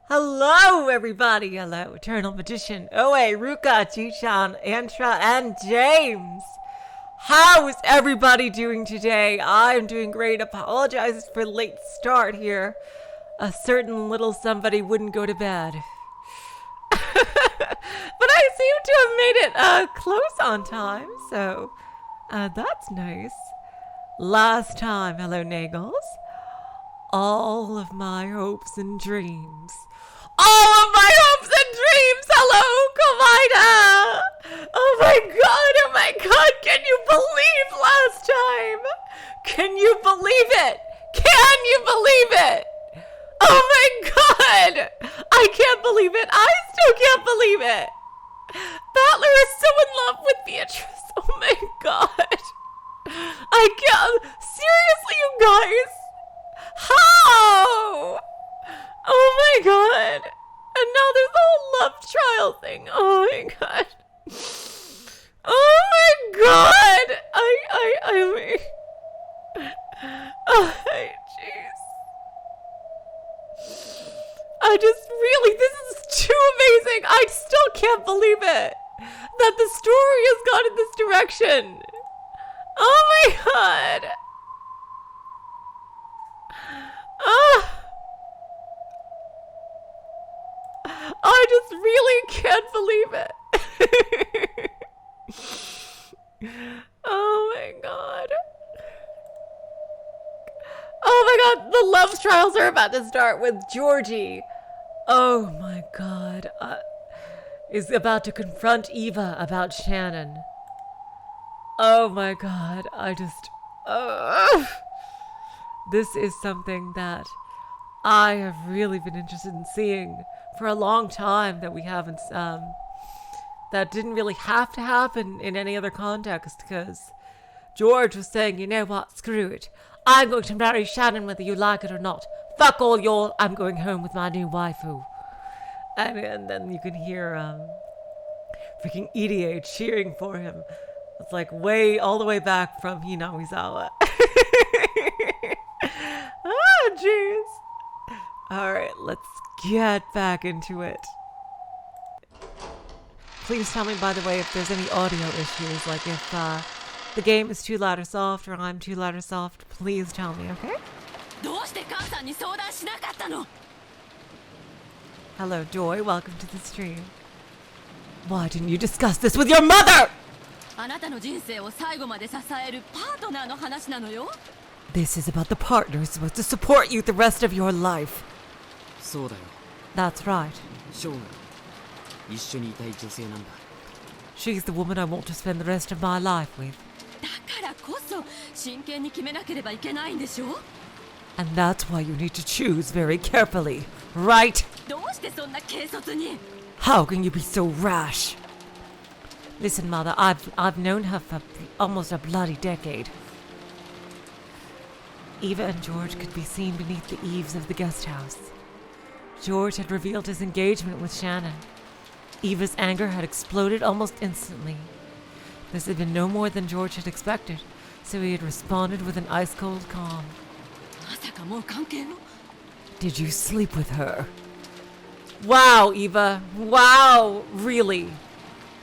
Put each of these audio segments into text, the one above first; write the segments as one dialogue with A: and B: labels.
A: Hello, everybody. Hello, Eternal Magician, Oe, Ruka, Jichan, Antra, and James. How is everybody doing today? I'm doing great. Apologizes for late start here. A certain little somebody wouldn't go to bed. But I seem to have made it close on time, so that's nice. Last time, hello, Nagels. All of my hopes and dreams. All of my hopes and dreams! Hello, Kyda! Oh my god, can you believe last time? Can you believe it? Can you believe it? Oh my god! I can't believe it. I still can't believe it. Battler is so in love with Beatrice. Oh my god. I can't. Seriously, you guys? How? Oh my god. And now there's the whole love trial thing. Oh my god. Oh my god. I mean. Oh, jeez. I just really, this is too amazing. I still can't believe it. That the story has gone in this direction. Oh my god. I just really can't believe it. Oh my god. Oh my god, the love trials are about to start with Georgie. Oh my god. Is about to confront Eva about Shannon. Oh my god, I just... This is something that I have really been interested in seeing for a long time, that we haven't, that didn't really have to happen in any other context, because George was saying, you know what, screw it. I'm going to marry Shannon whether you like it or not. Fuck all y'all, I'm going home with my new waifu. And then you can hear freaking EDA cheering for him. It's like all the way back from Hinamizawa. Oh, jeez. Alright, let's get back into it. Please tell me, by the way, if there's any audio issues, like if the game is too loud or soft, or I'm too loud or soft, please tell me, okay? Hello, Joy, welcome to the stream. Why didn't you discuss this with your mother? This is about the partner who's supposed to support you the rest of your life. That's right. She's the woman I want to spend the rest of my life with. And that's why you need to choose very carefully, right? How can you be so rash? Listen, Mother, I've known her for almost a bloody decade. Eva and George could be seen beneath the eaves of the guest house. George had revealed his engagement with Shannon. Eva's anger had exploded almost instantly. This had been no more than George had expected, so he had responded with an ice-cold calm. Did you sleep with her? Wow, Eva. Wow, really.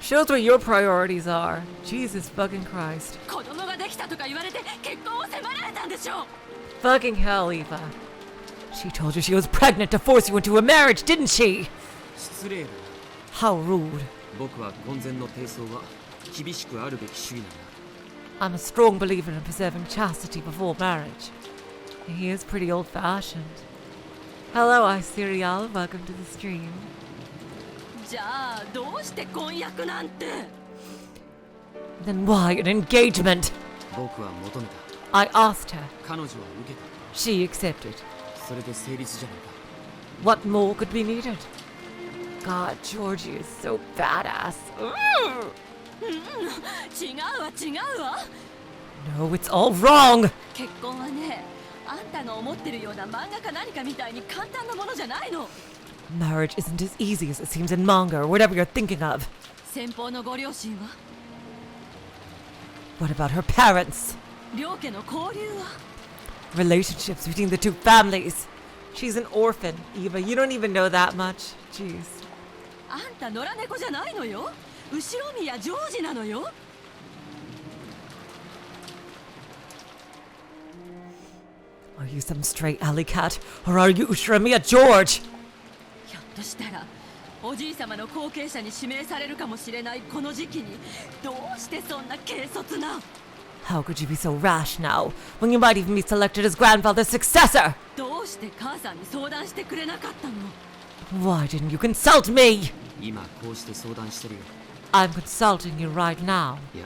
A: Shows what your priorities are. Jesus fucking Christ. Fucking hell, Eva. She told you she was pregnant to force you into a marriage, didn't she? How rude. I'm a strong believer in preserving chastity before marriage. He is pretty old-fashioned. Hello, Isirial. Welcome to the stream. Then why an engagement? I asked her. She accepted. What more could be needed? God, Georgie is so badass. No, it's all wrong. Marriage isn't as easy as it seems in manga or whatever you're thinking of. What about her parents? Relationships between the two families. She's an orphan, Eva. You don't even know that much. Jeez.
B: あんた野良猫じゃないのよ。後ろ宮ジョージなのよ。
A: Are you some stray alley cat, or are you Ushramiya George?
B: ひょっとしたらおじい様の後継者に指名されるかもしれないこの時期にどうしてそんな軽率な。
A: How could you be so rash now, when you might even be selected as grandfather's successor?
B: どうして母さんに相談してくれなかったの。
A: Why didn't you consult me?
C: 今こうして相談してるよ。
A: I'm consulting you right now.
C: いや、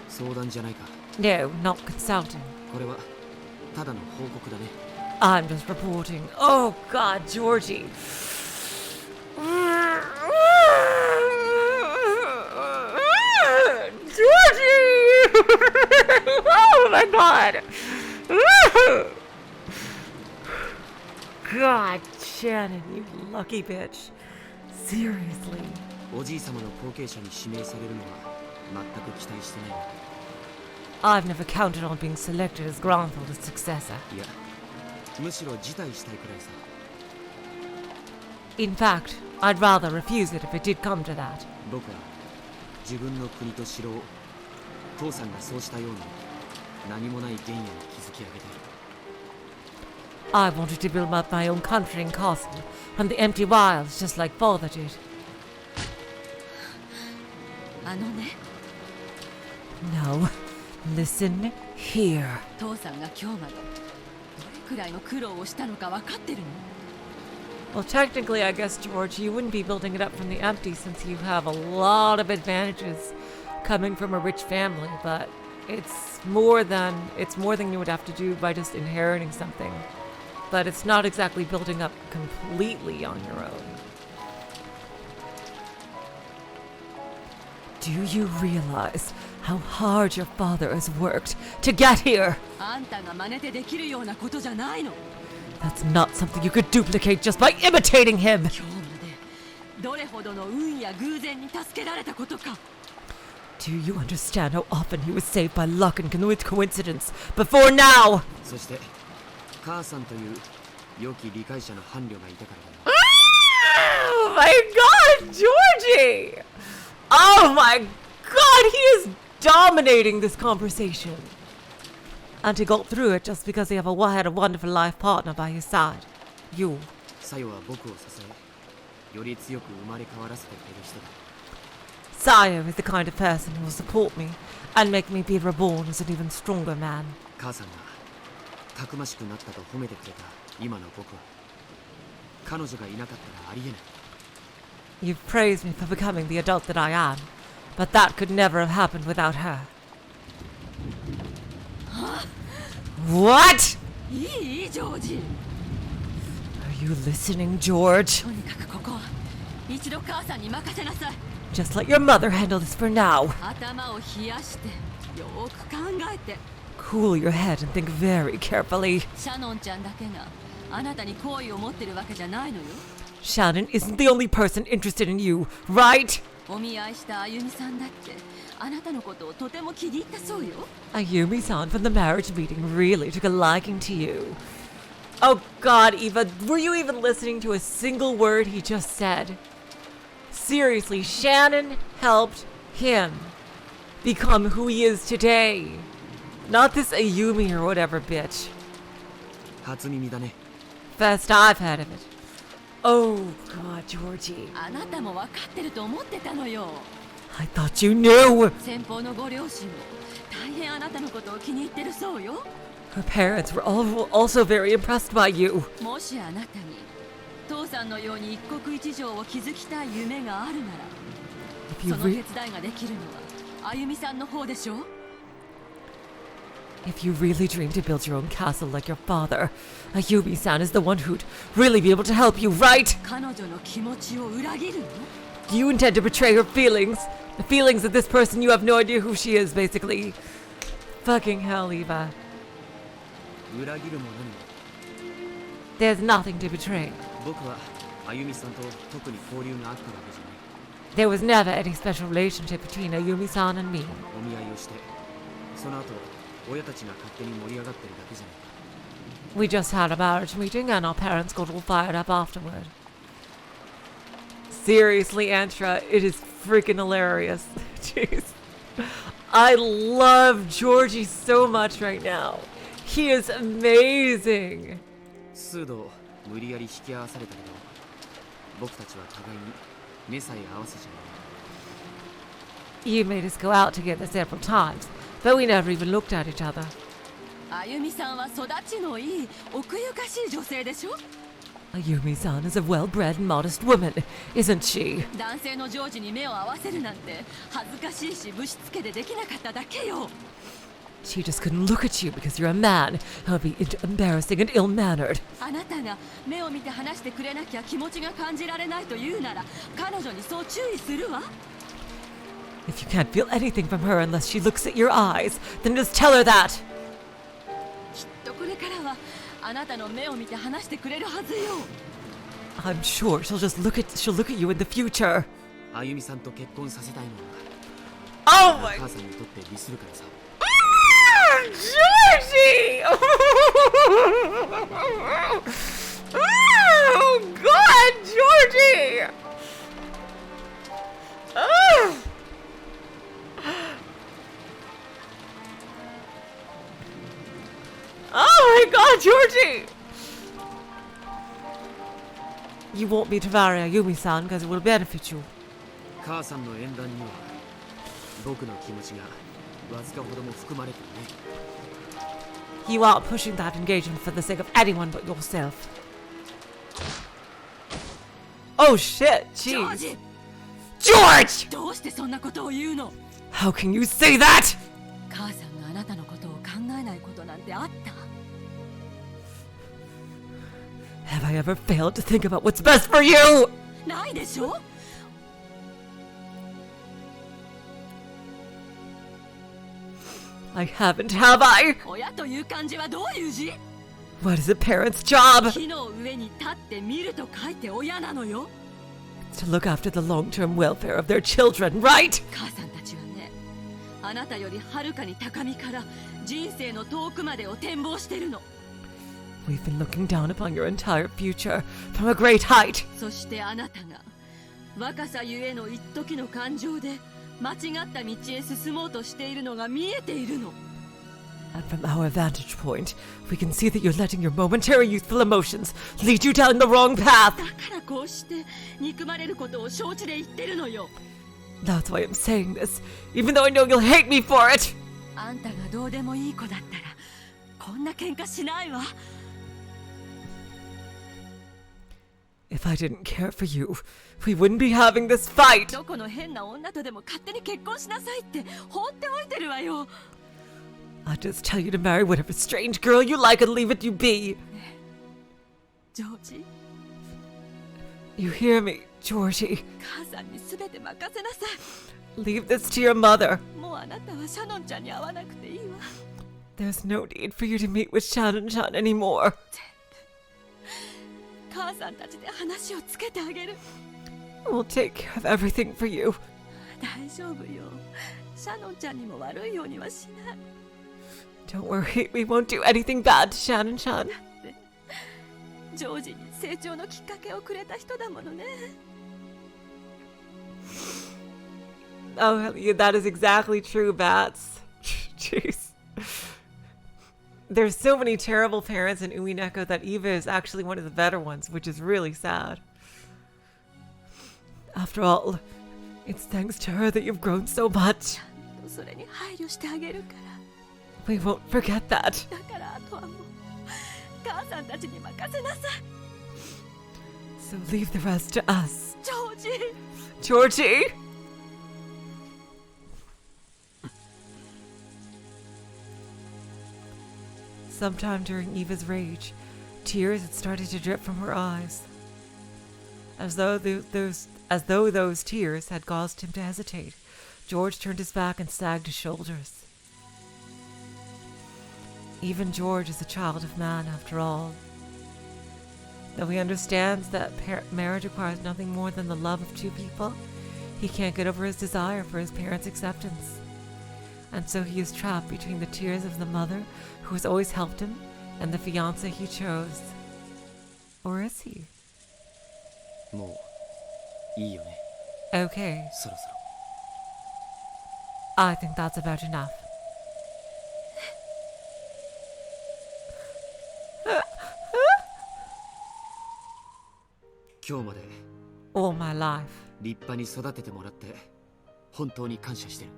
C: 相談じゃないか。
A: No, not consulting.
C: これはただの報告だね。
A: I'm just reporting. Oh God, Georgie. Georgie! Oh my God. God, Shannon, you lucky bitch. Seriously.
C: おじい様の後継者に指名されるのは全く期待してない。
A: I've never counted on being selected as grandfather's successor.
C: いや、むしろ辞退したいくらいさ。
A: In fact, I'd rather refuse it if it did come to that.
C: 僕は自分の国と城を父さんがそうしたように何もない原野に築き上げてる。
A: I wanted to build up my own country and castle from the empty wilds, just like father did.
B: あのね、
A: No, listen here.
B: 父さんが今日までどれくらいの苦労をしたのか分かってるの。
A: Well, technically, I guess, George, you wouldn't be building it up from the empty since you have a lot of advantages coming from a rich family, but it's more than you would have to do by just inheriting something. But it's not exactly building up completely on your own. Do you realize how hard your father has worked to get here?
B: あんたが真似てできるようなことじゃないの。
A: That's not something you could duplicate just by imitating him.
B: 今日までどれほどの運や偶然に助けられたことか。
A: Do you understand how often he was saved by luck and with coincidence before now?
C: そして母さんという良き理解者の伴侶がいたからだよ。
A: Oh my God, Georgie! Oh my God, he is dominating this conversation. And he got through it just because he had a wonderful life partner by his side. You.
C: サヨは僕を支え、より強く生まれ変わらせてくれる人だ。
A: Sayo is the kind of person who will support me and make me be reborn as an even stronger man.
C: 母さんがたくましくなったと褒めてくれた今の僕は彼女がいなかったらありえない。
A: You've praised me for becoming the adult that I am, but that could never have happened without her. What?
B: いいジョージ。
A: Are you listening, George?
B: とにかくここは一度母さんに任せなさい。
A: Just let your mother handle this for now.
B: 頭を冷やしてよーく考えて。
A: Cool your head and think very carefully.
B: シャノンちゃんだけがあなたに好意を持ってるわけじゃないのよ。
A: Shannon isn't the only person interested in you, right?
B: お見合いしたあゆみさんだってあなたのことをとても気に入ったそうよ。
A: Ayumi-san from the marriage meeting really took a liking to you. Oh God, Eva, were you even listening to a single word he just said? Seriously, Shannon helped him become who he is today. Not this Ayumi or whatever bitch.
C: 初耳だね。
A: First I've heard of it. Oh God, Georgie.
B: あなたも分かってると思ってたのよ。
A: I thought you knew.
B: 先方のご両親も大変あなたのことを気に入ってるそうよ。
A: Her parents were also very impressed by you.
B: もしあなたに父さんのように一国一城を築きたい夢があるなら、
A: If you
B: その手伝いができるのはあゆみさんの方でしょ。
A: If you really dream to build your own castle like your father, Ayumi-san is the one who'd really be able to help you, right?
B: 彼女の気持ちを裏切るの？
A: Do you intend to betray her feelings? The feelings of this person you have no idea who she is, basically. Fucking hell, Eva.
C: 裏切るも何も。
A: There's nothing to betray.
C: 僕はあゆみさんと特に交流があったわけじゃない。
A: There was never any special relationship between Ayumi-san and me.
C: お見合いをして、その後親たちが勝手に盛り上がってるだけじゃないか。
A: We just had a marriage meeting and our parents got all fired up afterward. Seriously, Antra, it is freaking hilarious. Jeez. I love Georgie so much right now. He is amazing.
C: 数度無理やり引き合わされたけど、僕たちは互いに目さえ合わせちゃいない。
A: You made us go out together several times, but we never even looked at each other.
B: あゆみさんは育ちのいい奥ゆかしい女性でしょ。
A: Ayumi-san is a well-bred and modest woman, isn't she?
B: 男性のジョージに目を合わせるなんて恥ずかしいしぶしつけでできなかっただけよ。
A: She just couldn't look at you because you're a man. That would be embarrassing and ill-mannered.
B: あなたが目を見て話してくれなきゃ気持ちが感じられないと言うなら彼女にそう注意するわ。
A: If you can't feel anything from her unless she looks at your eyes, then just tell her that.
B: きっとこれからはあなたの目を見て話してくれるはずよ。
A: I'm sure she'll look at you in the future.
C: あゆみさんと結婚させたいのは
A: Oh my
C: 母さんにとって利するからさ。
A: Georgie! Oh God, Georgie! Oh. Oh my God, Georgie! You won't be to marry Ayumi-san because it will benefit you.
C: 母さんの縁談には僕の気持ちがわずかほども含まれてるね。
A: You aren't pushing that engagement for the sake of anyone but yourself. Oh shit,
B: ジョー
A: jeez.
B: ジ、
A: George!
B: どうしてそんなことを言うの。
A: How can you say that?
B: 母さんがあなたのことを考えないことなんてあった。
A: Have I ever failed to think about what's best for you?
B: ないでしょ。
A: I haven't, have I?
B: 親という漢字はどういう字。
A: What is a parent's job?
B: 木の上に立って見ると書いて親なのよ。
A: It's to look after the long-term welfare of their children, right?
B: 母さんたちはね、あなたよりはるかに高みから人生の遠くまでを展望してるの。
A: We've been looking down upon your entire future from a great height.
B: そしてあなたが若さゆえの一時の感情で間違った道へ進もうとしているのが見えているの。
A: And from our vantage point, we can see that you're letting your momentary youthful emotions lead you down the wrong path.
B: だからこうして憎まれることを承知で言ってるのよ。
A: That's why I'm saying this, even though I know you'll hate me for it.
B: あんたがどうでもいい子だったらこんな喧嘩しないわ。
A: If I didn't care for you, we wouldn't be having this fight.
B: どこの変な女とでも勝手に結婚しなさいって放っておいてるわよ。
A: I'll just tell you to marry whatever strange girl you like and leave it you be.
B: ジョージ、
A: You hear me, Georgie?
B: 母さんに全て任せなさ
A: Leave this to your mother.
B: い。もうあなたはシャノンちゃんに会わなくていいわ。
A: There's no need for you to meet with Shannon-chan anymore.
B: 母さんたちで話をつけてあげる。
A: We'll take care of everything for you.
B: 大丈夫よ。シャノンちゃんにも悪いようにはしない。
A: Don't worry, we won't do anything bad to Shannon-chan.
B: ジョージに成長のきっかけをくれた人だものね。
A: Oh, yeah, that is exactly true, Bats. Jeez. There's so many terrible parents in UMINEKO that Eva is actually one of the better ones, which is really sad. After all, it's thanks to her that you've grown so much.
B: それに配慮してあげるから。
A: We won't forget that.
B: だからあとはもう母さんたちに任せなさい。
A: So leave the rest to us.
B: ジョージ。
A: Georgie! Sometime during Eva's rage, tears had started to drip from her eyes. As though those tears had caused him to hesitate, George turned his back and sagged his shoulders. Even George is a child of man, after all. Though he understands that marriage requires nothing more than the love of two people, he can't get over his desire for his parents' acceptance. And so he is trapped between the tears of the mother who has always helped him and the fiancé he chose. Or is he?
C: もういいよね
A: Okay,
C: そろそろ
A: I think that's about enough. All my life,
C: 立派に育ててもらって本当に感謝してる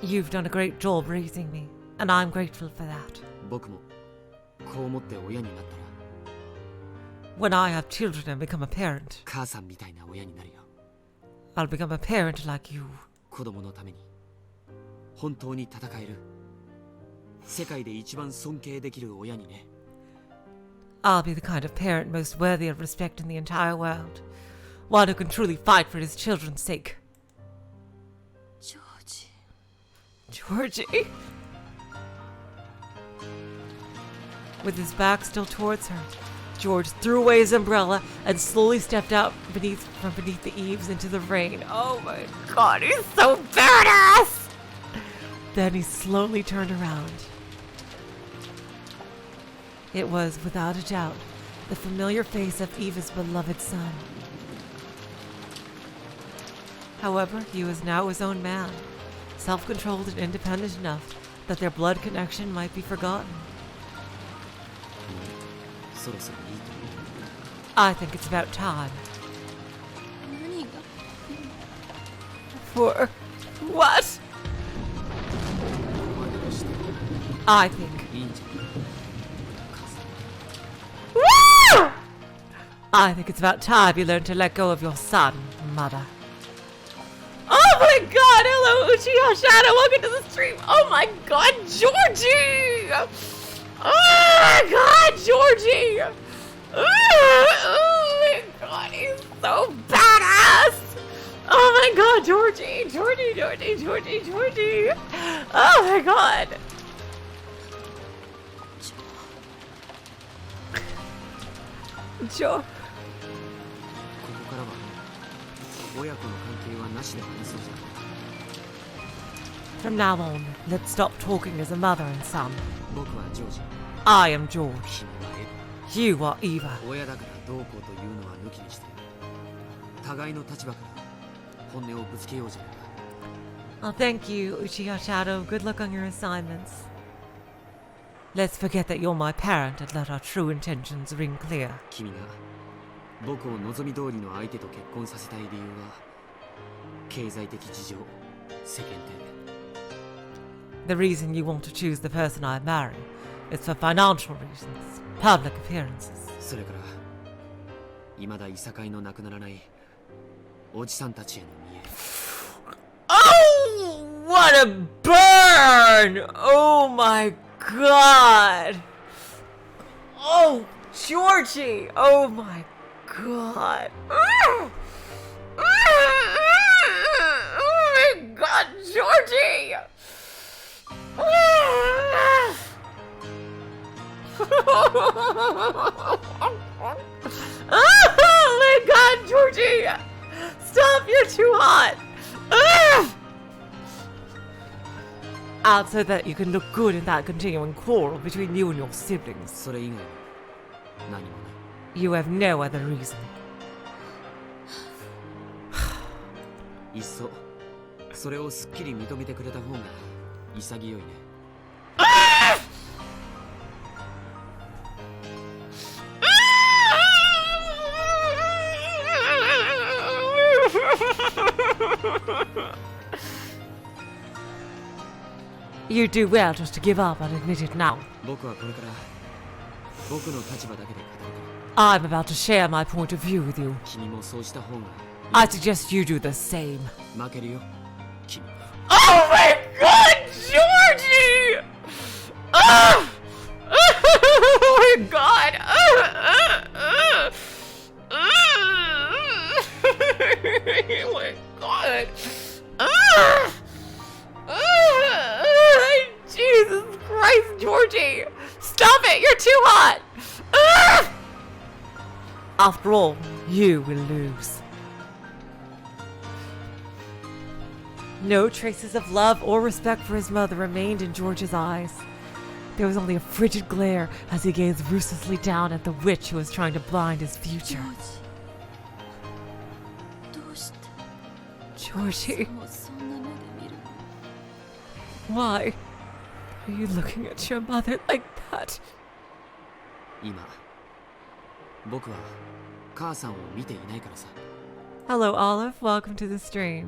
A: you've done a great job raising me, and I'm grateful for that.
C: 僕もこう思って親になったら
A: When I have children and become a parent,
C: 母さんみたいな親になるよ
A: I'll become a parent like you.
C: 子供のために本当に戦える世界で一番尊敬できる親にね
A: I'll be the kind of parent most worthy of respect in the entire world. One who can truly fight for his children's sake.
B: ジョージ
A: Georgie? With his back still towards her, George threw away his umbrella and slowly stepped out from beneath the eaves into the rain. Oh my god, he's so badass! Then he slowly turned around. It was, without a doubt, the familiar face of Eva's beloved son. However, he was now his own man, self-controlled and independent enough that their blood connection might be forgotten.
C: そろそろいいと思う
A: I think it's about time.
B: 何が
A: For what?
C: お前がして
A: I think.
C: いいんじゃない母さん
A: Woo! I think it's about time you learn to let go of your son, mother. Oh my god, hello Uchiha Shadow, welcome to the stream. Oh my god, Georgie! Oh my god, Georgie! Oh my god, he's so badass! Oh my god, Georgie! Oh my god! Joe.
C: ここからは親子の関係はなしで話そうじゃない
A: From now on, let's stop talking as a mother and son.
C: 僕はジョージ
A: I am George.
C: 君は
A: You are
C: エヴ
A: Eva.
C: 親だからどうこうというのは抜きにして互いの立場から本音をぶつけようじゃないか
A: Oh, thank you, Uchiha Shadow. Good luck on your assignments. Let's forget that you're my parent and let our true intentions ring clear.
C: 君が僕を望み通りの相手と結婚させたい理由は経済的事情世間体
A: The reason you want to choose the person I marry is for financial reasons, public appearances.
C: それから未だいさかいのなくならないおじさんたちへの見栄
A: Oh, what a burn! Oh my god! Oh, Georgie! Oh my god! Oh my god, Georgie! Oh my god, Georgie! Stop, you're too hot! So that you can look good in that continuing quarrel between you and your siblings.
C: それ以外に何もない
A: You have no other reason.
C: いっそそれをすっきり認めてくれた方が潔いね
A: You do well just to give up and admit it now.
C: 僕はこれから僕の立場だけで語るか
A: I'm about to share my point of view with you.
C: ら君もそうした方が
A: I suggest you do the same.
C: 負けるよ君
A: Oh my god, Georgie! Oh my god! Oh my god! Jesus Christ, Georgie! Stop it! You're too hot! After all, you will lose. No traces of love or respect for his mother remained in George's eyes. There was only a frigid glare as he gazed ruthlessly down at the witch who was trying to blind his
B: ジョ
A: future.
B: ージどうして
A: Georgie,
B: もうそんな目で見る
A: why are you looking at your mother like that?
C: 今僕は母さんを見ていないからさ。
A: Hello, Olive. Welcome to the stream.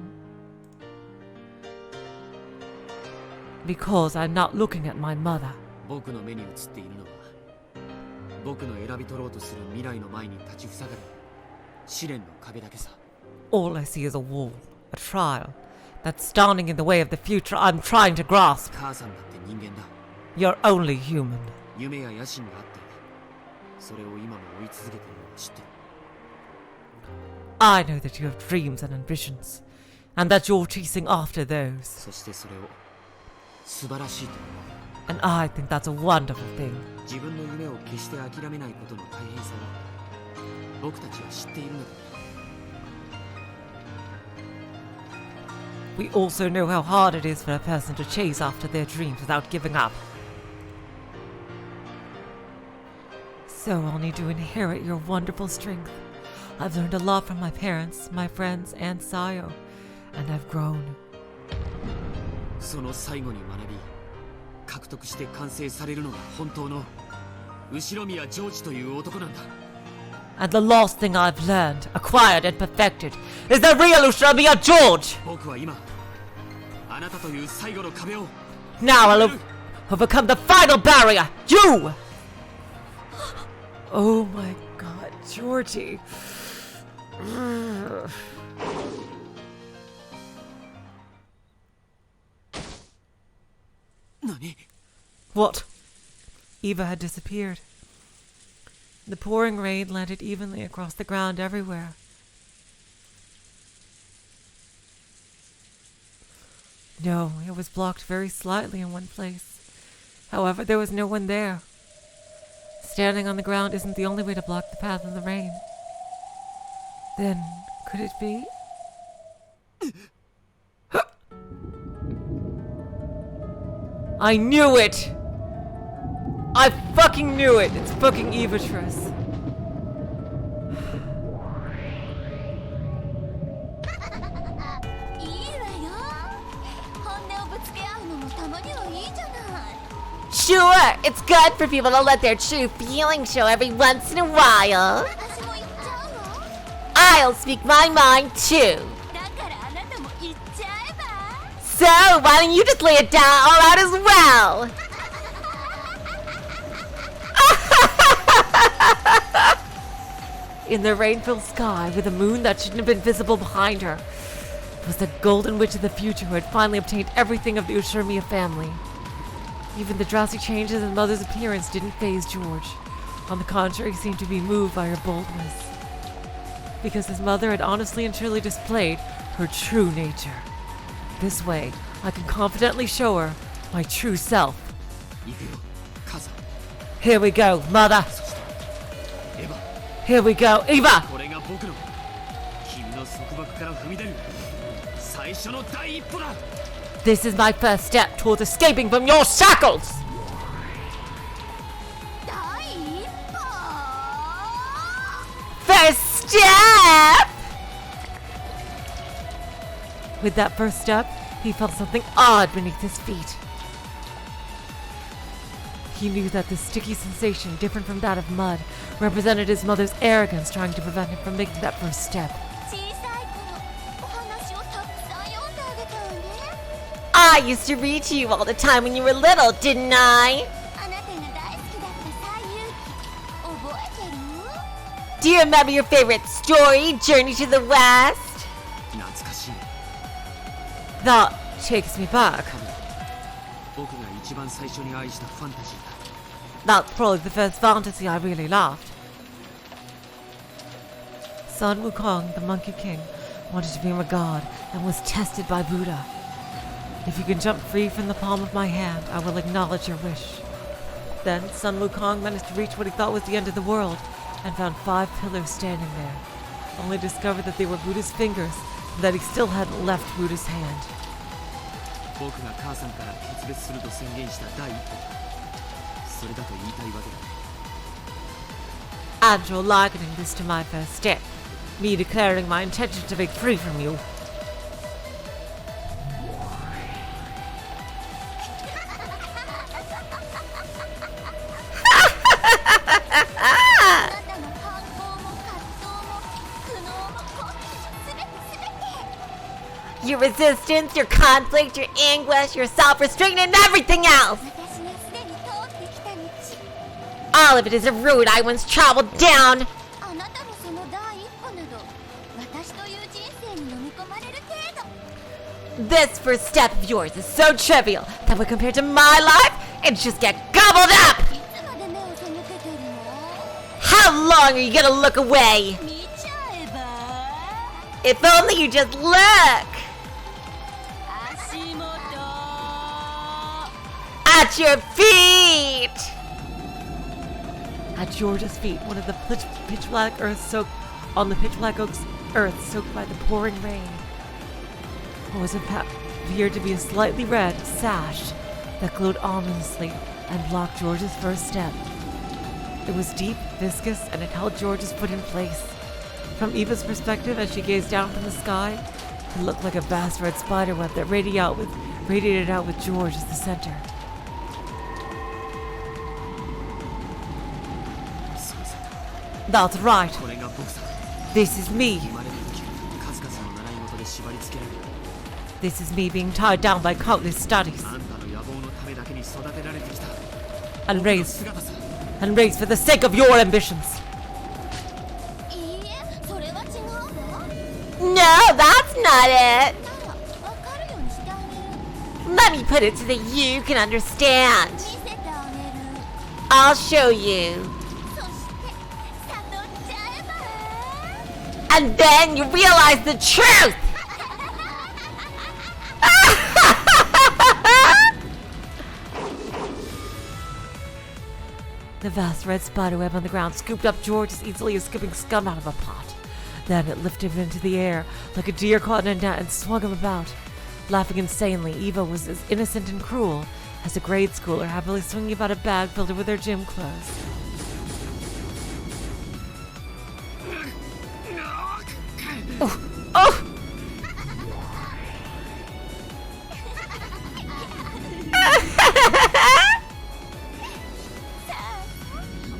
A: Because I'm not looking at my mother.
C: 僕の目に映っているのは僕の選び取ろうとする未来の前に立ちふさがる試練の壁だけさ。
A: All I see is a wall, a trial, that's standing in the way of the future I'm trying to grasp.
C: 母さんだって人間だ。
A: You're only human.
C: 夢や野心があってそれを今も追い続けているのは知ってる。
A: I know that you have dreams and ambitions, and that you're chasing after those.
C: そしてそれを素晴らしいと思う。
A: And I think that's a wonderful thing.
C: 自分の夢を決して諦めないことの大変さを僕たちは知っているのだ。
A: We also know how hard it is for a person to chase after their dreams without giving up. So I'll need to inherit your wonderful strength. I've learned a lot from my parents, my friends, and Sayo, and I've grown.
C: その最後に学び獲得して完成されるのが本当の後宮ジョージという男なんだ。
A: And the last thing I've learned, acquired and perfected, is the real Ushiromiya George!
C: 僕は今あなたという最後の壁を
A: Now I'll overcome the final barrier! You! Oh my god, Georgie. Ugh. What? Eva had disappeared. The pouring rain landed evenly across the ground everywhere. No, it was blocked very slightly in one place. However, there was no one there. Standing on the ground isn't the only way to block the path of the rain. Then, could it be? I knew it! I fucking knew it! It's fucking Evatress.
B: いいわよ本音をぶつけ合うのもたまにはいいじゃない
D: Sure, it's good for people to let their true feelings show every once in a while.
B: 私も言っちゃうの
D: I'll speak my mind too.
B: だからあなたも言っちゃえば
D: So, why don't you just lay it down all out as well?
A: In the rain-filled sky, with a moon that shouldn't have been visible behind her, was the golden witch of the future who had finally obtained everything of the Ushiromiya family. Even the drastic changes in Mother's appearance didn't faze George. On the contrary, he seemed to be moved by her boldness. Because his mother had honestly and truly displayed her true nature. This way, I can confidently show her my true self.
C: 行くよ母さん。
A: Here we go, Mother!
C: そしてエヴァ
A: Here we go, Eva!
C: これが僕の君の束縛から踏み出る最初の第一歩だ。
A: This is my first step towards escaping from your shackles!
B: 第一歩
D: First step!
A: With that first step, he felt something odd beneath his feet. He knew that this sticky sensation, different from that of mud, represented his mother's arrogance trying to prevent him from making that first step.
B: 小さい頃お話をたくさん読んであげたわね
D: I used to read to you all the time when you were little, didn't I?
B: あなたが大好きだった最遊記覚えてる
D: Do you remember your favorite story, Journey to the West?
C: 懐かしい。
A: That takes me back.
C: 多分僕が一番最初に愛したファンタジーだ。
A: That's probably the first fantasy I really loved. Sun Wukong, the Monkey King, wanted to be a god and was tested by Buddha. If you can jump free from the palm of my hand, I will acknowledge your wish. Then Sun Wukong managed to reach what he thought was the end of the world and found 5 pillars standing there, only to discover that they were Buddha's fingers and that he still hadn't left Buddha's hand.
C: 僕が母さんから決別すると宣言した第一歩。それだと言いたいわけだ。
A: And you're likening this to my first step, me declaring my intention to break free from you.
E: あなたの反抗も葛藤も苦悩も後悔もすべて
D: Your resistance, your conflict, your anguish, your self-restraint, and everything else!
E: 私がすでに通ってきた道
D: All of it is a route I once traveled down!
E: あなたのその第一歩など私という人生に飲み込まれる程度
D: This first step of yours is so trivial that when compared to my life, it just get gobbled up!
E: いつまで目を背けてるの
D: How long are you gonna look away?
B: 見ちゃえば
D: If only you just look!
B: 足元
D: At your feet!
A: At George's feet, one of the pitch black earth soaked on the pitch black oak's earth soaked by the pouring rain. What was appeared to be a slightly red sash that glowed ominously and blocked George's first step. It was deep, viscous, and it held George's foot in place. From Eva's perspective, as she gazed down from the sky, it looked like a vast red spiderweb that radiated out with George as the center.
C: そうさ、
A: That's right.
C: これが僕さ。
A: This is me.
C: 生まれた時数々の習い事で縛り付けられ
A: This is me being tied down by countless studies
C: あんたの野望のためだけに育てられてきた
A: and raised
C: 姿さ。
A: for the sake of your ambitions.
E: いいえそれは違うわ
D: No, that's not it!
E: なら分かるようにしてあげる
D: Let me put it so that you can understand.
E: 見せてあげる
D: I'll show you.
E: そして悟っちゃえば
D: And then you realize the truth!
A: The vast red spiderweb on the ground scooped up George as easily as scooping scum out of a pot. Then it lifted him into the air like a deer caught in a net and swung him about. Laughing insanely, Eva was as innocent and cruel as a grade schooler happily swinging about a bag filled with her gym clothes.
D: Oh!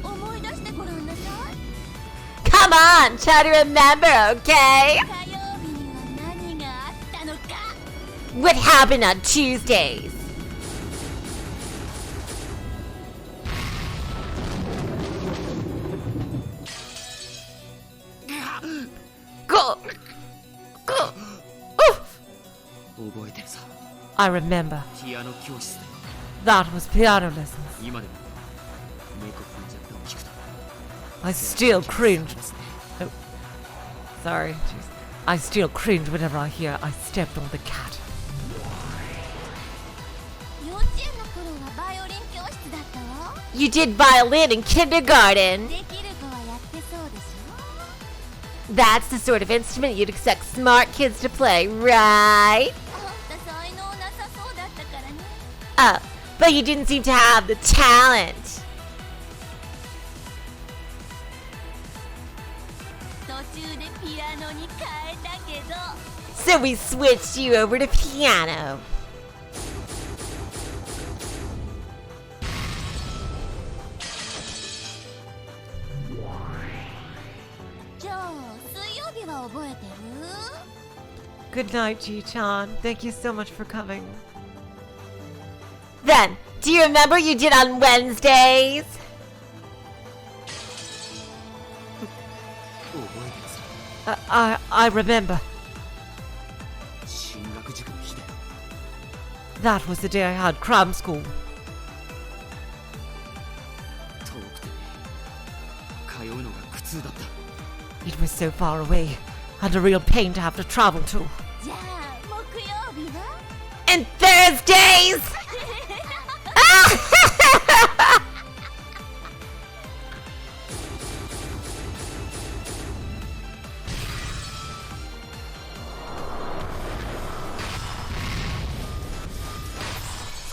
E: 思い出してごらんなさい
D: Come on, try to remember, okay?
E: 火曜日には何があったのか
D: What happened on Tuesdays? Go! Go! Oh!
C: 覚えてるさ。
A: I remember.
C: ピアノ教室で
A: That was piano lessons.
C: 今でも猫踏んじゃったを聞くと
A: I still cringe.
C: ですね。
A: Sorry. Jeez. I still cringe whenever I hear I stepped on the cat.
E: 幼稚園の頃はバイオリン教室だったわ
D: You did violin in kindergarten.
E: できる子はやってそうでし
D: That's the sort of instrument you'd expect smart kids to play, right?
E: ょあんた才能なさそうだったからね
D: Oh, but you didn't seem to have the talent.
E: 途中でピアノに変えたけど
D: So we switched you over to piano.
E: じゃあ水曜日は覚えてる
A: Good night, Ji-chan. Thank you so much for coming.
D: Then, do you remember you did on Wednesdays?
C: 覚えてるさ。
A: I remember.
C: 進学塾の日だよ。
A: That was the day I had cram school.
C: 遠くて通うのが苦痛だった。
A: It was so far away, and a real pain to have to travel to.
E: じゃあ木曜日は
D: And Thursdays?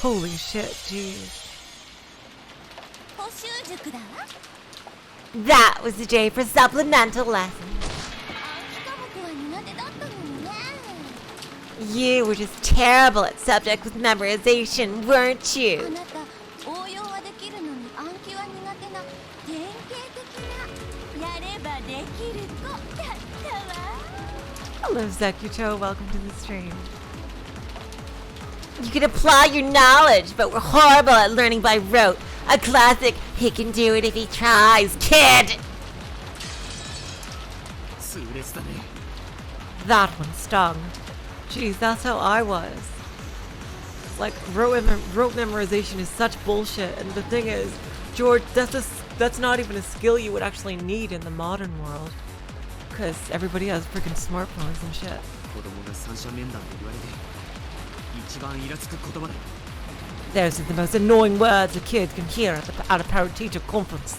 A: Holy shit, jeez.
E: 習塾だわ。
D: That was the day for supplemental lessons.
E: 暗記科目は苦手だったのにね。
D: You were just terrible at subject with memorization, weren't
E: あ
D: you?
E: なた応用はできるのに暗記は苦手な典型的なやればできる子だったわ。
A: Hello, Zekuto. Welcome to the stream.
D: You could apply your knowledge, but we're horrible at learning by rote. A classic, he can do it if he tries, kid!
C: 痛烈だね。
A: That one stung. Jeez, that's how I was. Like, rote memorization is such bullshit. And the thing is, George, that's not even a skill you would actually need in the modern world. Because everybody has freaking smartphones and shit.
C: 子供が三者面談で言われて一番イラつく言葉だよ。
A: Those are the most annoying words a kid can hear at a parent-teacher conference.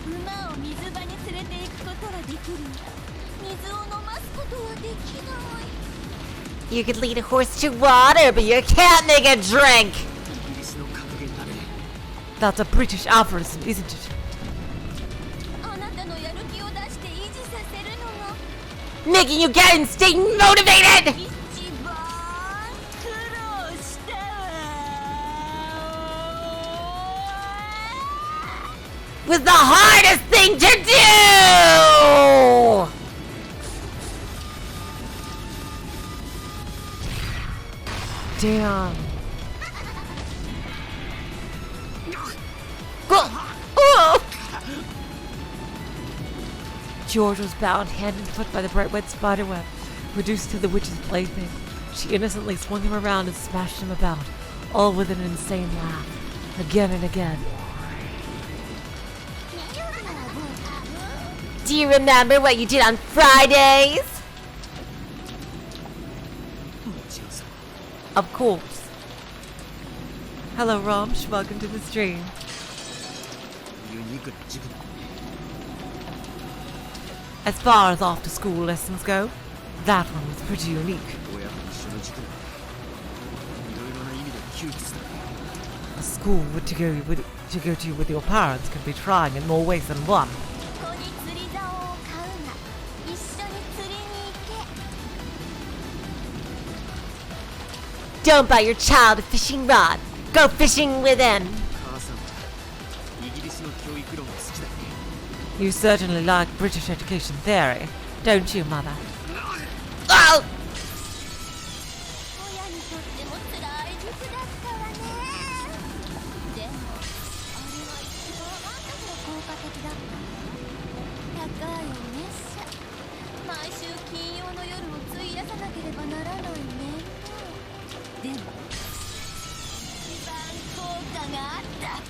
E: 馬を水場に連れて行くことはできる。水を飲ますことはできない。
D: You could lead a horse to water, but you can't make it drink!
C: イギリスの格言だね。
A: That's a British aphorism, isn't it?
E: あなたのやる気を出して維持させるのが
D: Making you get and stay motivated!
E: 一番苦労したわ。
D: Was the hardest thing to do!
A: Damn.
D: Oh.
A: George was bound hand and foot by the bright white spiderweb, reduced to the witch's plaything. She innocently swung him around and smashed him about, all with an insane laugh, again and again.
D: Do you remember what you did on Fridays?
C: もちろんさ。
A: Of course. Hello, Romsh. Welcome to the stream.
C: ユニークな塾だ。
A: As far as after-school lessons go, that one was pretty unique.
C: 親と一緒の塾だ。いろいろな意味で窮屈だ。
A: A school to go to with your parents can be trying in more ways than one.
E: 子に釣り竿を買うな。一緒に釣りに行け。
D: Don't buy your child a fishing rod. Go fishing with him.
C: 母さんはイギリスの教育論が好きだよね。
A: You certainly like British education theory, don't you, Mother?
D: Oh!
E: 親にとっても辛い塾だったわね。でもあれが一番あんたには効果的だったわ。高いお月謝。毎週金曜の夜を費やさなければならない面倒。でも一番効果があった。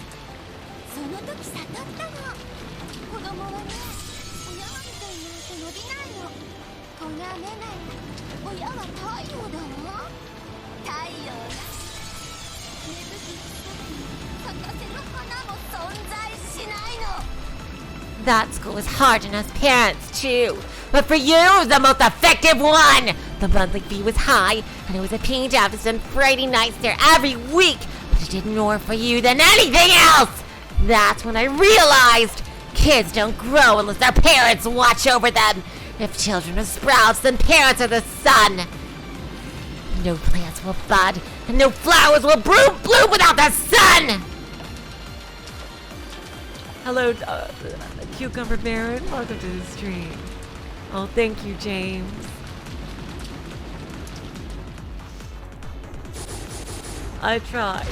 E: その時悟ったの。子供はね、親はみたいにして伸びないの。子が目なら親は太陽だろ。太陽が芽吹き咲かせる花も存在しないの。
D: That school was hard on us parents, too. But for you, it was the most effective one! The monthly fee was high, and it was a pain to have to spend Friday nights there every week. But it did more for you than anything else! That's when I realized kids don't grow unless their parents watch over them. If children are sprouts, then parents are the sun. No plants will bud, and no flowers will bloom without the sun!
A: Hello, Cucumber Baron. Welcome to the stream. Oh, thank you, James. I tried.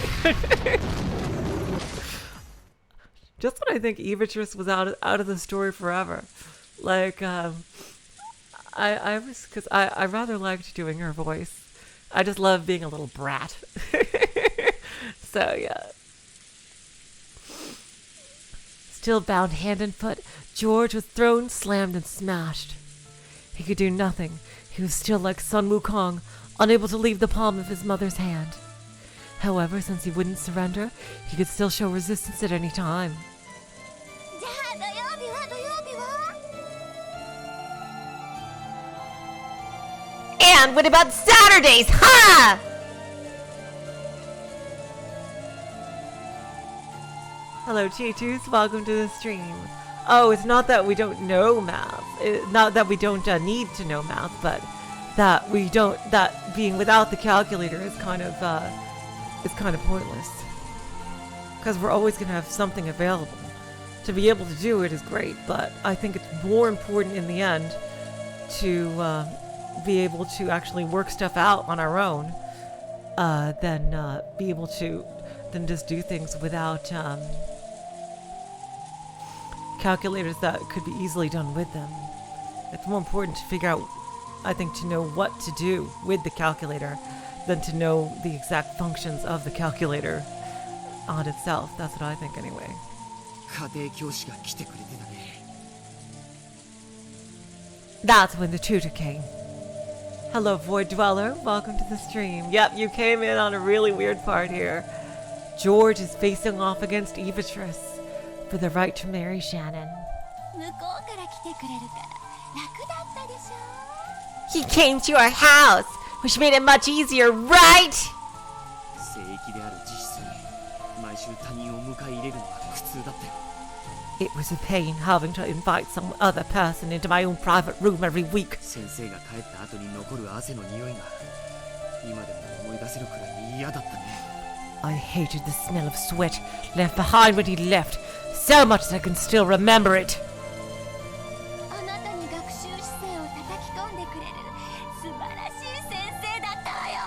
A: Just when I think Evatress was out of the story forever. Like, I was, because I rather liked doing her voice. I just love being a little brat. So, yeah. Still bound hand and foot, George was thrown, slammed, and smashed. He could do nothing. He was still like Sun Wukong, unable to leave the palm of his mother's hand. However, since he wouldn't surrender, he could still show resistance at any time.
E: じゃあ土曜日は土曜日は
D: And what about Saturdays, huh?
A: Hello, Chitus. Welcome to the stream. Oh, it's not that we don't know math. Not that we don't need to know math, but that we don't. That being without the calculator is kind of pointless. Because we're always going to have something available. To be able to do it is great, but I think it's more important in the end to be able to actually work stuff out on our own than be able to than just do things without calculators that could be easily done with them. It's more important to figure out, I think, to know what to do with the calculator than to know the exact functions of the calculator on itself. That's what I think anyway.
C: 家庭教師が来てくれてたね。
A: That's when the tutor came. Hello, Void Dweller. Welcome to the stream. Yep, you came in on a really weird part here. George is facing off against Evatrice for the right to marry Shannon.
E: 向こうから来てくれるから楽だったでしょ
D: He came to our house, which made it much easier, right?
C: 聖域である実質に毎週他人を迎え入れるのは苦痛だったよ。
A: It was a pain having to invite some other person into my own private room every week.
C: 先生が帰った後に残る汗の匂いが今でも思い出せるくらいに嫌だったね。
A: I hated the smell of sweat left behind when he left, so much that I can still remember it.
E: あなたに学習姿勢を叩き込んでくれる素晴らしい先生だったわよ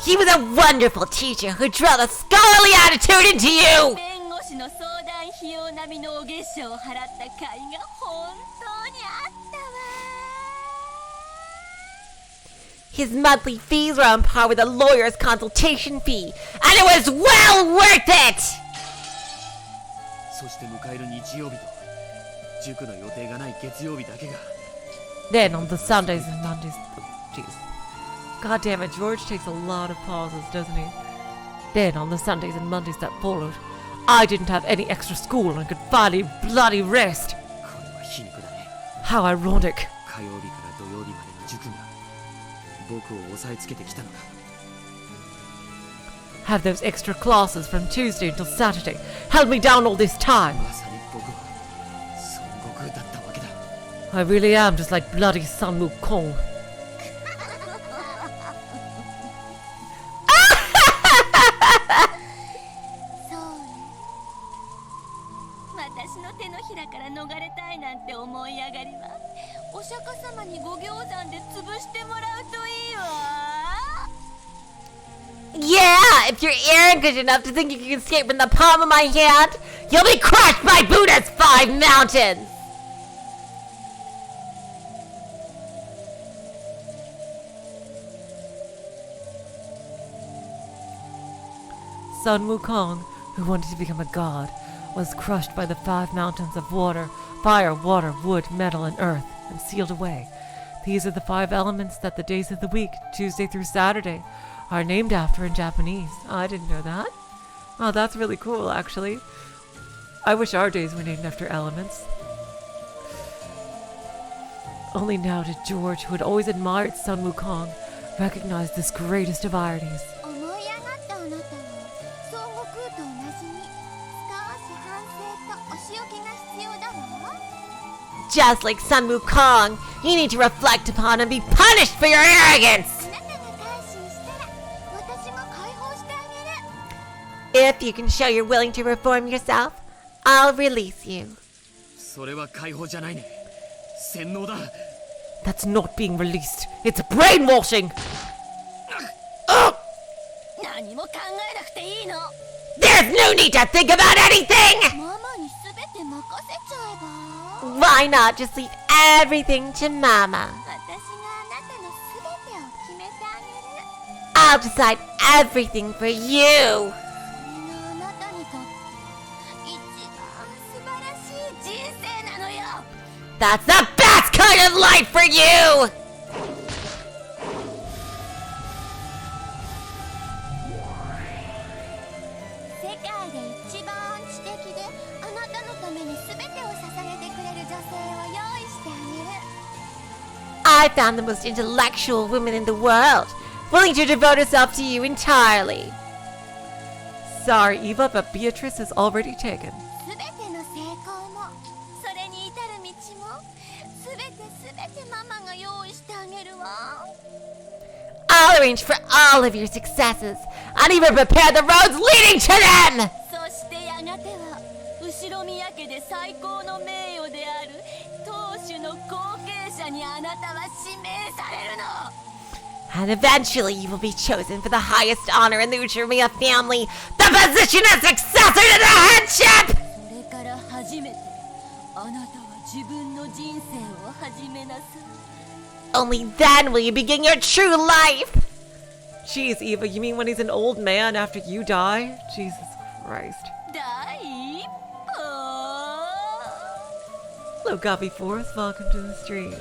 D: He was a wonderful teacher who drilled a scholarly attitude into you!
B: 弁護士の相談費用並みのお月謝を払った甲斐が本当にあったわ
D: His monthly fees were on par with a lawyer's consultation fee, and it was well worth it!
C: そして迎える日曜日と塾の予定がない月曜日だけが
A: Then on the Sundays and Mondays... Jeez. God damn it, George takes a lot of pauses, doesn't he? Then on the Sundays and Mondays that followed, I didn't have any extra school and could finally bloody rest.
C: これは皮肉だね。
A: How ironic.
C: 火曜日から土曜日までの塾が僕を押さえつけてきたのだ。
A: Have those extra classes from Tuesday until Saturday held me down all this time.
C: まさに僕は孫悟空だったわけだ。
A: I really am just like bloody Sun Wukong.
E: そうね私の手のひらから逃れたいなんて思い上がりはお釈迦様にご行山で潰してもらうといいわ
D: Yeah, if you're arrogant enough to think you can escape in the palm of my hand, you'll be crushed by Buddha's 5 mountains!
A: Sun Wukong, who wanted to become a god, was crushed by the 5 mountains of water, fire, water, wood, metal, and earth, and sealed away. These are the 5 elements that the days of the week, Tuesday through Saturday, are named after in Japanese. I didn't know that. Oh, that's really cool, actually. I wish our days were named after elements. Only now did George, who had always admired Sun Wukong, recognize this greatest of ironies.
E: 思い上がったあなたは孫悟空と同じに少し反省とお仕置きが必要だわ
D: Just like Sun Wukong, you need to reflect upon and be punished for your arrogance!
E: あなたが改心したら私も解放してあげる
D: If you can show you're willing to reform yourself, I'll release you.
C: それは解放じゃないね。洗脳だ。
A: That's not being released. It's brainwashing!
B: 何も考えなくていいの
D: There's no need to think about anything!
E: ママに全て任せちゃえば
D: Why not just leave everything to Mama?
E: 私があなたの全てを決めてあげる
D: I'll decide everything for you!
E: それがあなたにとって一番素晴らしい人生なのよ
D: That's the best kind of life for you!
E: 世界で一番知的であなたのために全てを捧げてくれる女性を用意してあげる
D: I found the most intellectual woman in the world, willing to devote herself to you entirely.
A: sorry, Eva, but Beatrice is already taken.
E: すべての成功もそれに至る道もすべてママが用意してあげるわ。
D: I'll arrange for all of your successes and even prepare the roads leading to them!
B: そしてやがては後ろ宮家で最高の名誉である当主の後継者にあなたは指名されるの。
D: And eventually you will be chosen for the highest honor in the Uchimiya family, the position of successor to the headship!
B: それから初めてあなたは自分の人生を始めなさい。
D: Only then will you begin your true life!
A: Jeez, Eva, you mean when he's an old man after you die? Jesus Christ.
B: 第一歩。
A: Hello, Guppy Forth. Welcome to the stream.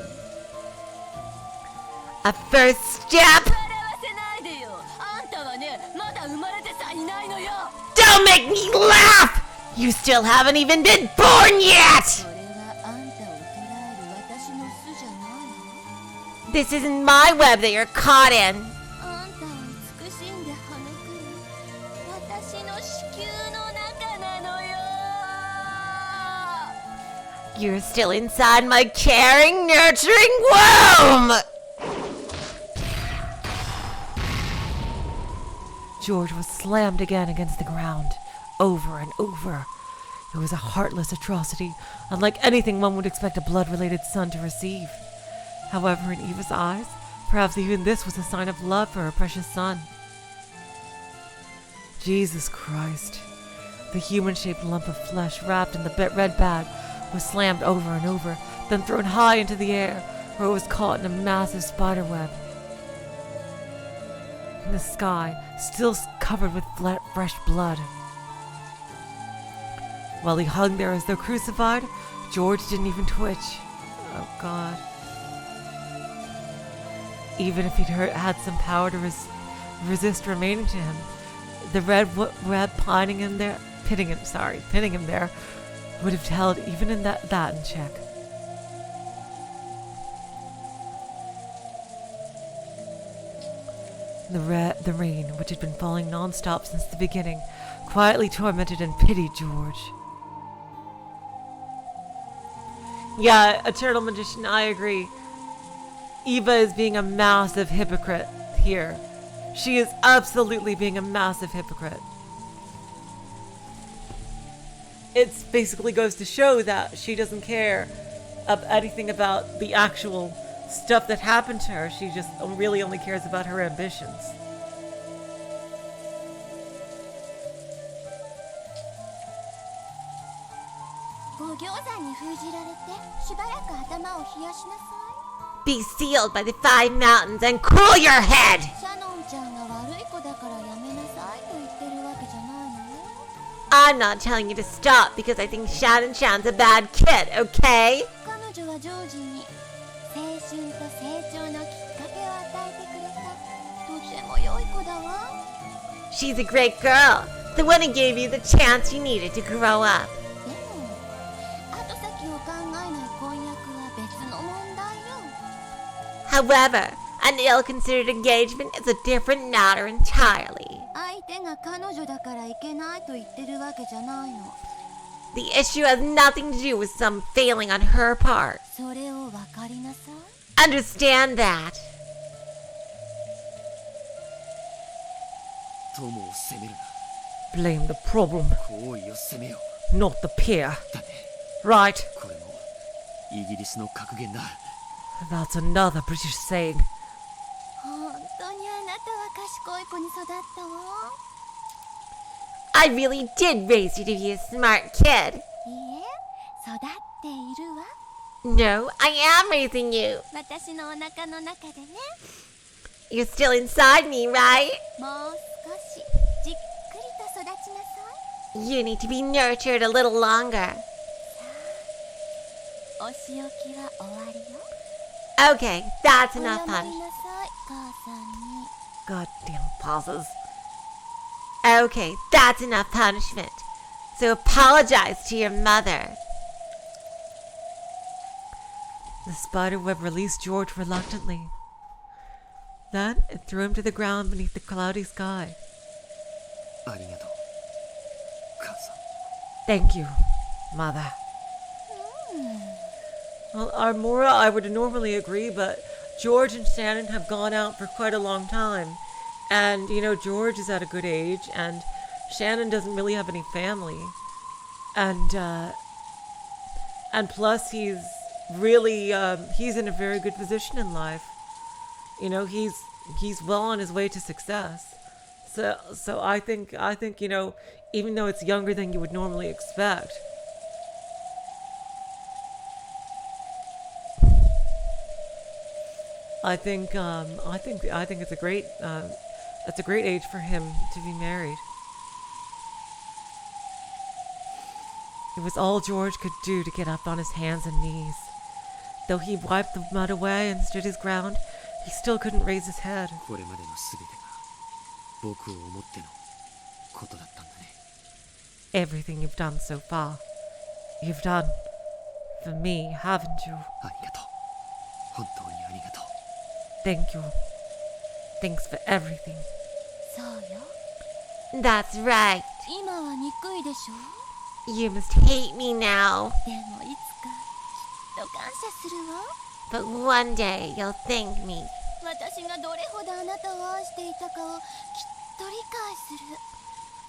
D: A first step!
B: 笑わせないでよ。あんたはね、まだ生まれてさいないのよ。
D: Don't make me laugh! You still haven't even been born yet!
B: それはあんたを捕らえる私の巣じゃないの。
D: This isn't my web that you're caught in.
E: あんたを慈しんで育む私の子宮の中なのよ。
D: You're still inside my caring, nurturing womb!
A: George was slammed again against the ground, over and over. It was a heartless atrocity, unlike anything one would expect a blood-related son to receive. However, in Eva's eyes, perhaps even this was a sign of love for her precious son. Jesus Christ. The human-shaped lump of flesh wrapped in the red bag was slammed over and over, then thrown high into the air, where it was caught in a massive spider web. In the sky, still covered with fresh blood. While he hung there as though crucified, George didn't even twitch. Oh God. Even if he'd had some power to resist remaining to him, the red web pinning him there, pinning him there, would have held even in that in check. The rain, which had been falling non-stop since the beginning, quietly tormented and pitied George. Yeah, Eternal Magician, I agree. Eva is being a massive hypocrite here. She is absolutely being a massive hypocrite. It basically goes to show that she doesn't care anything about the actual stuff that happened to her. She just really only cares about her ambitions.
D: Be sealed by the 5 mountains and cool your head! I'm not telling you to stop because I think Shannon-chan's a bad kid, okay? She's a great girl, the one who gave you the chance you needed to grow up. However, an ill-considered engagement is a different matter entirely. The issue has nothing to do with some failing on her part. Understand that.
A: Blame the problem, not the peer. Right. That's another British saying.
D: I really did raise you to be a smart kid. No, I am raising you. You're still inside me, right? You need to be nurtured a little longer. Okay, that's enough punishment.
A: Goddamn pauses.
D: Okay, that's enough punishment. So apologize to your mother.
A: The spiderweb released George reluctantly. Then it threw him to the ground beneath the cloudy sky. Thank you, Mother. Well, Armora, I would normally agree, but George and Shannon have gone out for quite a long time. And, you know, George is at a good age, and Shannon doesn't really have any family. And plus he's really, he's in a very good position in life. You know, he's well on his way to success. So I think, you know, even though it's younger than you would normally expect, I think it's a great, that's a great age for him to be married. It was all George could do to get up on his hands and knees. Though he wiped the mud away and stood his ground, he still couldn't raise his head.
C: これまでの全てが僕を思ってのことだったんだね。
A: Everything you've done so far, you've done for me, haven't you?
C: ありがとう。本当にありがとう。
A: Thank you. Thanks for everything.
E: そうよ。
D: That's right.
E: 今は憎いでしょ。
D: You must hate me now.
E: でもいつかきっと感謝するわ。
D: But one day you'll thank me.
E: 私がどれほどあなたを愛していたかをきっと理解する。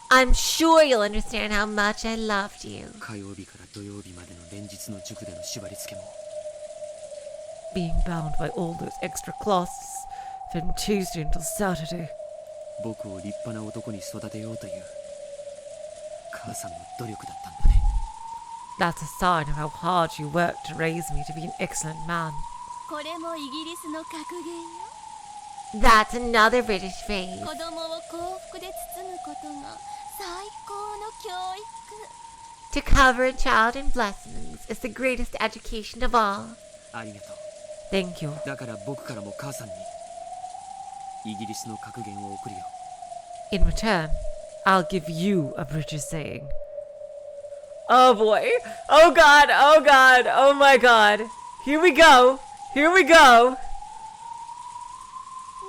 D: I'm sure you'll understand how much I loved you.
C: 火曜日から土曜日までの連日の塾での縛り付けも
A: Being bound by all those extra classes from Tuesday until Saturday.
C: 僕を立派な男に育てようという母さんの努力だったんだね。
A: That's a sign of how hard you worked to raise me to be an excellent man.
E: これもイギリスの格言よ。
D: That's another British phrase.
E: 子供を幸福で包むことが最高の教育。
D: To cover a child in blessings is the greatest education of all.
C: ありがとう。
A: Thank you.
C: だから僕からも母さんにイギリスの格言を送るよ。
A: In return, I'll give you a British saying. Oh boy. Oh god. Oh god. Oh my god. Here we go. Here we go.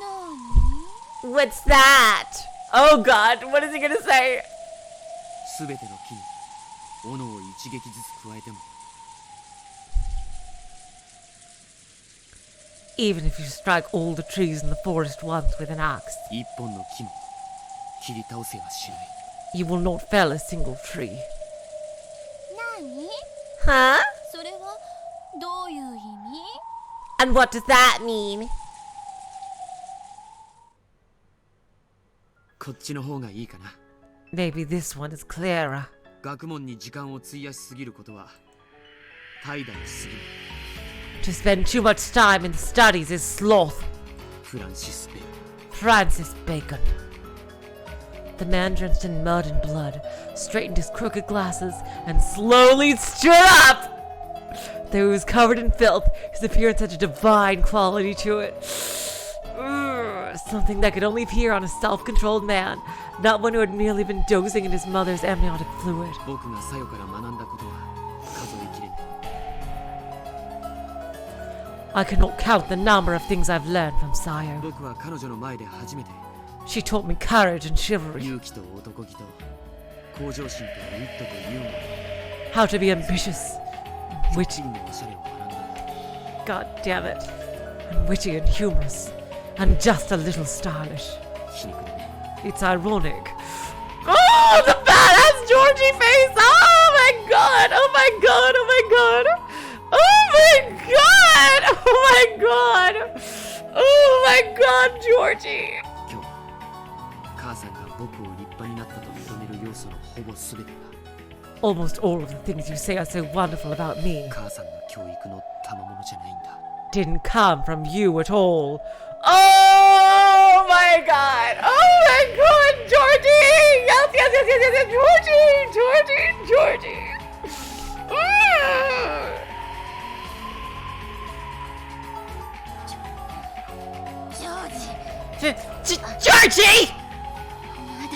E: 何？
D: What's that?
A: Oh god. What is he gonna say?
C: すべての木に斧を一撃ずつ加えても
A: Even if you strike all the trees in the forest once with an axe,
C: 一本の木も切り倒せはしない。
A: you will not fell a single tree.
E: 何？
D: Huh?
E: それはどういう意味？
D: And what does that mean?
C: こっちの方がいいかな。
A: Maybe this one is clearer.
C: 学問に時間を費やしすぎることは怠惰にしすぎる。
A: To spend too much time in the studies is sloth.
C: フランシス・ベイ
A: Francis Bacon. The man drenched in mud and blood straightened his crooked glasses and slowly stood up. Though he was covered in filth, his appearance had a divine quality to it. Something that could only appear on a self-controlled man, not one who had merely been dozing in his mother's amniotic fluid.
C: 僕がサヨから学んだことは数えきれない。
A: I cannot count the number of things I've learned from Sayo.
C: 僕は彼女の前で初めて
A: She taught me courage and chivalry,
C: 勇気と男気と向上心とウィットとユーモ
A: how to be ambitious,
C: ア
A: witty,
C: 一輪のおしゃれを学んだんだ。
A: god damn it, and witty and humorous, and just a little stylish.
C: 皮肉だね。
A: It's ironic. Oh, the badass Georgie face! Oh my god! Oh my god! Oh my god! Oh my god! Oh my god! Oh my god, Georgie!
C: 今日母さんが僕を立派になったと認める要素のほぼ全てが
A: Almost all of the things you say are so wonderful about me
C: 母さんの教育の賜物じゃないんだ。
A: didn't come from you at all. Oh my god! Oh my god, Georgie! Yes, yes, yes, yes, yes, yes, Georgie! Georgie! Georgie!
E: ジョージ、
A: Georgie!
E: まだ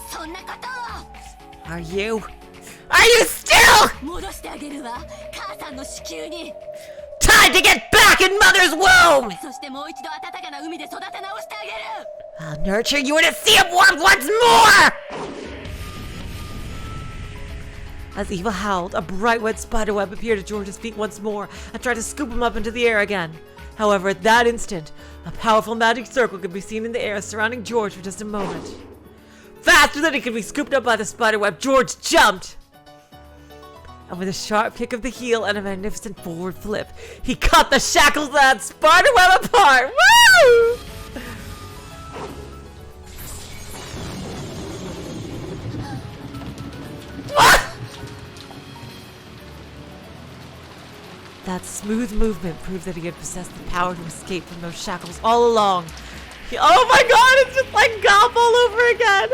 E: そんなことを
A: Are you still
E: 戻してあげるわ。母さんの子宮に。
A: time to get back in mother's womb?
E: そしてもう一度暖かな海で育て直してあげる。
A: I'll nurture you in a sea of warmth once more! As Eva howled, a bright red spiderweb appeared at George's feet once more and tried to scoop him up into the air again. However, at that instant, a powerful magic circle could be seen in the air surrounding George for just a moment. Faster than he could be scooped up by the spiderweb, George jumped! And with a sharp kick of the heel and a magnificent forward flip, he cut the shackles of that spiderweb apart! Woo! That smooth movement proved that he had possessed the power to escape from those shackles all along. Oh my god, it's just like Gop all over again!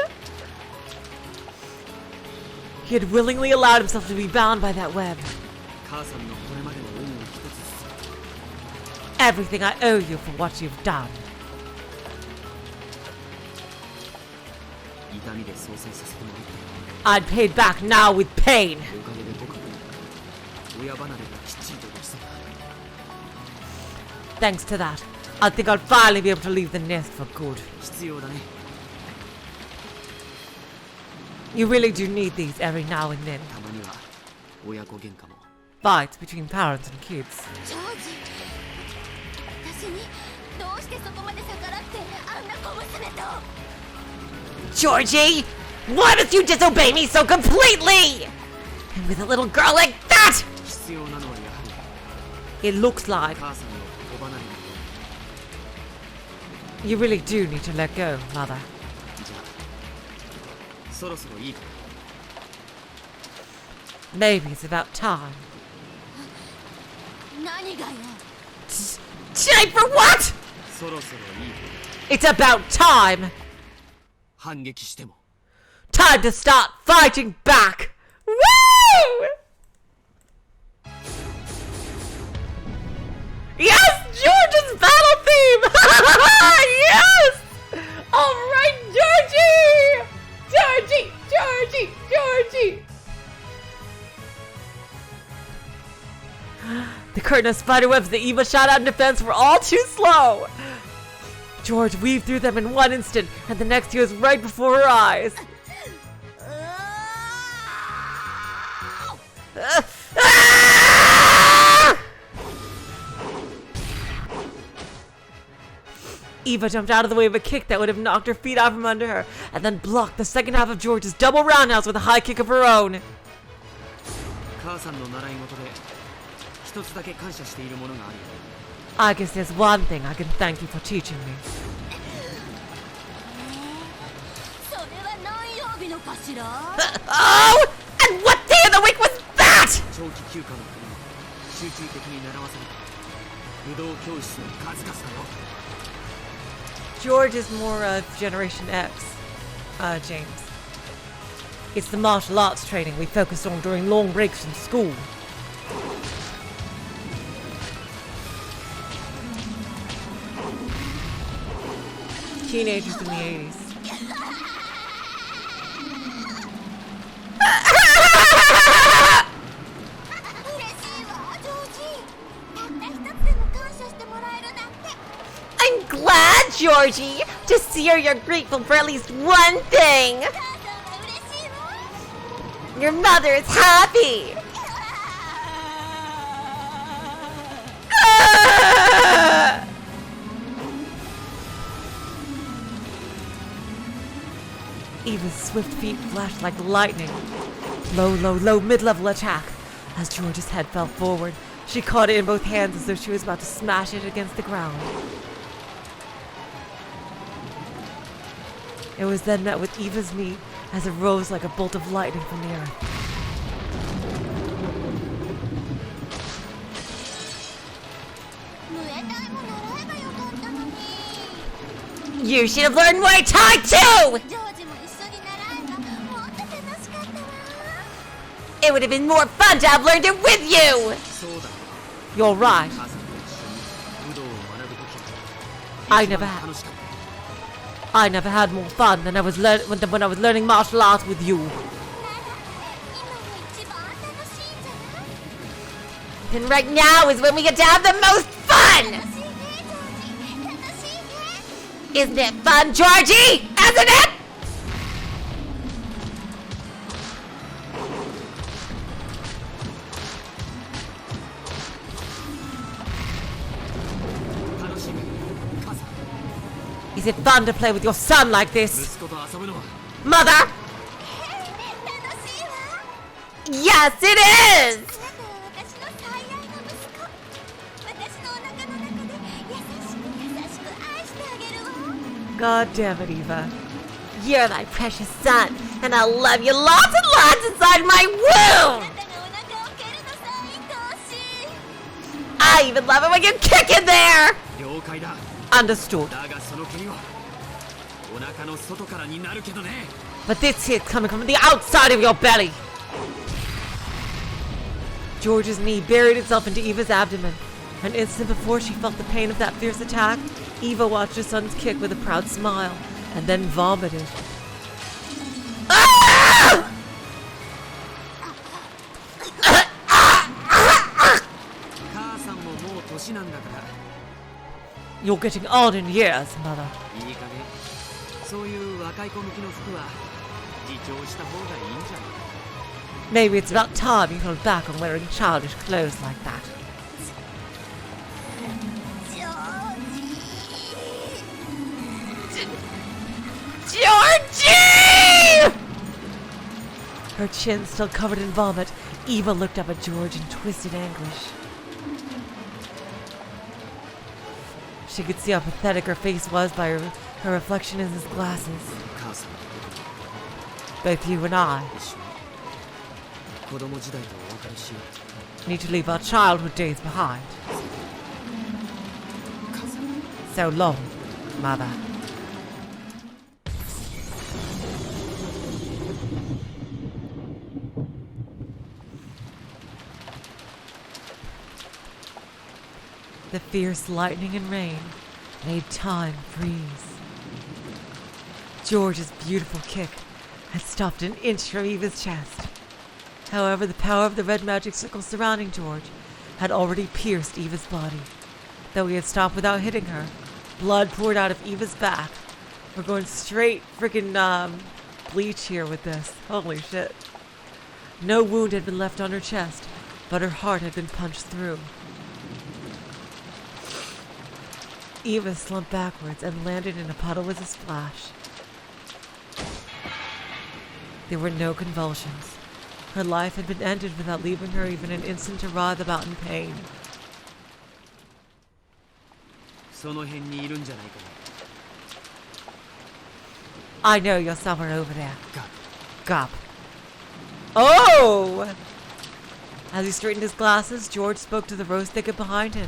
A: He had willingly allowed himself to be bound by that web. Everything I owe you for what you've done. I'd paid back now with pain. Thanks to that, I think I'll finally be able to leave the nest for good. You really do need these every now and then. Fights between parents and kids.
E: ジョージ、私にどうしてそこまで逆らってあんな小娘と。
D: Georgie, why must you disobey me so completely? And with a little girl like that?
A: It looks like you really do need to let go, Mother. Maybe it's about time.
E: 何がよ。
D: Time for what?
A: It's about time! Time to start fighting back! Woo! Yes! George's battle theme! Yes! Alright, Georgie! Georgie! Georgie! Georgie! The curtain of spiderwebs that Eva shot out in defense were all too slow! George weaved through them in one instant, and the next he was right before her eyes. Eva jumped out of the way of a kick that would have knocked her feet out from under her, and then blocked the second half of George's double roundhouse with a high kick of her own. I guess there's one thing I can thank you for teaching me.
E: それは何曜日のかしら。
D: Oh! And what day of the week was that?
A: George is more of Generation X, James. It's the martial arts training we focused on during long breaks from school. Teenagers in the 80s.
E: 嬉しいわ、ジョージ。たった一つでも感謝してもらえるなんて。
D: I'm glad, Georgie, to see you're grateful for at least one thing.
E: 母さんは嬉しいわ。
D: Your mother is happy.
A: Eva's swift feet flashed like lightning. Low, low, low, mid-level attack. As George's head fell forward, she caught it in both hands as though she was about to smash it against the ground. It was then met with Eva's knee as it rose like a bolt of lightning from the earth.
D: You should have learned Muay Thai too!
E: ジョージも一緒に習えばもっと楽しかったわ。
D: It would have been more fun to have learned it with you!
A: You're right. I never had more fun than when I was learning martial arts with you.
E: なら今が一番楽しいんじゃない？
D: And right now is when we get to have the most fun!
E: 楽しいね、ジョージ。楽しいね。
D: Isn't it fun, Georgie? Isn't it?
A: Is it fun to play with your son like this?
C: 息子と遊ぶのは
A: Mother!
E: 楽しいわ。
D: Yes, it is!
E: あなたは私の最愛の息子。私のお腹の中で優しく愛してあげるわ。
A: God damn it, Eva.
D: You're my precious son, and I'll love you lots and lots inside my
E: あ
D: womb!
E: なたがお腹を蹴るのさ、愛しい。
D: I even love it when you kick in there!
C: 了解だ
A: Understood.
C: だがその蹴りはお腹の外からになるけどね
A: But this hit's coming from the outside of your belly. George's knee buried itself into Eva's abdomen. An instant before she felt the pain of that fierce attack, Eva watched her son's kick with a proud smile, and then vomited.
D: Ah!
C: 母さんももう年なんだから
A: You're getting old in years, mother.
C: いい加減そういう若い子向きの服は自重した方がいいんじゃない
A: Maybe it's about time you held back on wearing childish clothes like that.
E: ジョージ。
D: Georgie!
A: Her chin still covered in vomit, Eva looked up at George in twisted anguish. She could see how pathetic her face was by her reflection in his glasses.
C: 母さん
A: Both you and I
C: 一緒に子供時代とお別れしよう
A: need to leave our childhood days behind.
C: 母さん
A: So long, mother. The fierce lightning and rain made time freeze. George's beautiful kick had stopped an inch from Eva's chest. However, the power of the red magic circle surrounding George had already pierced Eva's body. Though he had stopped without hitting her, blood poured out of Eva's back. We're going straight freaking bleach here with this. Holy shit. No wound had been left on her chest, but her heart had been punched through. Eva slumped backwards and landed in a puddle with a splash. There were no convulsions. Her life had been ended without leaving her even an instant to writhe about in pain.
C: その辺にいるんじゃないかな
A: I know you're somewhere over there.
C: ガ
A: Gop. Oh! As he straightened his glasses, George spoke to the rose thicket behind him.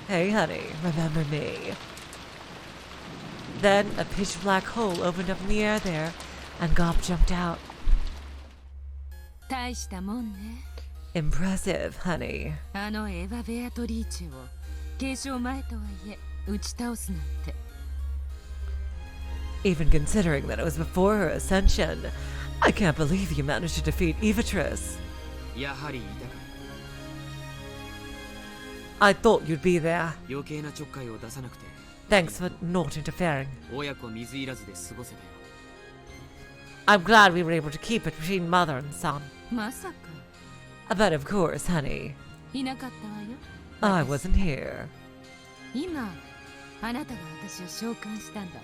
A: Hey, honey, remember me? Then a pitch black hole opened up in the air there, and Gop jumped out.
B: 大したもんね。
A: Impressive, honey.
B: あのエヴァ・ベアトリーチェを継承前とはいえ打ち倒すなんて。
A: Even considering that it was before her ascension, I can't believe you managed to defeat Evatrice.
C: やはりいたか
A: I thought you'd be there.
C: 余計なちょっかいを出さなくて
A: Thanks for not interfering.
C: 親子水入らずで過ごせたよ
A: I'm glad we were able to keep it between mother and son.
B: まさか
A: But of course, honey,
B: いなかったわよ。
A: I wasn't here.
B: 今あなたが私を召喚したんだわ。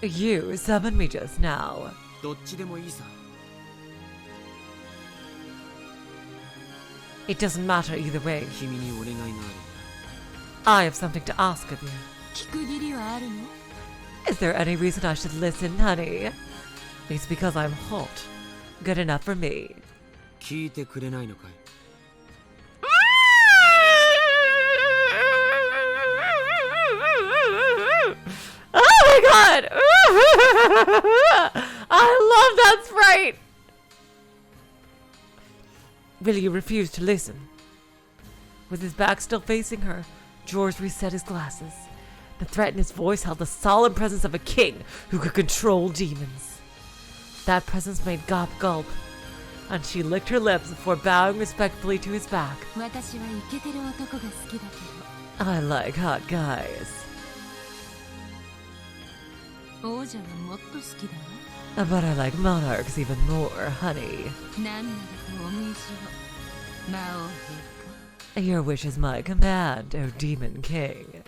A: You summoned me just now.
C: どっちでもいいさ
A: It doesn't matter either way.
C: 君にお願いがある
A: I have something to ask of you.
B: 聞く義理はあるの？
A: Is there any reason I should listen, honey? It's because I'm hot. Good enough for me.
C: 聞いてくれないのかい
A: Oh my god! I love that sprite! Will you refuse to listen? With his back still facing her, George reset his glasses. The threat in his voice held the solemn presence of a king who could control demons. That presence made Gop gulp, and she licked her lips before bowing respectfully to his back.
B: 私はイケてる男が好きだけ
A: I like hot guys.
B: ど、王者はもっと好きだわ。
A: But I like monarchs even more, honey.
B: 何ならとお命を。魔王陛下。
A: Your wish is my command, O Demon King.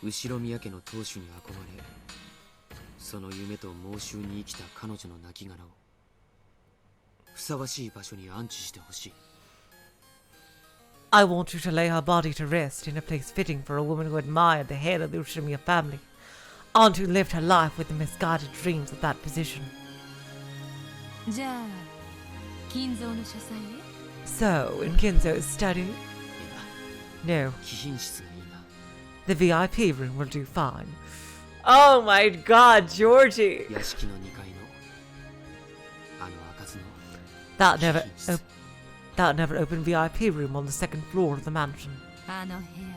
C: 後宮家の当主に憧れ、その夢と猛襲に生きた彼女の亡骸をふさわしい場所に安置してほしい。
A: I want you to lay her body to rest in a place fitting for a woman who admired the head of the Ushimiya family, and who lived her life with the misguided dreams of that position.
B: じゃあ金蔵の書斎へ。
A: So, in Kinzo's study?
C: いや、
A: No,
C: 貴賓室がいいな。
A: the VIP room will do fine. Oh my god, Georgie!
C: 屋敷の2階のあの開かずの
A: That never,
C: 貴賓室。
A: that never opened VIP room on the second floor of the mansion.
B: あの部屋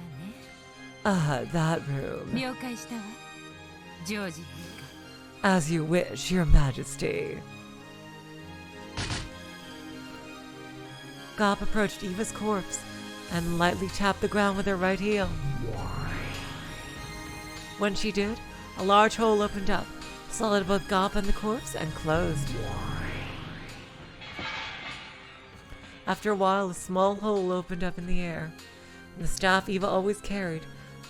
B: ね。
A: That room.
B: 了解したわ。ジョージ陛
A: As you wish, your majesty. Gop approached Eva's corpse and lightly tapped the ground with her right heel. When she did, a large hole opened up, solid both Gop and the corpse, and closed. After a while, a small hole opened up in the air, and the staff Eva always carried,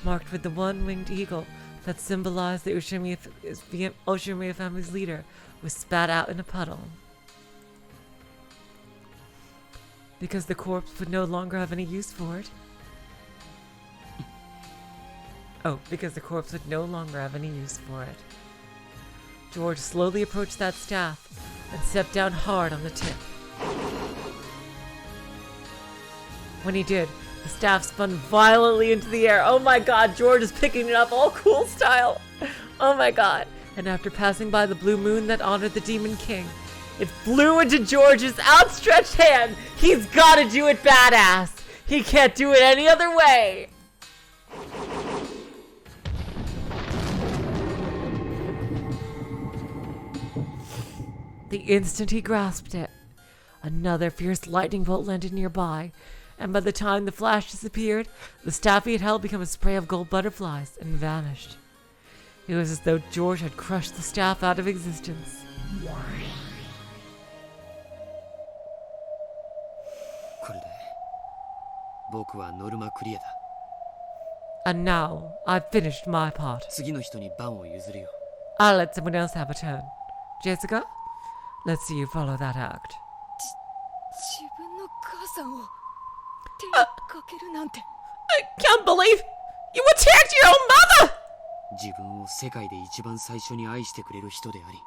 A: marked with the one-winged eagle that symbolized the Ushimiya family's leader, was spat out in a puddle. Because the corpse would no longer have any use for it. Oh, because the corpse would no longer have any use for it. George slowly approached that staff and stepped down hard on the tip. When he did, the staff spun violently into the air. Oh my god, George is picking it up all cool style. Oh my god. And after passing by the blue moon that honored the Demon King, it flew into George's outstretched hand. He's gotta do it badass. He can't do it any other way. The instant he grasped it, another fierce lightning bolt landed nearby, and by the time the flash disappeared, the staff he had held became a spray of gold butterflies and vanished. It was as though George had crushed the staff out of existence.
C: これで僕はノルマクリアだ。
A: And now, I've finished my part.
C: 次の人に番を譲るよ。
A: I'll let someone else have a turn. Jessica, let's see you follow that act.
B: 自分の母さんを手にかけるなんて。
A: I can't believe you attacked your own mother!
C: 自分を世界で一番最初に愛してくれる人であり、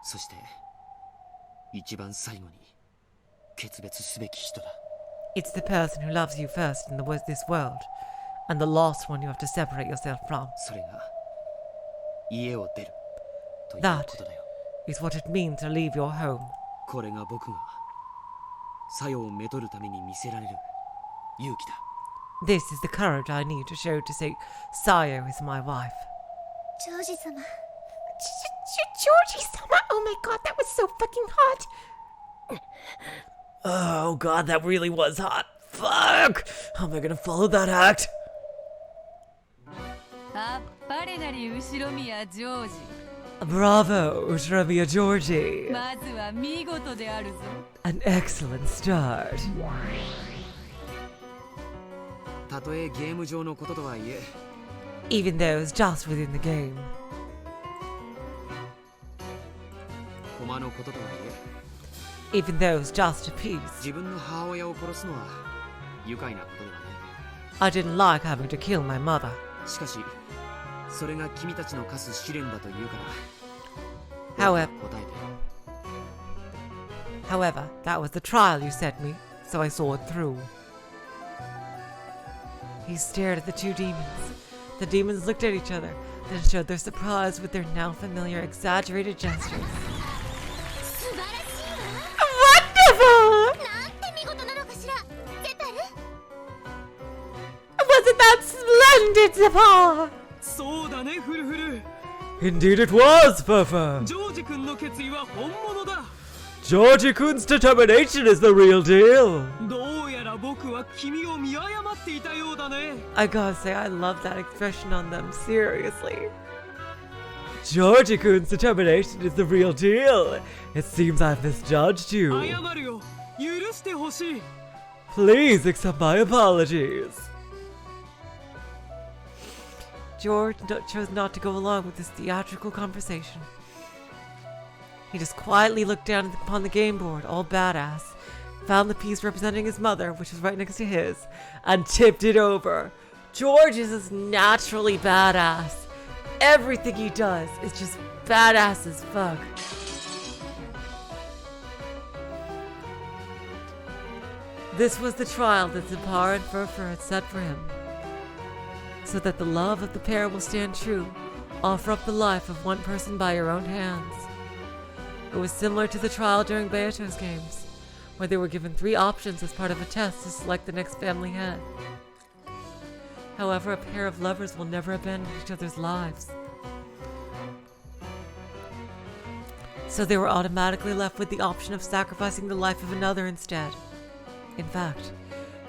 C: そして一番最後に決別すべき人だ。
A: It's the person who loves you first in this world, and the last one you have to separate yourself from.
C: それが家を出るという
A: That
C: ことだよ。
A: is what it means to leave your home.
C: これが僕が作用をめとるために見せられる勇気だ。
A: This is the courage I need to show to say Sayo is my wife.
E: ジョージ様
D: Georgie-sama! Oh my god, that was so fucking hot!
A: Oh god, that really was hot. Fuck! How am I gonna follow that act?
B: あっぱれなり後ろ宮ジョージ。
A: Bravo, Ushimiya Georgie.
B: まずは見事であるぞ。
A: An excellent start.
C: たとえゲーム上のこととはいえ、
A: Even though it's just within the game.
C: 駒のこととはいえ、
A: Even though it's just a piece.
C: 自分の母親を殺すのは愉快なことではない。
A: I didn't like having to kill my mother.
C: しかし、それが君たちの課す試練だというか
A: However,
C: ら。答えて。
A: however, that was the trial you set me, so I saw it through. He stared at the two demons. The demons looked at each other, then showed their surprise with their now familiar exaggerated gestures.
E: 素晴らしいわ
A: Wonderful!
E: なんて見事なのかしらゼタル
A: Wasn't that splendid, Zipper?
F: そうだねフルフル。
A: Indeed it was, Furfur.
F: ジョージ君の決意は本物だ。
A: Georgie-kun's determination is the real deal.
F: どうやら僕は君を見誤っていたようだね。
A: I gotta say, I love that expression on them, seriously. Georgie-kun's determination is the real deal. It seems I've misjudged you.
F: 謝るよ。許してほしい。
A: Please accept my apologies. George chose not to go along with this theatrical conversation. He just quietly looked down upon the game board, all badass, found the piece representing his mother, which was right next to his, and tipped it over. George is just naturally badass. Everything he does is just badass as fuck. This was the trial that Zipar and Furfur had set for him, so that the love of the pair will stand true. Offer up the life of one person by your own hands. It was similar to the trial during Beato's games, where they were given 3 options as part of a test to select the next family head. However, a pair of lovers will never abandon each other's lives. So they were automatically left with the option of sacrificing the life of another instead. In fact,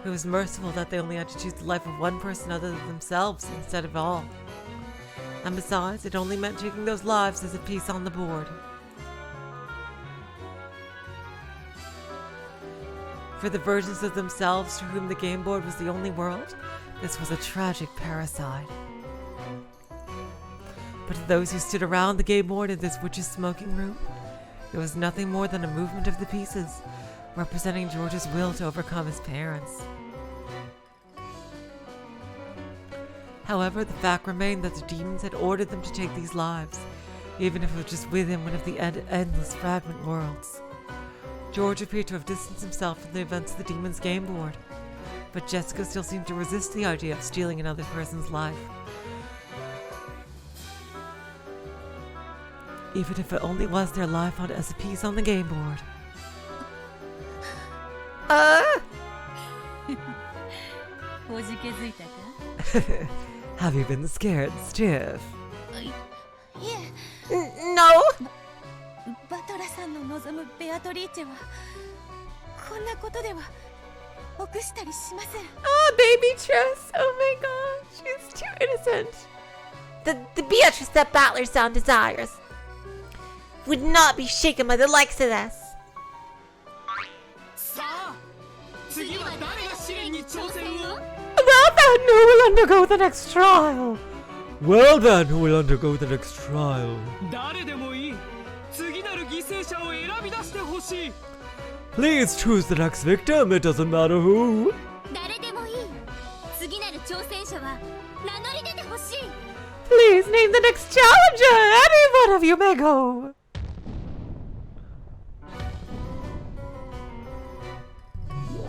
A: it was merciful that they only had to choose the life of one person other than themselves instead of all. And besides, it only meant taking those lives as a piece on the board. For the versions of themselves to whom the game board was the only world, this was a tragic parricide. But to those who stood around the game board in this witch's smoking room, it was nothing more than a movement of the pieces, representing George's will to overcome his parents. However, the fact remained that the demons had ordered them to take these lives, even if it was just within one of the endless fragment worlds. George appeared to have distanced himself from the events of the demon's game board, but Jessica still seemed to resist the idea of stealing another person's life. Even if it only was their life as a piece on the game board. Have you been scared stiff?
E: いえ
D: No!
E: バトラさんの望むベアトリーチェはこんなことでは臆したりしません。
D: Oh, baby Tress! Oh my god, she's too innocent. The Beatrice that Battler's son desires would not be shaken by the likes of this.
F: さあ次は誰が試練に挑戦を
A: Well then, who will undergo the next trial? Well then, who will undergo the next trial?
F: 誰でもいい次なる犠牲者を選び出してほしい
A: Please choose the next victim, it doesn't matter who.
E: 誰でもいい。次なる挑戦者は名乗り出てほしい。
A: Please name the next challenger, any one of you may go.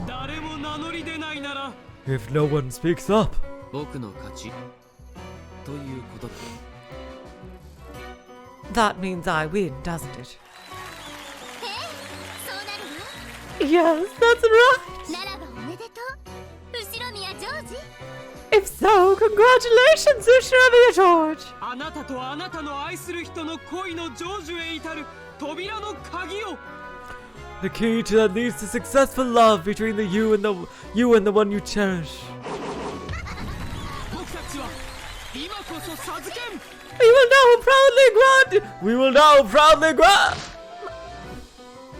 F: 誰も名乗り出ないなら
A: If no one speaks up,
C: 僕の勝ちということだ
A: that means I win, doesn't it?
E: そうなる
A: Yes, that's right.
E: の？ならばおめでとう。後ろ宮ジョージ。
A: If so, congratulations, Ushiramiya George.
F: あなたとあなたの愛する人の恋の成就へ至る扉の鍵を
A: The key to that leads to successful love between you and the one you cherish.
F: 僕たちは今こそ授けん
A: We will now proudly grant.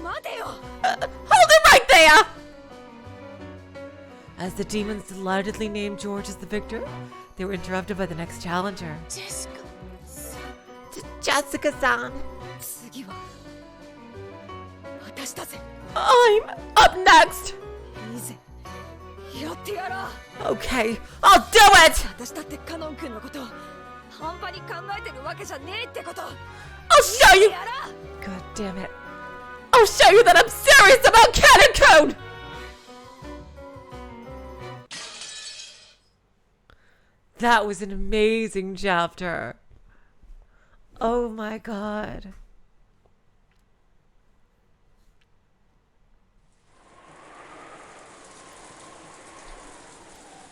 E: 待てよ。
D: Hold it right there!
A: As the demons delightedly named George as the victor, they were interrupted by the next challenger.
E: ジェシカ。
D: Jessica-san,
E: 次は私だぜ。
D: I'm up next!
E: いいぜ。やってやろう。
D: Okay, I'll do it!
E: 私だってカノン君のこと半端に考えてるわけじゃねえってこと。
D: I'll show you!
E: やろう。
A: God damn it.
D: I'll show you that I'm serious about Cannon Code!
A: That was an amazing chapter. Oh my god.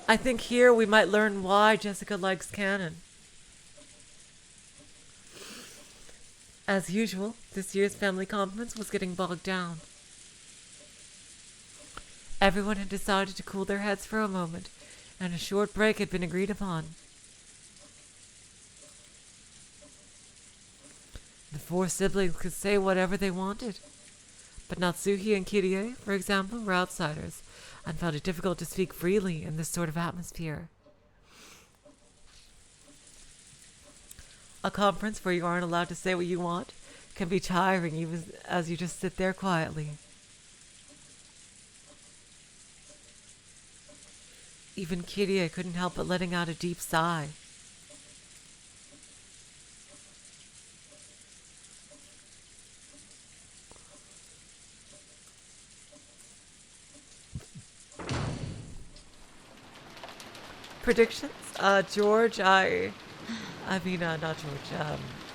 A: I think here we might learn why Jessica likes canon. As usual, this year's family conference was getting bogged down. Everyone had decided to cool their heads for a moment, and a short break had been agreed upon. The 4 siblings could say whatever they wanted, but Natsuhi and Kyda, for example, were outsiders and found it difficult to speak freely in this sort of atmosphere. A conference where you aren't allowed to say what you want can be tiring even as you just sit there quietly. Even Kyda couldn't help but letting out a deep sigh. Predictions? George, not George.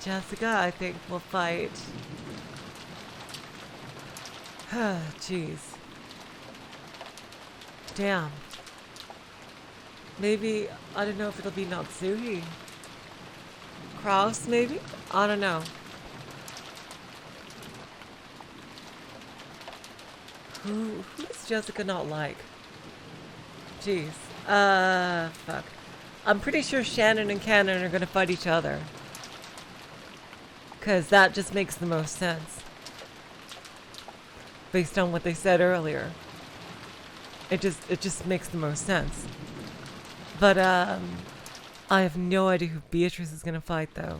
A: Jessica, I think will fight. Jeez. Damn. Maybe, I don't know if it'll be Natsuhi. Kraus, maybe? I don't know. Who does Jessica not like? Jeez. Fuck. I'm pretty sure Shannon and Cannon are gonna fight each other. Cause that just makes the most sense. Based on what they said earlier. It just makes the most sense. But, I have no idea who Beatrice is gonna fight, though.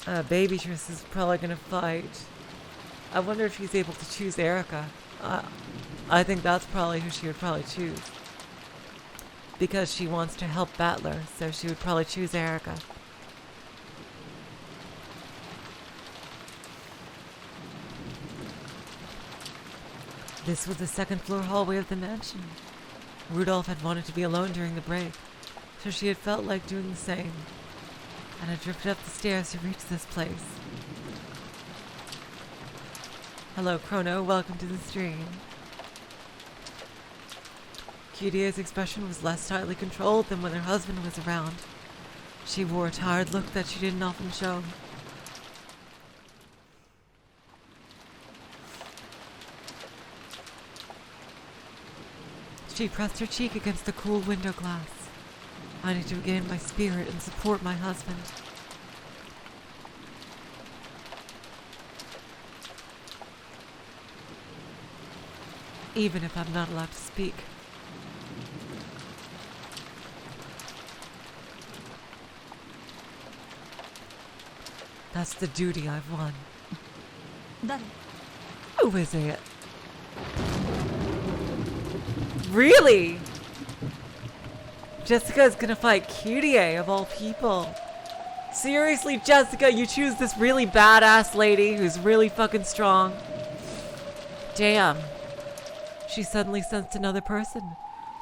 A: Babytrice is probably gonna fight. I wonder if she's able to choose Erica. I think that's probably who she would probably choose. Because she wants to help Battler, so she would probably choose Erica. This was the second floor hallway of the mansion. Rudolph had wanted to be alone during the break, so she had felt like doing the same, and had drifted up the stairs to reach this place. Hello, Chrono. Welcome to the stream. Kyda's expression was less tightly controlled than when her husband was around. She wore a tired look that she didn't often show. She pressed her cheek against the cool window glass. I need to regain my spirit and support my husband. Even if I'm not allowed to speak. That's the duty I've won. Who is it? Really? Jessica's gonna fight Kyda of all people. Seriously, Jessica, you choose this really badass lady who's really fucking strong. Damn. She suddenly sensed another person,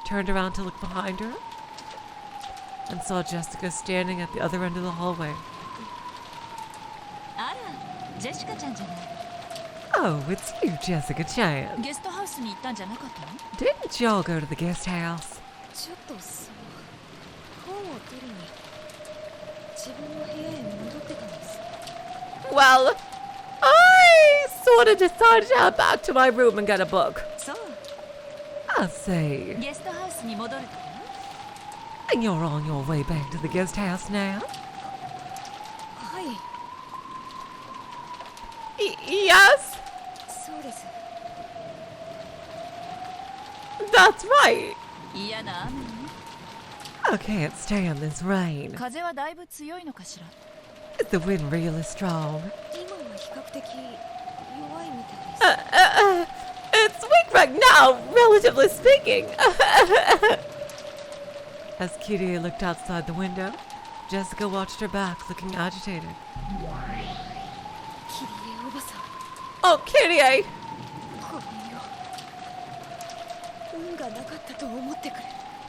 A: turned around to look behind her, and saw Jessica standing at the other end of the hallway. Oh, it's you, Jessica-chan. Didn't y'all go to the guest house? Well, I sort of decided to head back to my room and get a book. I see. And you're on your way back to the guest house now? Yes? That's right. I can't stand this rain. Is the wind really strong? It's weak right now, relatively speaking. As Kyda looked outside the window, Jessica watched her back, looking agitated. Oh, Kyda!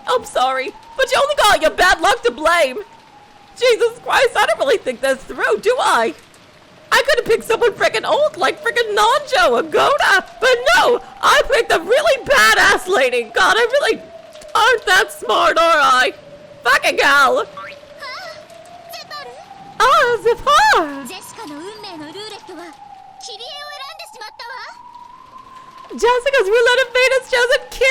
A: I'm sorry, but you only got your bad luck to blame. Jesus Christ, I don't really think that's through, do I? I could have picked someone frickin' old like frickin' Nanjo or Goda, but no, I picked a really badass lady. God, I really aren't that smart, are I? Fucking hell. Ah, Zephyr! Jessica's roulette of fate has chosen Kyda!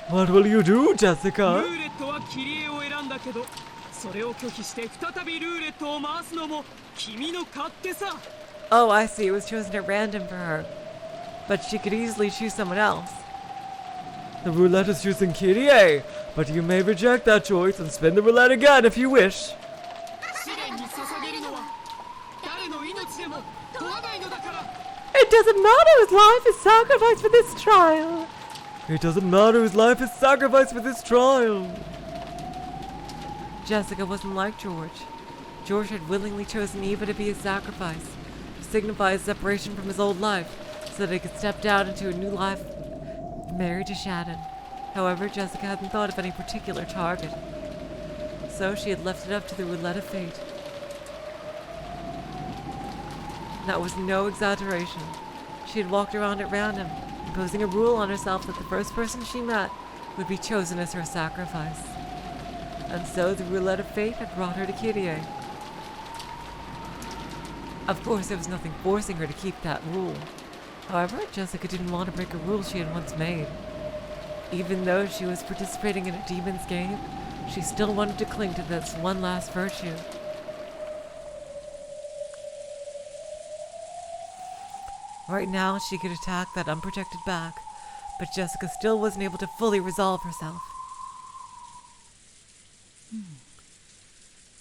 A: What will you do, Jessica? Oh, I see. It was chosen at random for her. But she could easily choose someone else. The roulette is choosing Kyrie, but you may reject that choice and spin the roulette again if you wish.
F: 試練に捧げるのは誰の命でも問わないのだから。
A: It doesn't matter whose life is sacrificed for this trial. It doesn't matter whose life is sacrificed for this trial. Jessica wasn't like George. George had willingly chosen Eva to be his sacrifice, to signify his separation from his old life, so that he could step down into a new life, married to Shannon. However, Jessica hadn't thought of any particular target, so she had left it up to the roulette of fate. That was no exaggeration. She had walked around at random, imposing a rule on herself that the first person she met would be chosen as her sacrifice. And so the roulette of fate had brought her to Kyrie. Of course, there was nothing forcing her to keep that rule. However, Jessica didn't want to break a rule she had once made. Even though she was participating in a demon's game, she still wanted to cling to this one last virtue. Right now, she could attack that unprotected back, but Jessica still wasn't able to fully resolve herself.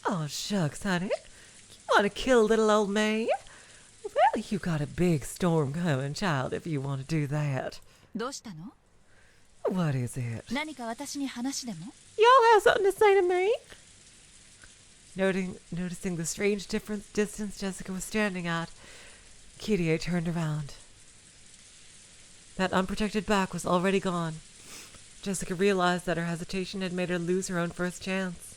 A: Oh, shucks, honey. You want to kill little old me? Well, you got a big storm coming, child, if you want to do that.
B: どうしたの？
A: What is it?
B: 何か私に話でも？
A: Y'all have something to say to me? Noticing the strange distance Jessica was standing at, Kyda turned around. That unprotected back was already gone. Jessica realized that her hesitation had made her lose her own first chance.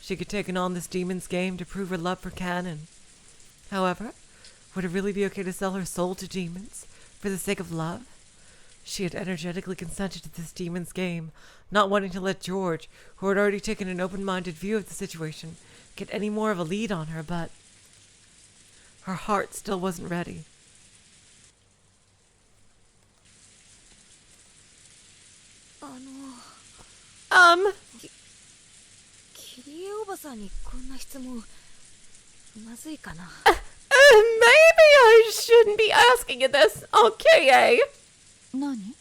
A: She had taken on this demon's game to prove her love for Cannon. However, would it really be okay to sell her soul to demons for the sake of love? She had energetically consented to this demon's game, not wanting to let George, who had already taken an open-minded view of the situation, get any more of a lead on her, but her heart still wasn't ready.
E: キリエおばさんにこんな質問まずいかな。
D: Maybe I shouldn't be asking you this, okay?
B: 何？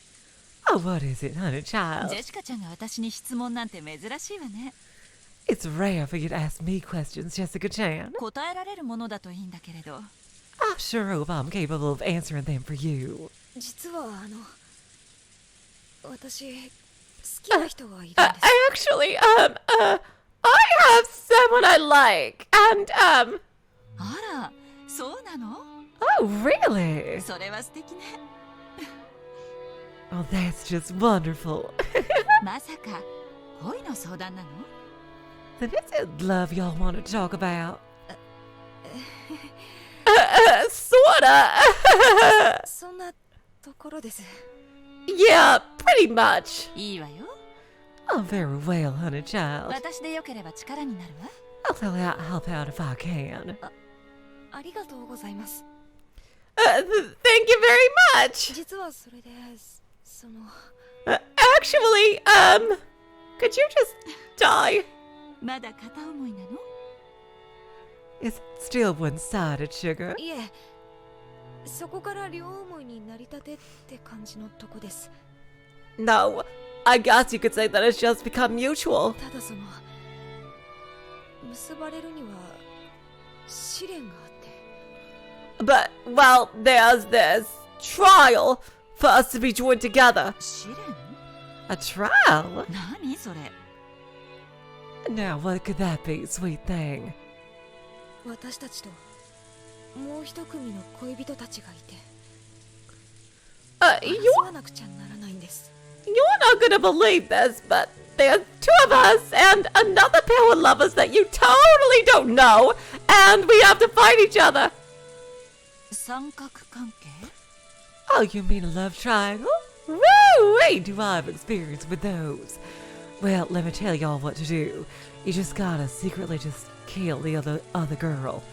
A: Oh, what is it, honey
B: ジ
A: child?
B: ェシカちゃんが私に質問なんて珍しいわね。
A: It's rare for you to ask me questions, Jessica-chan.
B: 答えられるものだといいんだけれど。
A: I sure hope I'm capable of answering them for you.
E: 実は私好きな人がいるんです。
D: Actually, I have someone I like, and,
B: あら、そうなの？
A: Oh, really?
B: それは素敵ね。
A: Oh, that's just wonderful.
B: まさか恋の相談なの？
A: Then is it love y'all want to talk about?
D: sorta.
E: そんなところです。
D: Yeah, pretty much.
B: いいわよ。
A: Oh, very well, honey child.
B: 私でよければ力になるわ。
A: I'll help out if I can.
E: ありがとうございます。
D: Thank you very much.
E: 実はそれでその
D: Actually, could you just die?
B: まだ片思いなの？
A: It's still one-sided, sugar.
E: いえ、そこから両思いになりたてって感じのとこです。
D: No, I guess you could say that it's just become mutual.
E: ただ結ばれるには試練があって。
D: But, well, there's this trial for us to be joined together.
B: 試練？
A: A trial?
B: 何それ？
A: Now, what could that be, sweet thing?
E: 私たちともう一組の恋人たちがいて、 争わなくちゃならないんです。
D: You're not gonna believe this, but there's two of us and another pair of lovers that you totally don't know, and we have to fight each other.
B: 三角関係？
A: Oh, you mean a love triangle? Woo-wee, do I have experience with those. Well, let me tell y'all what to do. You just gotta secretly just kill the other girl.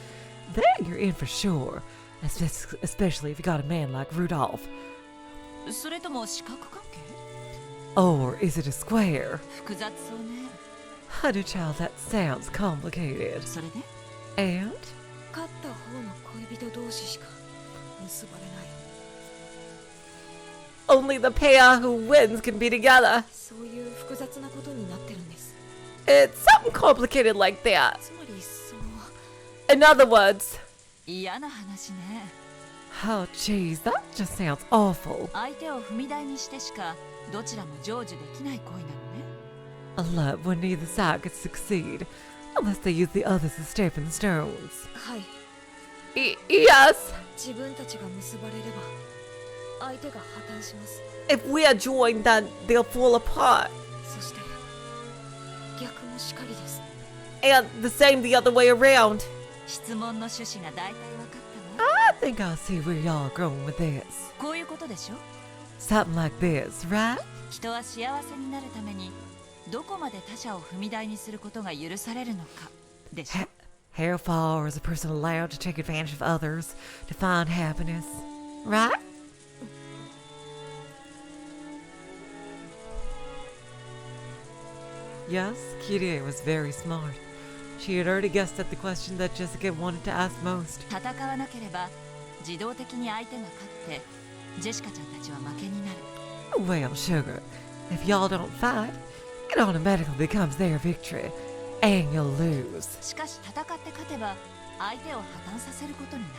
A: Then you're in for sure. Especially if you got a man like Rudolph.
B: それとも四角関係？
A: Or is it a square?
B: 複雑そうね。
A: Honey child, that sounds complicated.
B: それで？
A: And?
E: 勝った方の恋人同士しか結ばれない。
A: only the pair who wins can be together.
B: そういう複雑なことになってるんです。
A: It's something complicated like that.
B: つまりその
A: In other words,
B: 嫌な話ね。
A: oh jeez, that just sounds awful.
B: 相手を踏み台にしてしかどちらも成就できない恋なのね。
A: A love where neither side could succeed unless they use the others as stepping stones.
B: はい。
A: Yes,
B: 自分たちが結ばれれば相手が破綻します。
A: if we are joined, then they'll fall apart.
B: そして逆もしかりです。
A: And the same the other way around.
B: 質問の趣旨が大体分かったわ。
A: I think I see where y'all are going with this.
B: こういうことでしょ。
A: Something like this, right?
B: 人は幸せになるためにどこまで他者を踏み台にすることが許されるのかでしょ。
A: How far is a person allowed to take advantage of others to find happiness, right? Yes, Kyda was very smart. She had already guessed at the question that Jessica wanted to ask most.
B: 戦わなければ自動的に相手が勝ってジェシカちゃんたちは負けになる。
A: Well, sugar, if y'all don't fight, it automatically becomes their victory, and you'll lose.
B: しかし戦って勝てば相手を破綻させることになる。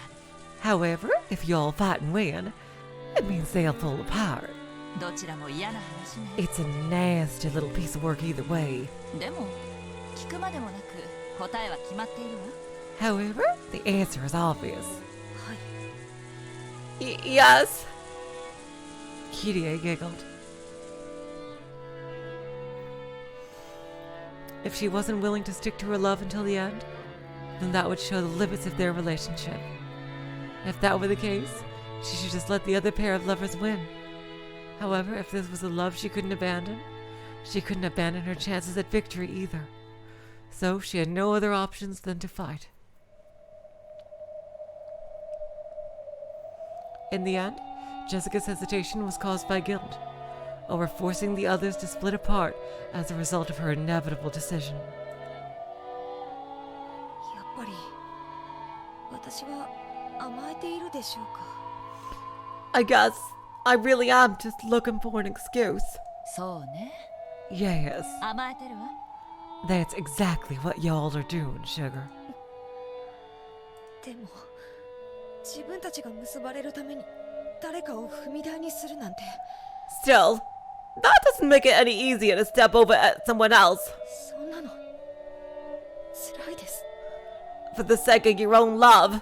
A: However, if y'all fight and win, it means they'll fall apart.
B: どちらも嫌な話ね。
A: It's a nasty little piece of work either way.
B: でも聞くまでもなく答えは決まっているわ。
A: However, the answer is obvious.
B: はい。
A: Yes. Kyda giggled. If she wasn't willing to stick to her love until the end, then that would show the limits of their relationship. If that were the case, she should just let the other pair of lovers win. However, if this was a love she couldn't abandon, she couldn't abandon her chances at victory either. So she had no other options than to fight. In the end, Jessica's hesitation was caused by guilt, over forcing the others to split apart as a result of her inevitable decision.
B: やっぱり私は甘えているでしょうか。
A: I guess I really am just looking for an excuse.
B: そうね。
A: Yes,
B: 甘えてるわ。
A: that's exactly what y'all are doing, sugar.
B: でも自分たちが結ばれるために誰かを踏み台にするなんて。
A: Still, that doesn't make it any easier to step over at someone else
B: そんなの辛いです。
A: for the sake of your own love.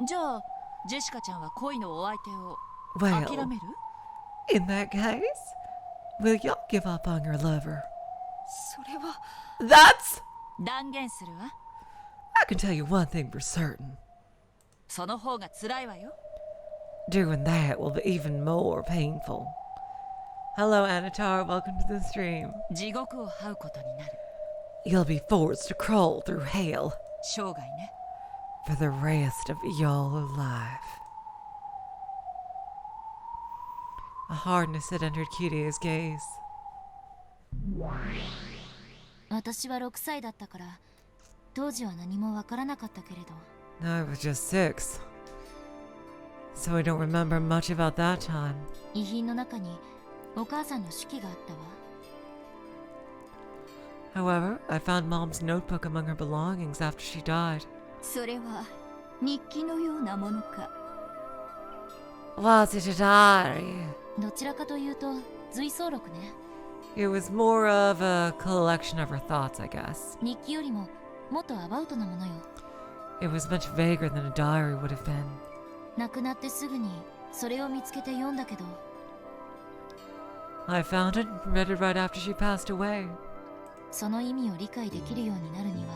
B: じゃあジェシカちゃんは恋のお相手を
A: Well,
B: 諦める？
A: in that case, will y'all give up on your lover?
B: それは
A: That's...
B: 断言するわ。
A: I can tell you one thing for certain.
B: その方が辛いわよ。
A: Doing that will be even more painful. Hello, Anatar. Welcome to the stream.
B: 地獄を這うことになる。
A: You'll be forced to crawl through hell
B: 生涯ね。
A: for the rest of your life. A hardness had entered Kyda's gaze.
E: 私は6歳だったから当時は何もわからなかったけれど
A: I was just 6, so I don't remember much about that time.
E: 遺品の中にお母さんの手記があったわ。
A: However, I found Mom's notebook among her belongings after she died.
E: それは日記のようなものか。
A: Was it a diary?
E: どちらかというと随想録ね。
A: It was more of a collection of her thoughts, I guess.
E: 日記よりももっとアバウトなものよ。
A: It was much vaguer than a diary would have been.
E: 亡くなってすぐにそれを見つけて読んだけど
A: I found it and read it right after she passed away.
E: その意味を理解できるようになるには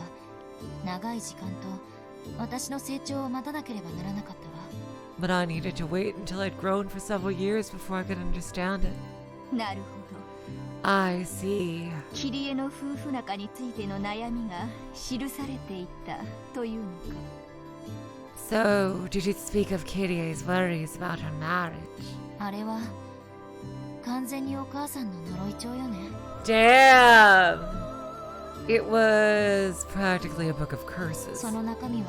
E: 長い時間と私の成長を待たなければならなかったわ。
A: But I needed to wait until I'd grown for several years before I could understand it.
E: なるほど。
A: I see.
E: キリエの夫婦仲についての悩みが記されていたというのか。
A: So, did it speak of Kyda's worries about her marriage?
E: あれは完全にお母さんの呪い帳よね。
A: Damn! It was practically a book of curses.
E: その中身は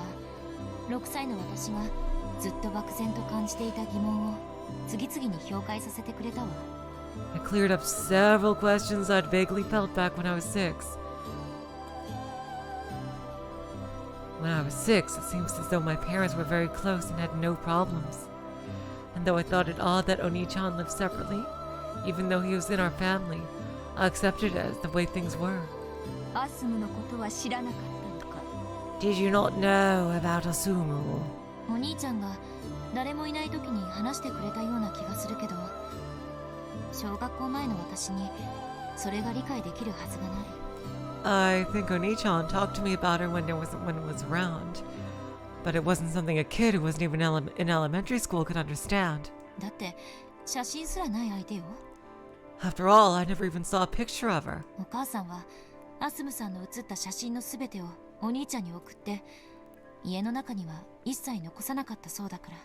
E: 6歳の私がずっと漠然と感じていた疑問を次々に氷解させてくれたわ。
A: It cleared up several questions I'd vaguely felt back when I was 6. When I was 6, it seems as though my parents were very close and had no problems. And though I thought it odd that Oni-chan lived separately, even though he was in our family, I accepted it as the way things were.
E: アスムのことは知らなかったのか。
A: Did you not know about Asumu?
E: お兄ちゃんが誰もいない時に話してくれたような気がするけど、小学校前の私にそれが理解できるはずがない。
A: I think Oni-chan talked to me about her when it was around, but it wasn't something a kid who wasn't even in elementary school could understand.
E: だって写真すらない相手よ。
A: After all, I never even saw a picture of her.
E: お母さんはアスムさんの写った写真のすべてをお兄ちゃんに送って家の中には一切残さなかったそうだから。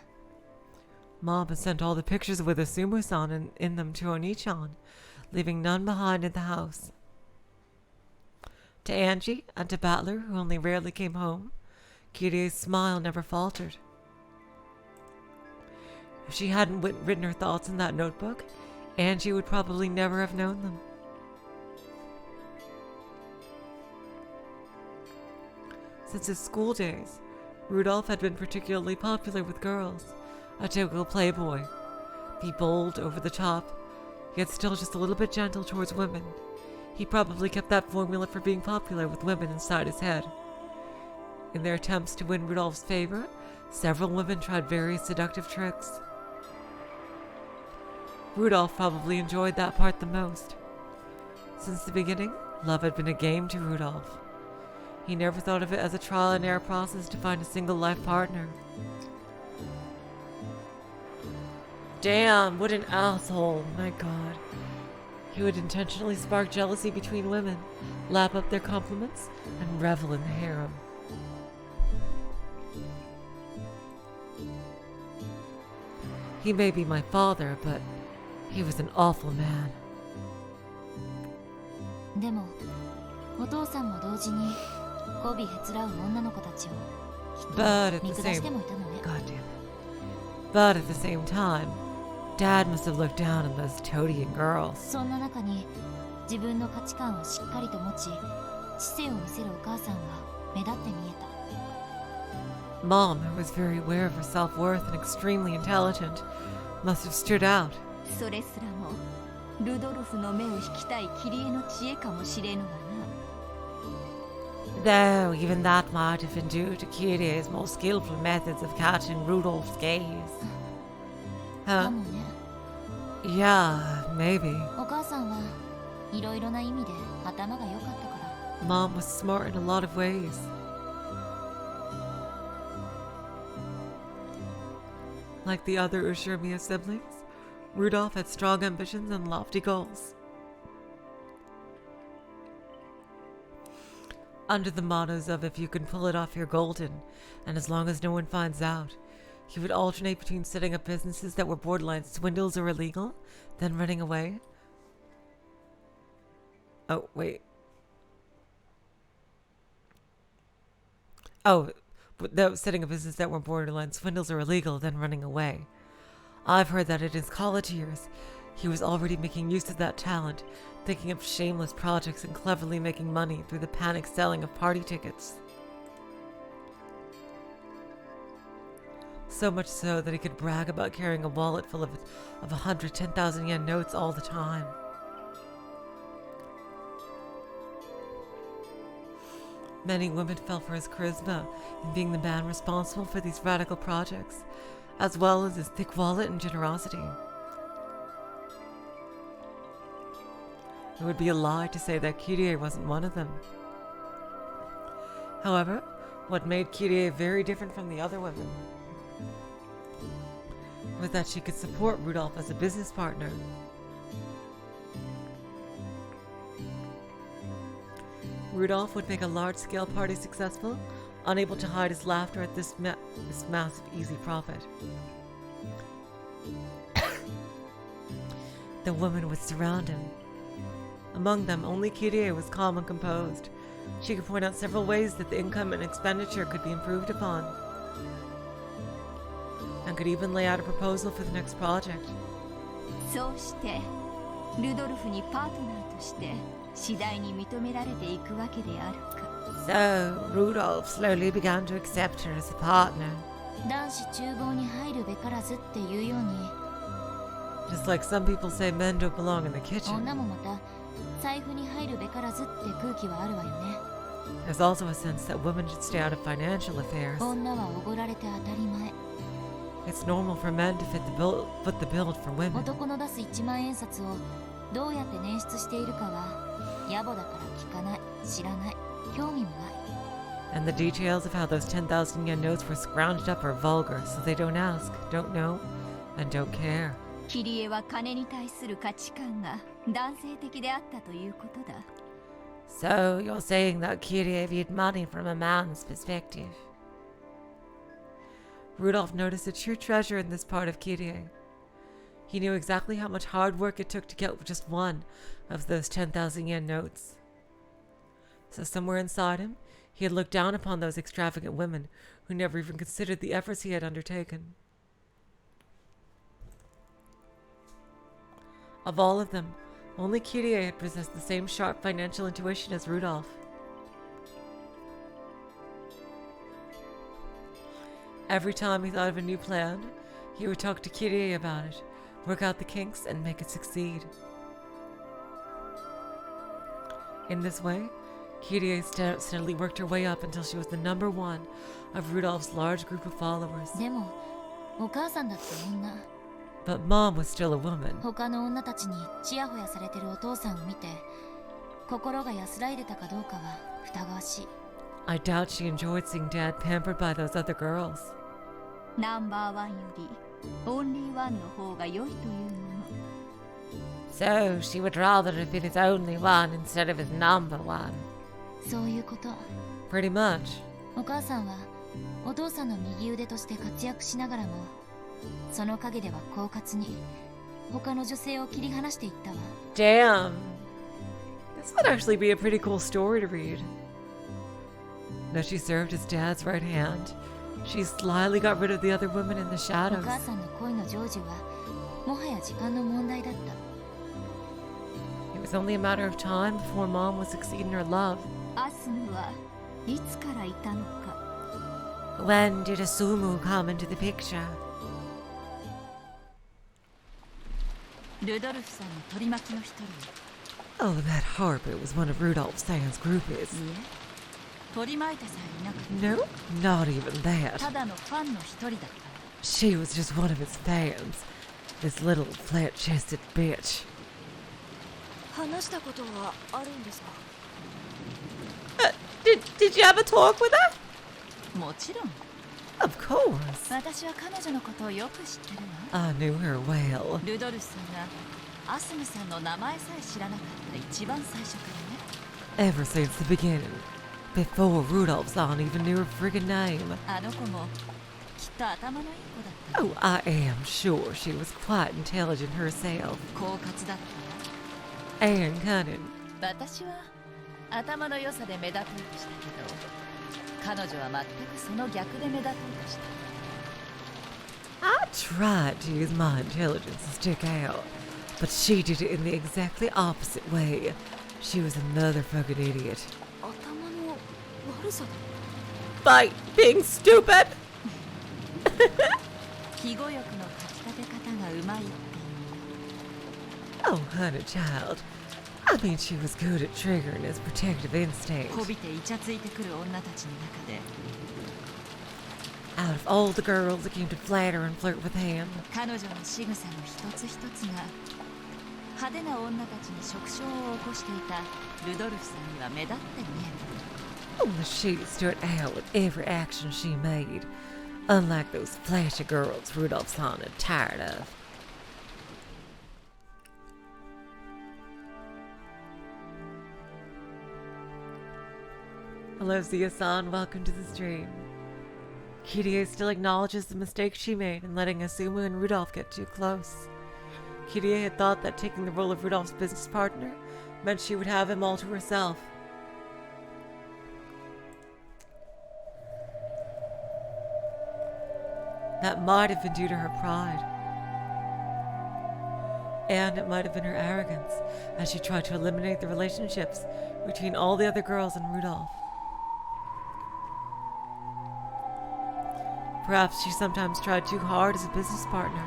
A: Mom had sent all the pictures with Asumu-san in them to Oni-chan, leaving none behind in the house. To Angie and to Battler, who only rarely came home, Kyda's smile never faltered. If she hadn't written her thoughts in that notebook, Angie would probably never have known them. Since his school days, Rudolph had been particularly popular with girls, a typical playboy. Be bold, over the top, yet still just a little bit gentle towards women. He probably kept that formula for being popular with women inside his head. In their attempts to win Rudolph's favor, several women tried various seductive tricks. Rudolph probably enjoyed that part the most. Since the beginning, love had been a game to Rudolph. He never thought of it as a trial and error process to find a single life partner. Damn, what an asshole, my god. He would intentionally spark jealousy between women, lap up their compliments, and revel in the harem. He may be my father, but he was an awful man.
E: でもお父さんも同時に媚びへつらう女の子たちをきっ
A: But at
E: と見
A: the
E: 下
A: same
E: してもいたのね。
A: God damn it. But at the same time, Dad must have looked down on those toadying girls.
E: そんな中に自分の価値観をしっかりと持ち知性を見せるお母さんが目立って見えた。
A: Mom, who was very aware of her self-worth and extremely intelligent, must have stood out.
E: それすらもルドルフの目を引きたいキリエの知恵かもしれぬがな。
A: Though even that might have been due to Kyda's more skillful methods of catching Rudolph's gaze.
E: か
A: Huh?
E: もね。
A: Yeah, maybe.
E: お母さんはいろいろな意味で頭が良かったから。
A: Mom was smart in a lot of ways. Like the other Ushiromiya siblings, Rudolph had strong ambitions and lofty goals. Under the mottos of if you can pull it off, you're golden, and as long as no one finds out, he would alternate between setting up businesses that were borderline swindles or illegal, then running away. Oh, wait. Oh, setting a business that were borderline swindles or illegal, then running away. I've heard that in his college years, he was already making use of that talent, thinking of shameless projects and cleverly making money through the panic selling of party tickets. So much so that he could brag about carrying a wallet full of 110,000 yen notes all the time. Many women fell for his charisma in being the man responsible for these radical projects, as well as his thick wallet and generosity. It would be a lie to say that Kyda wasn't one of them. However, what made Kyda very different from the other women was that she could support Rudolph as a business partner. Rudolph would make a large-scale party successful, unable to hide his laughter at this massive easy profit. The women would surround him. Among them, only Kyda was calm and composed. She could point out several ways that the income and expenditure could be improved upon. and could even lay out a proposal for the next project.
B: そうしてルドルフにパートナーとして次第に認められていくわけであるか。
A: So, Rudolph slowly began to accept her as a partner.
B: 男子厨房に入るべからずっていうように
A: Just like some people say men don't belong in the
B: 女
A: kitchen,
B: もまた財布に入るべからずって空気はあるわよね。
A: there's also a sense that women should stay out of financial affairs.
B: 女はおごられて当たり前。
A: It's normal for men to foot the bill for women.
B: 男の出す1万円札をどうやって捻出しているかは野暮だから聞かない、知らない、興味もない。
A: And the details of how those 10,000 yen notes were scrounged up are vulgar, so they don't ask, don't know, and don't care.
B: キリエは金に対する価値観が男性的であったということだ。
A: So, you're saying that Kyda viewed money from a man's perspective. Rudolph noticed a true treasure in this part of Kyda. He knew exactly how much hard work it took to get just one of those 10,000 yen notes. So somewhere inside him, he had looked down upon those extravagant women who never even considered the efforts he had undertaken. Of all of them, only Kyda had possessed the same sharp financial intuition as Rudolph. Every time he thought of a new plan, he would talk to Kyda about it, work out the kinks, and make it succeed. In this way, Kyda steadily worked her way up until she was the number one of Rudolph's large group of followers.
B: でもお母さんだって女。
A: But Mom was still a woman.
B: 他の女たちにチヤホヤされてるお父さんを見て心が安らいでたかどうかは疑わしい。
A: I doubt she enjoyed seeing Dad pampered by those other girls.
B: ナンバーワンよりオンリーワンの方が良いというもの。
A: So she would rather have been his only one instead of his number one.
B: そういうこと。
A: Pretty much.
B: お母さんはお父さんの右腕として活躍しながらもその陰では狡猾に他の女性を切り離していったわ。
A: Damn. This would actually be a pretty cool story to read. Though she served as Dad's right hand, she slyly got rid of the other women in the
B: お
A: shadows.
B: 母さんの恋の成就はもはや時間の問題だった。
A: It was only a matter of time before Mom would succeed in her love.
B: アスムはいつからいたのか。
A: When did Asumu come into the picture?
B: ルドルフさんの取り巻きの一人。
A: Oh, that harper was one of Rudolph Sand's groupies.
B: いえ、取り巻いてさえいなかっ
A: No, not even
B: た。
A: that.
B: ただのファンの一人だった。
A: She was just one of his fans. This little flat-chested bitch.
E: 話したことはあるんですか？
A: Did you have a talk with her?
B: もちろん。
A: Of course.
B: 私は彼女のことをよく知ってるわ。
A: I knew her well.
B: ルドルフさんがアスムさんの名前さえ知らなかった一番最初からね。
A: Ever since the beginning. Before Rudolph-san even knew her friggin' name.
B: あの子もきっと頭のいい子だった。
A: Oh, I am sure she was quite intelligent herself.
B: 狡猾だった
A: And cunning.
B: わ。私は頭の良さで目立とうとしたけど、彼女は全くその逆で目立とうとした。
A: I tried to use my intelligence to stick out, but she did it in the exactly opposite way. She was a motherfucking idiot.
E: 頭の悪さだ。
A: By being stupid?
B: 気語欲のかき立て方がうまいっていう。
A: Oh, honey child. I mean, she was good at triggering his protective instinct.
B: こびてイチャついてくる女たちの中で、
A: Out of all the girls that came to flatter and flirt with him,
B: 彼女の仕草の一つ一つが派手な女たちに触傷を起こしていたルドルフさんには目立って見える。
A: oh, she stood out with every action she made, unlike those flashy girls Rudolph-san had tired of. Hello, Zia-san. Welcome to the stream. Kyda still acknowledges the mistake she made in letting Asumu and Rudolph get too close. Kyda had thought that taking the role of Rudolph's business partner meant she would have him all to herself. That might have been due to her pride. And it might have been her arrogance as she tried to eliminate the relationships between all the other girls and Rudolph. Perhaps she sometimes tried too hard as a business partner.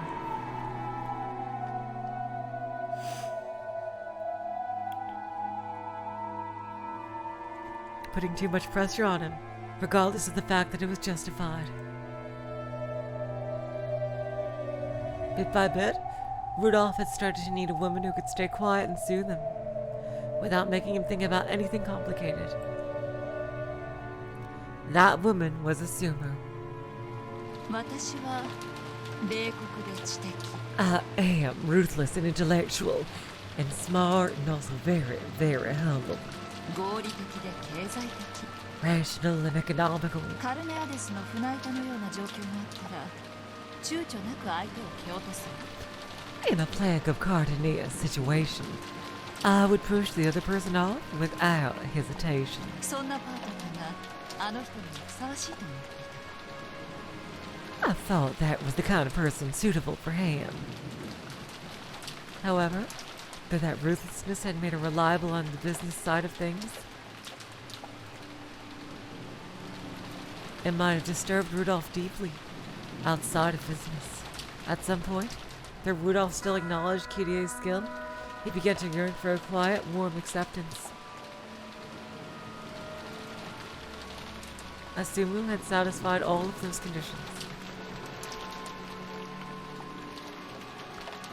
A: Putting too much pressure on him, regardless of the fact that it was justified. Bit by bit, Rudolph had started to need a woman who could stay quiet and soothe him, without making him think about anything complicated. That woman was Asumu.
B: 私は冷酷で知的
A: I am ruthless and intellectual, and smart and also very, very humble.
B: 合理的で経済的
A: Rational and economical.
B: カルネアデスの船板のような状況があったら躊躇なく相手を蹴落とす
A: In a plague of Cartania situation, I would push the other person off without hesitation.
B: そんなパートナーがあの人にふさわしいと思っていた
A: I thought that was the kind of person suitable for him. However, though that ruthlessness had made her reliable on the business side of things, it might have disturbed Rudolph deeply, outside of business. At some point, though Rudolph still acknowledged Kyda's skill, he began to yearn for a quiet, warm acceptance. Asumu had satisfied all of those conditions.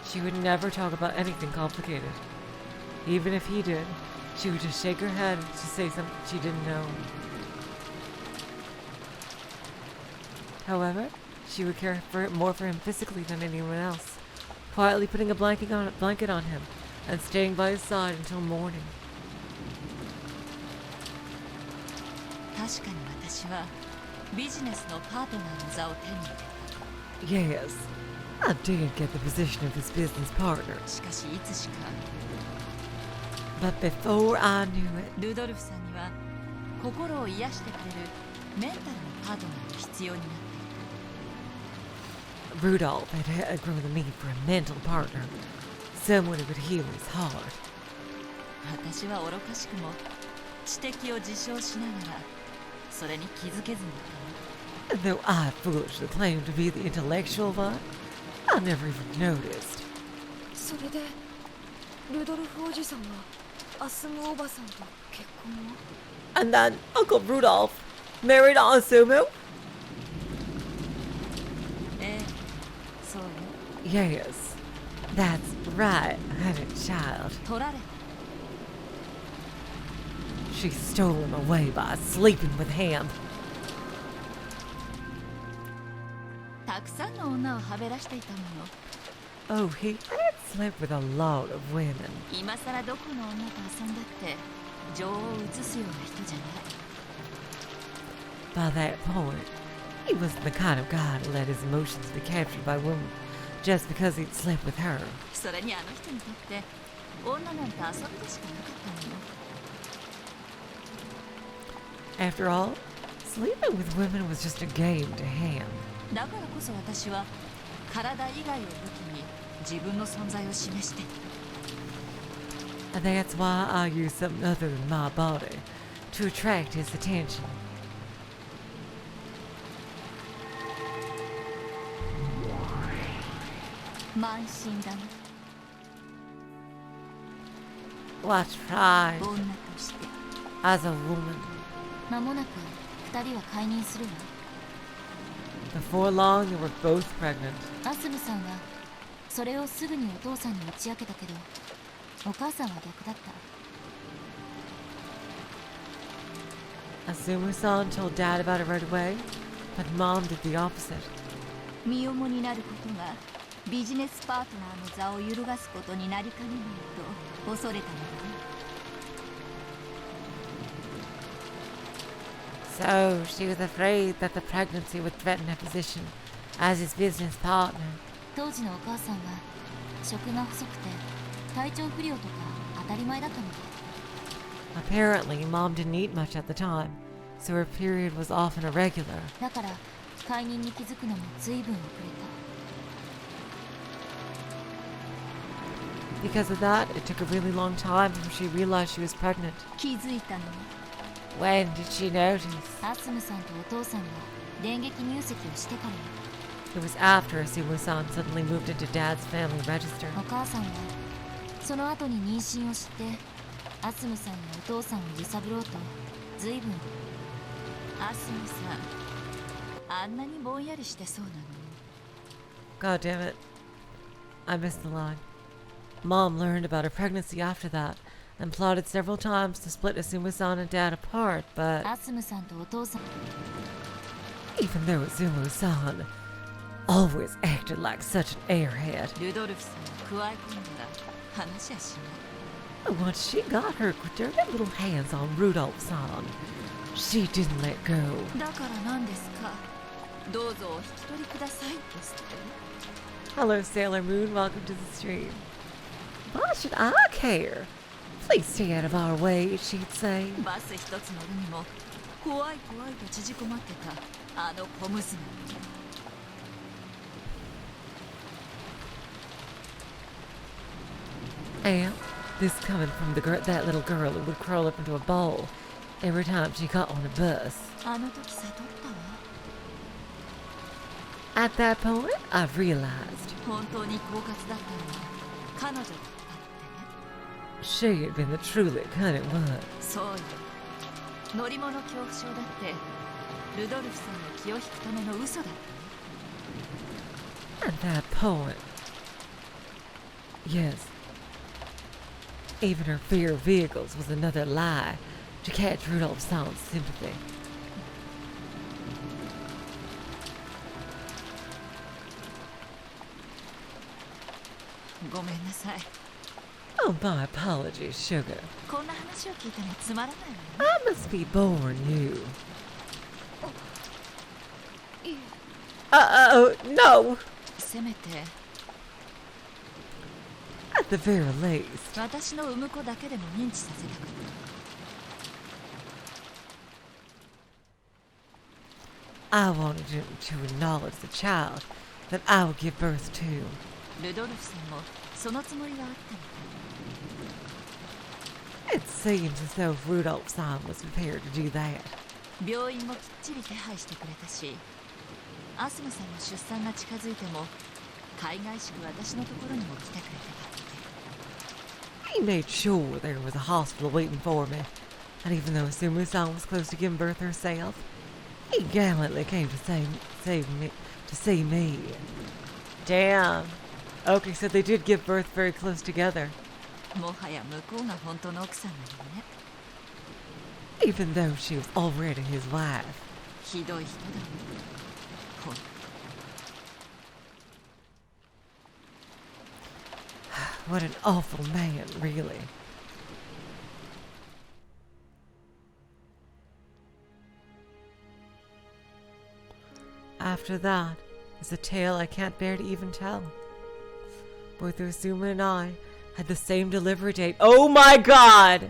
A: She would never talk about anything complicated. Even if he did, she would just shake her head to say something she didn't know. However, she would care more for him physically than anyone else, quietly putting a blanket on him and staying by his side until morning.
B: 確かに私はビジネスのパートナーの座を手に入れた
A: Yes, I did get the position of his business partner,
B: しかしいつしか
A: but before I knew it,
B: ルドルフさんには心を癒してくれるメンタルのパートナーが必要になっていた
A: Rudolph had grown the need for a mental partner, someone who could heal his heart.
B: 私は愚かしくも知的を自称しながらそれに気づけずにいた
A: And though I foolishly claimed to be the intellectual one, I never even noticed.
E: それでルドルフおじさんはアスムおばさんと結婚を
A: And then Uncle Rudolph married Asumu?
B: ええそうよ
A: Yes, that's right, honey child.
B: 取られ
A: She stole him away by sleeping with him.
B: たくさんの女をはべらしていたのよ
A: Oh, he had slept with a lot of women.
B: 今さらどこの女と遊んだって情を移すような人じゃない
A: By that point, he wasn't the kind of guy to let his emotions be captured by women just because he'd slept with her.
B: それにあの人にとって女なんて遊びでしかなかったのよ
A: After all, sleeping with women was just a game to him.
B: だからこそ私は体以外を武器に自分の存在を示して
A: And that's why I use something other than my body to attract his attention. What's pride
B: 女として
A: as a woman?
B: 間もなく2人は解任するわ
A: Before long, they were both pregnant.
B: アスムさんはそれをすぐにお父さんに打ち明けたけどお母さんは逆だった
A: Asumu-san told Dad about it right away, but Mom did the opposite.
B: 身重になることがビジネスパートナーの座を揺るがすことになりかねないと恐れたのだね
A: So she was afraid that the pregnancy would threaten her position as his business partner.
B: 当時のお母さんは食が細くて体調不良とか当たり前だったので
A: Apparently, Mom didn't eat much at the time, so her period was often irregular.
B: だから
E: 解任に気づくのも随分遅れた。
A: Because of that, it took a really long time before she realized she was pregnant.
E: 気づいたのね。
A: When did she notice?
E: アスムさんとお父さんが電撃入籍をしてからよ。
A: It was after Asumu-san suddenly moved into Dad's family register.
E: お母さんはその後に妊娠を知ってアスムさんやお父さんを揺さぶろうと随分。アスムさん、あんなにぼんやりしてそうなの。
A: God damn it. I missed the line. Mom learned about her pregnancy after that and plotted several times to split Asumu-san and Dad apart, but
E: アスムさんとお父さん
A: even though Asumu-san always acted like such an airhead,
E: ルドルフさんを加え込んだら話はしない。
A: once she got her dirty little hands on Rudolph-san, she didn't let go.
E: だから何ですか。どうぞお引き取りくださいですって。
A: Hello, Sailor Moon. Welcome to the stream. Why should I care? Please stay out of our way, she'd say.
E: バス一つ乗るにも怖い怖いと縮こまってたあの小娘。
A: And this coming from that little girl who would curl up into a ball every time she got on a bus.
E: あの時悟ったわ。
A: At that point, I realized
E: 本当に狡猾だったのは彼女だったってね。
A: she had been the truly cunning one.
E: そうよ。乗り物恐怖症だってルドルフさんの気を引くための嘘だったね。
A: At that point, yes, even her fear of vehicles was another lie to catch Rudolph-san's sympathy.
E: ごめんなさい。
A: Oh, my apologies, sugar.
E: こんな話を聞いてもつまらないわね。
A: I must be born new. Uh-oh, no!
E: せめて
A: At the very least,
E: 私の産む子だけでも認知させたかっ
A: I wanted him to acknowledge the child that I would give birth to.
E: た。ルドルフさんもそのつもりがあったみ
A: It seems as though Rudolph-san was prepared to do that.
E: たい。病院もきっちり手配してくれたし、アスムさんの出産が近づいても海外しく私のところにも来てくれてたって。
A: He made sure there was a hospital waiting for me, and even though Sumu-san was close to giving birth herself, he gallantly came to see me. Damn. Okay, so they did give birth very close together,
E: もはや向こうが本当の奥さんなのね。
A: even though she was already his wife.
E: ひどい人だ。ほん
A: What an awful man, really. After that is a tale I can't bear to even tell. Both Uzuma and I had the same delivery date. Oh my god!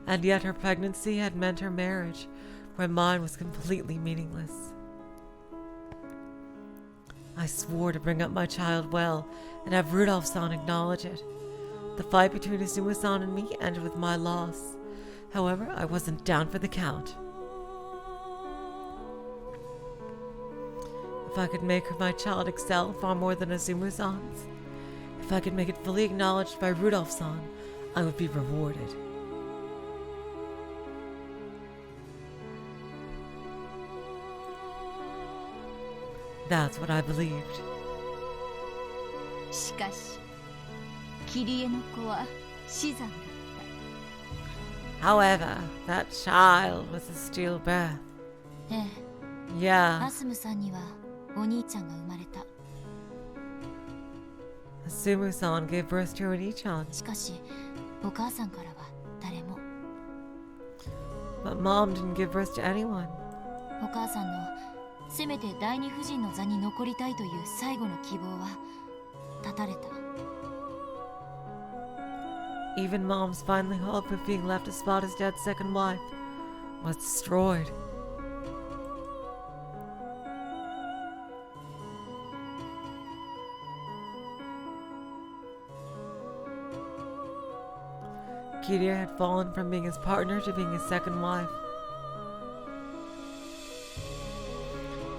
A: And yet her pregnancy had meant her marriage, where mine was completely meaningless. I swore to bring up my child well and have Rudolph-san acknowledge it. The fight between Izuma-san and me ended with my loss. However, I wasn't down for the count. If I could make my child excel far more than Izuma-san's, if I could make it fully acknowledged by Rudolph-san, I would be rewarded. That's what I believed.
E: しかし、キリエの子は死産だっ
A: However, that child was a stillbirth.
E: た。ええ、
A: Yeah,
E: アスムさんにはお兄ちゃんが生まれた。
A: Sumu-san gave birth to Oni-chan,
E: しかし、お母さんからは誰も。
A: but Mom didn't give birth to anyone.
E: お母さんのせめて第二夫人の座に残りたいという最後の希望は絶たれた。
A: Even Mom's final hope of being left to spot his dad's second wife was destroyed. Kyda had fallen from being his partner to being his second wife.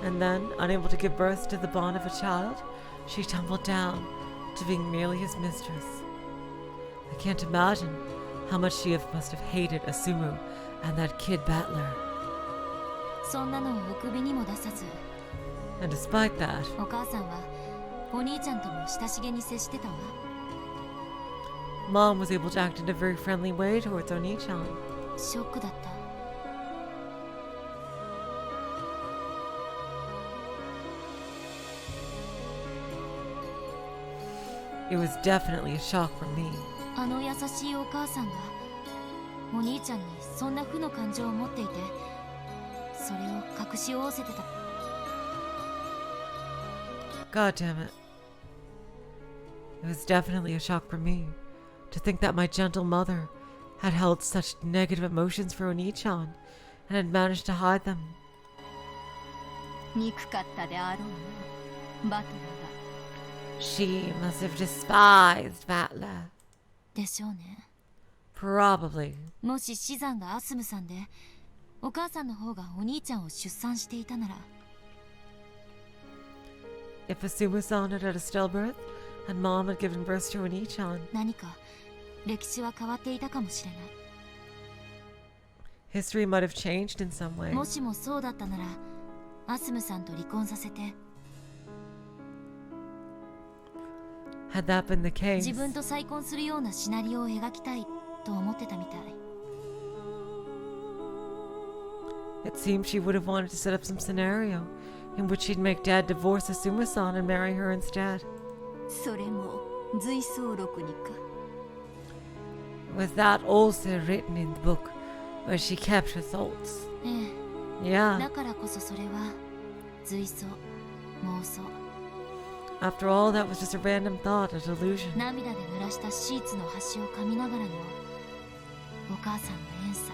A: And then, unable to give birth to the bond of a child, she tumbled down to being merely his mistress. I can't imagine how much she must have hated Asumu and that kid battler.
B: そんなのをお首にも出さず、
A: And despite that,
B: お母さんはお兄ちゃんとも親しげに接してたわ。
A: Mom was able to act in a very friendly way towards Oni-chan.
B: ショックだった。
A: It was definitely a shock for me.
B: あの優しいお母さんがお兄ちゃんにそんな負の感情を持っていて、それを隠し仰せてた。
A: God damn it. It was definitely a shock for me to think that my gentle mother had held such negative emotions for Oni-chan and had managed to hide them.
B: 憎かったであろうな、バトラーが。
A: She must have despised Battler.
B: でしょうね。
A: Probably.
B: もし死産がアスムさんで、お母さんの方がお兄ちゃんを出産していたなら、
A: If Asumu-san had had a stillbirth and Mom had given birth to Oni-chan,
B: 何か歴史は変わっていたかもしれない。
A: history might have changed in some way.
B: もしもそうだったなら、アスムさんと離婚させて、
A: Had that been the case,
B: 自分と再婚するようなシナリオを描きたいと思ってたみたい。
A: it seemed she would have wanted to set up some scenario in which she'd make Dad divorce Asumu-san and marry her instead.
B: それも随想録にか。
A: Was that also written in the book where she kept her thoughts?
B: ええ、
A: Yeah.
B: だからこそそれは随想、妄想。
A: After all, that was just a random thought, a delusion.
B: 涙で濡らしたシーツの端を噛みながらのお母さんの遠さ。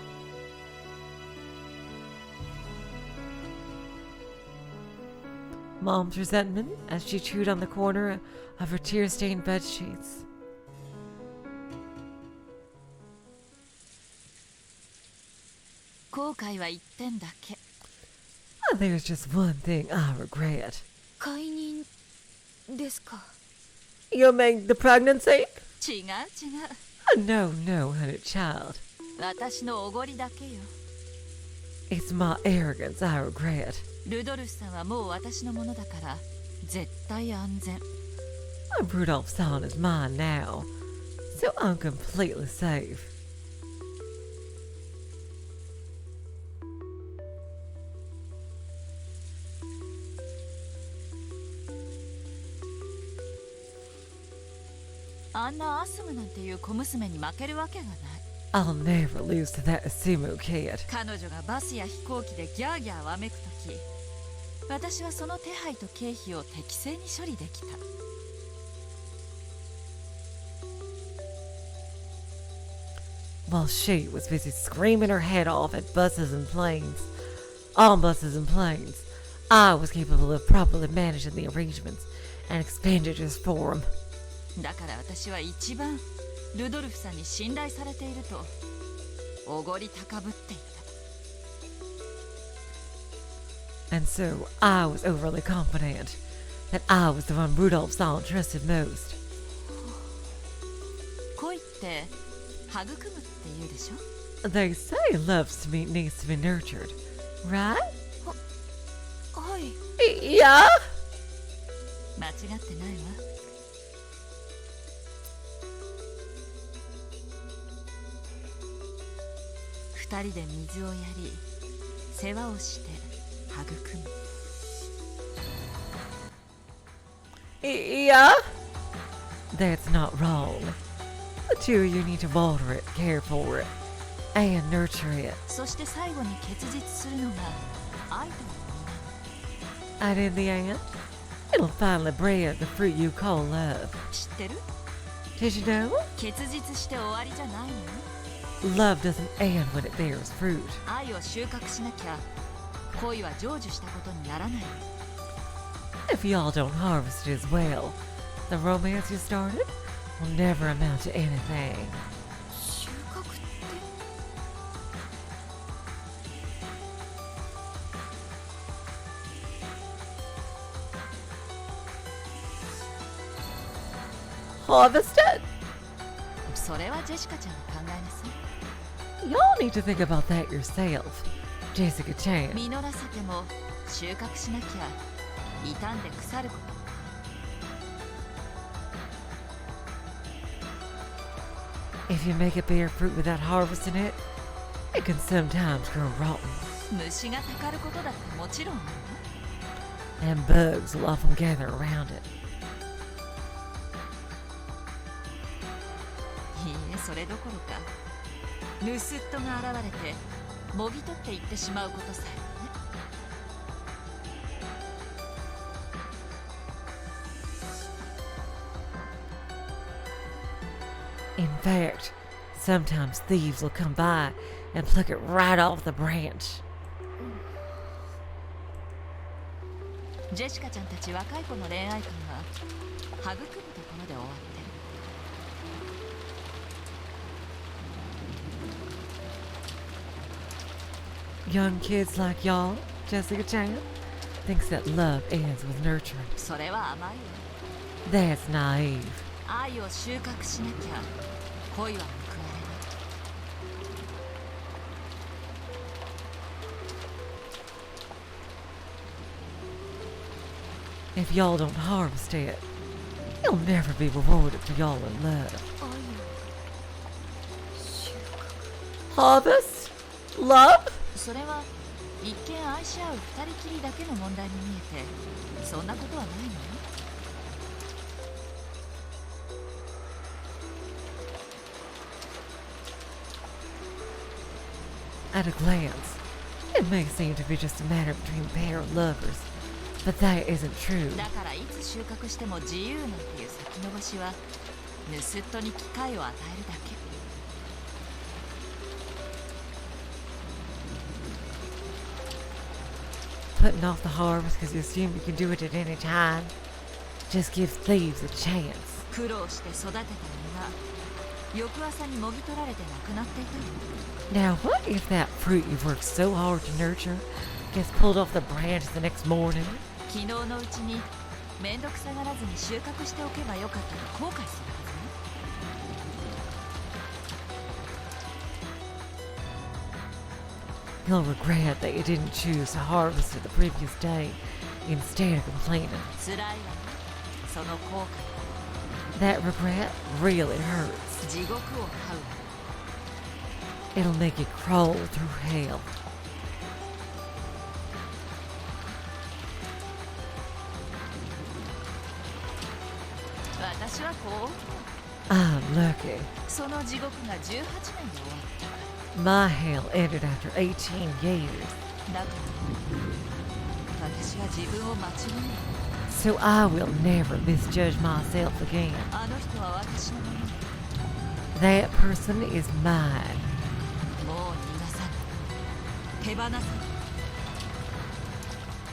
A: Mom's resentment as she chewed on the corner of her tear-stained bed sheets.
B: 後悔は一点だけ。
A: There's just one thing I regret.
B: 解任ですか。
A: You mean the pregnancy?
B: 違う違う。
A: No, no, honey child.
B: 私のおごりだけよ。
A: It's my arrogance I regret.
B: ルドルフさんはもう私のものだから絶対安全。
A: Rudolph-san is mine now, so I'm completely safe.
B: 「あんなアスムなんていう小娘に負けるわけがない。
A: I'll never lose to that Asumu kid.
B: 彼女がバスや飛行機でギャーギャーわめくとき、私はその手配と経費を適正に処理できた。
A: While she was busy screaming her head off at buses and planes, on buses and planes, I was capable of properly managing the arrangements and expenditures for them.
B: だから私は一番ルドルフさんに信頼されているとおごり高ぶっていた。
A: And so I was overly confident that I was the one Rudolph-san trusted most.
B: 恋って育むって言うでしょ。
A: They say love needs to be nurtured, right?
B: はい。
A: Yeah?
B: 間違ってないわ。 二人で水をやり、世話をして育む。
A: Yeah? That's not wrong. The two of you need to water it, care for it, and nurture it.
B: そして最後に結実するのが愛というものなの。
A: And in the end, it'll finally bear the fruit you call love.
B: 知ってる？
A: Did you know?
B: 結実して終わりじゃないのよ。
A: Love doesn't end when it bears fruit.
B: 愛を収穫しなきゃ恋は成就したことにならない。
A: If y'all don't harvest it as well, the romance you started will never amount to anything.
B: 収穫
A: harvested?
B: それはジェシカちゃんが考えなさい。
A: Y'all need to think about that yourself. Jessica Chan.
B: 実らせても収穫しなきゃ傷んで腐ること。
A: If you make a bear fruit without harvesting it, it can sometimes grow rotten.
B: 虫がたかることだってもちろんあるわ。
A: And bugs will often gather around it.
B: いいえ、それどころか盗っ人が現れてもぎ取っていってしまうことさえね。
A: In fact, sometimes thieves will come by and pluck it right off the branch.
B: ジェシカちゃんたち若い子の恋愛観は育むところで終わってる。
A: Young kids like y'all, Jessica Chan, thinks that love ends with nurturing.
B: それは甘いわ。
A: That's naive.
B: 愛を収穫しなきゃ恋は報われない。
A: If y'all don't harvest it, you'll never be rewarded for y'all in love. Harvest? Love?
B: それは一見愛し合う二人きりだけの問題に見えてそんなことはないのよ。
A: At a glance, it may seem to be just a matter between a pair of lovers, but that isn't true.
B: だからいつ収穫しても自由なんていう先延ばしは盗っ人に機会を与えるだけ。
A: Putting off the harvest because you assume you can do it at any time just gives thieves a chance.
B: 苦労して育てた実が翌朝にもぎ取られてなくなっていたの。
A: Now, what if that fruit you've worked so hard to nurture gets pulled off the branch the next morning?
B: 昨日のうちにめんどくさがらずに収穫しておけばよかったと後悔するはずね。
A: You'll regret that you didn't choose to harvest it the previous day instead of complaining.
B: 辛いわね、その後悔。
A: That regret really hurts.
B: 地獄を這うわ。
A: It'll make you crawl through hell.
B: 私はこう
A: I'm lucky.
B: その地獄が18年で終わっ
A: My hell ended after 18 years.
B: た。だから私は自分を間違える。
A: So I will never misjudge myself again.
B: あの人は私のもの。
A: That person is mine.
B: もう逃がさない。手放さない。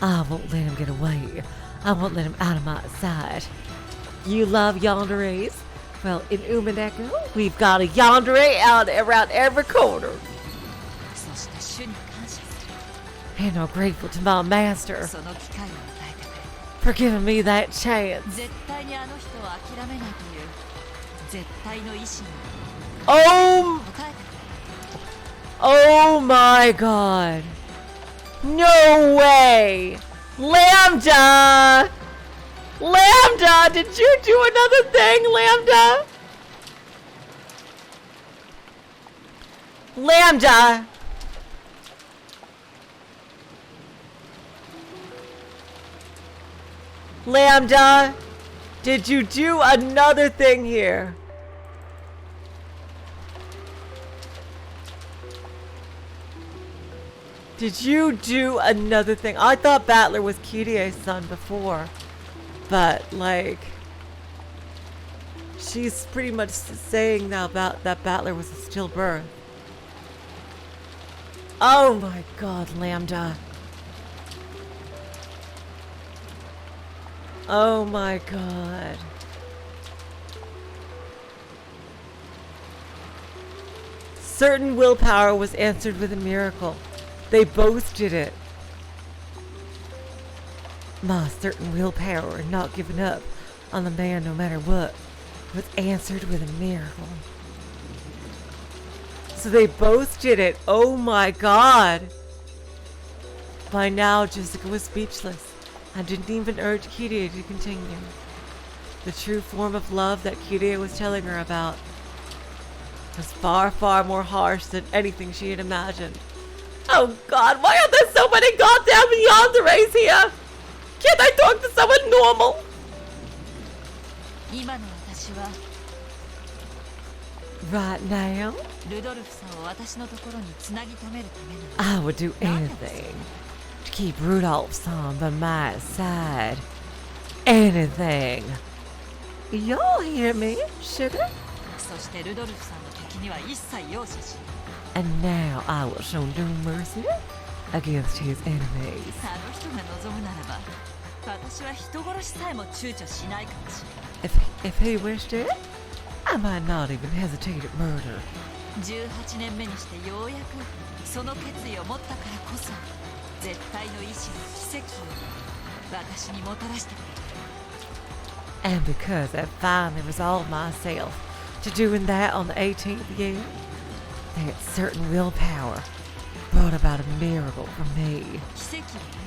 A: I won't let him get away. I won't let him out of my sight. You love yanderees? Well, in UMINEKO, we've got a yandere out around every corner.
B: そして主に感謝す
A: And I'm grateful to my
B: る。
A: master
B: その機会を与えてくれ。
A: for giving me that chance.
B: 絶対にあの人を諦めないという絶対の意志に
A: Oh,
B: 応えてくれ。
A: oh my god. No way. Lambda! Lambda, did you do another thing, Lambda? Lambda! Lambda, did you do another thing here? Did you do another thing? I thought Battler was Kyda's son before. But, like, she's pretty much saying now about that Battler was a stillbirth. Oh my god, Lambda. Oh my god. Certain willpower was answered with a miracle. They both did it. My certain willpower and not giving up on the man no matter what was answered with a miracle. So they both did it. Oh my god. By now, Jessica was speechless and didn't even urge Kyda to continue. The true form of love that Kyda was telling her about was far, far more harsh than anything she had imagined. Oh god, why are there so many goddamn yanderes here? Can't I talk to someone normal?
B: 今の私は
A: Right now,
B: ルドルフさんを私のところにつなぎ止めるためなの
A: I would do anything to keep Rudolph's-san by my side. Anything. Y'all hear me, sugar?
B: そしてルドルフさんの敵には一切容赦し
A: And now I will show no mercy against his enemies.
B: あの人が望むならば私は人殺しさえも躊躇しないかもしれない
A: If he wished it, I might not even hesitate at murder.
B: 18年目にしてようやくその決意を持ったからこそ絶対の意志の奇跡を私にもたらしてくれ
A: And because I finally resolved myself to doing that on the 18th year, that certain willpower brought about a miracle for me.
B: 奇跡よね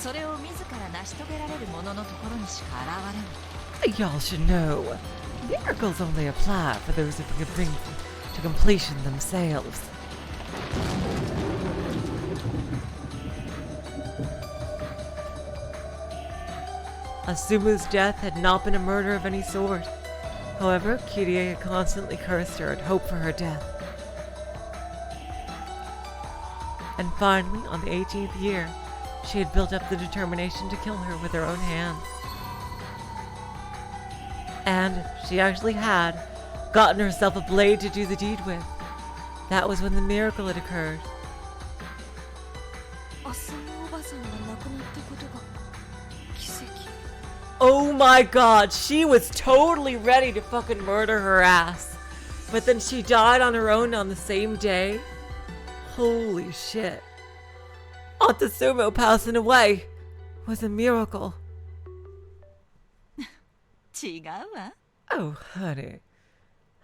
B: それを自ら成し遂げられる者のところにしか現れない
A: Y'all should know, miracles only apply for those who can bring to completion themselves. Asuma's death had not been a murder of any sort. However, Kyda had constantly cursed her and hoped for her death. And finally, on the 18th year, she had built up the determination to kill her with her own hands. And she actually had gotten herself a blade to do the deed with. That was when the miracle had occurred.
E: アスマおばさんが亡くなったことが奇跡
A: Oh my god, she was totally ready to fucking murder her ass. But then she died on her own on the same day. Holy shit. Aunt Sumo passing away was a miracle.
B: 違うわ
A: Oh, honey.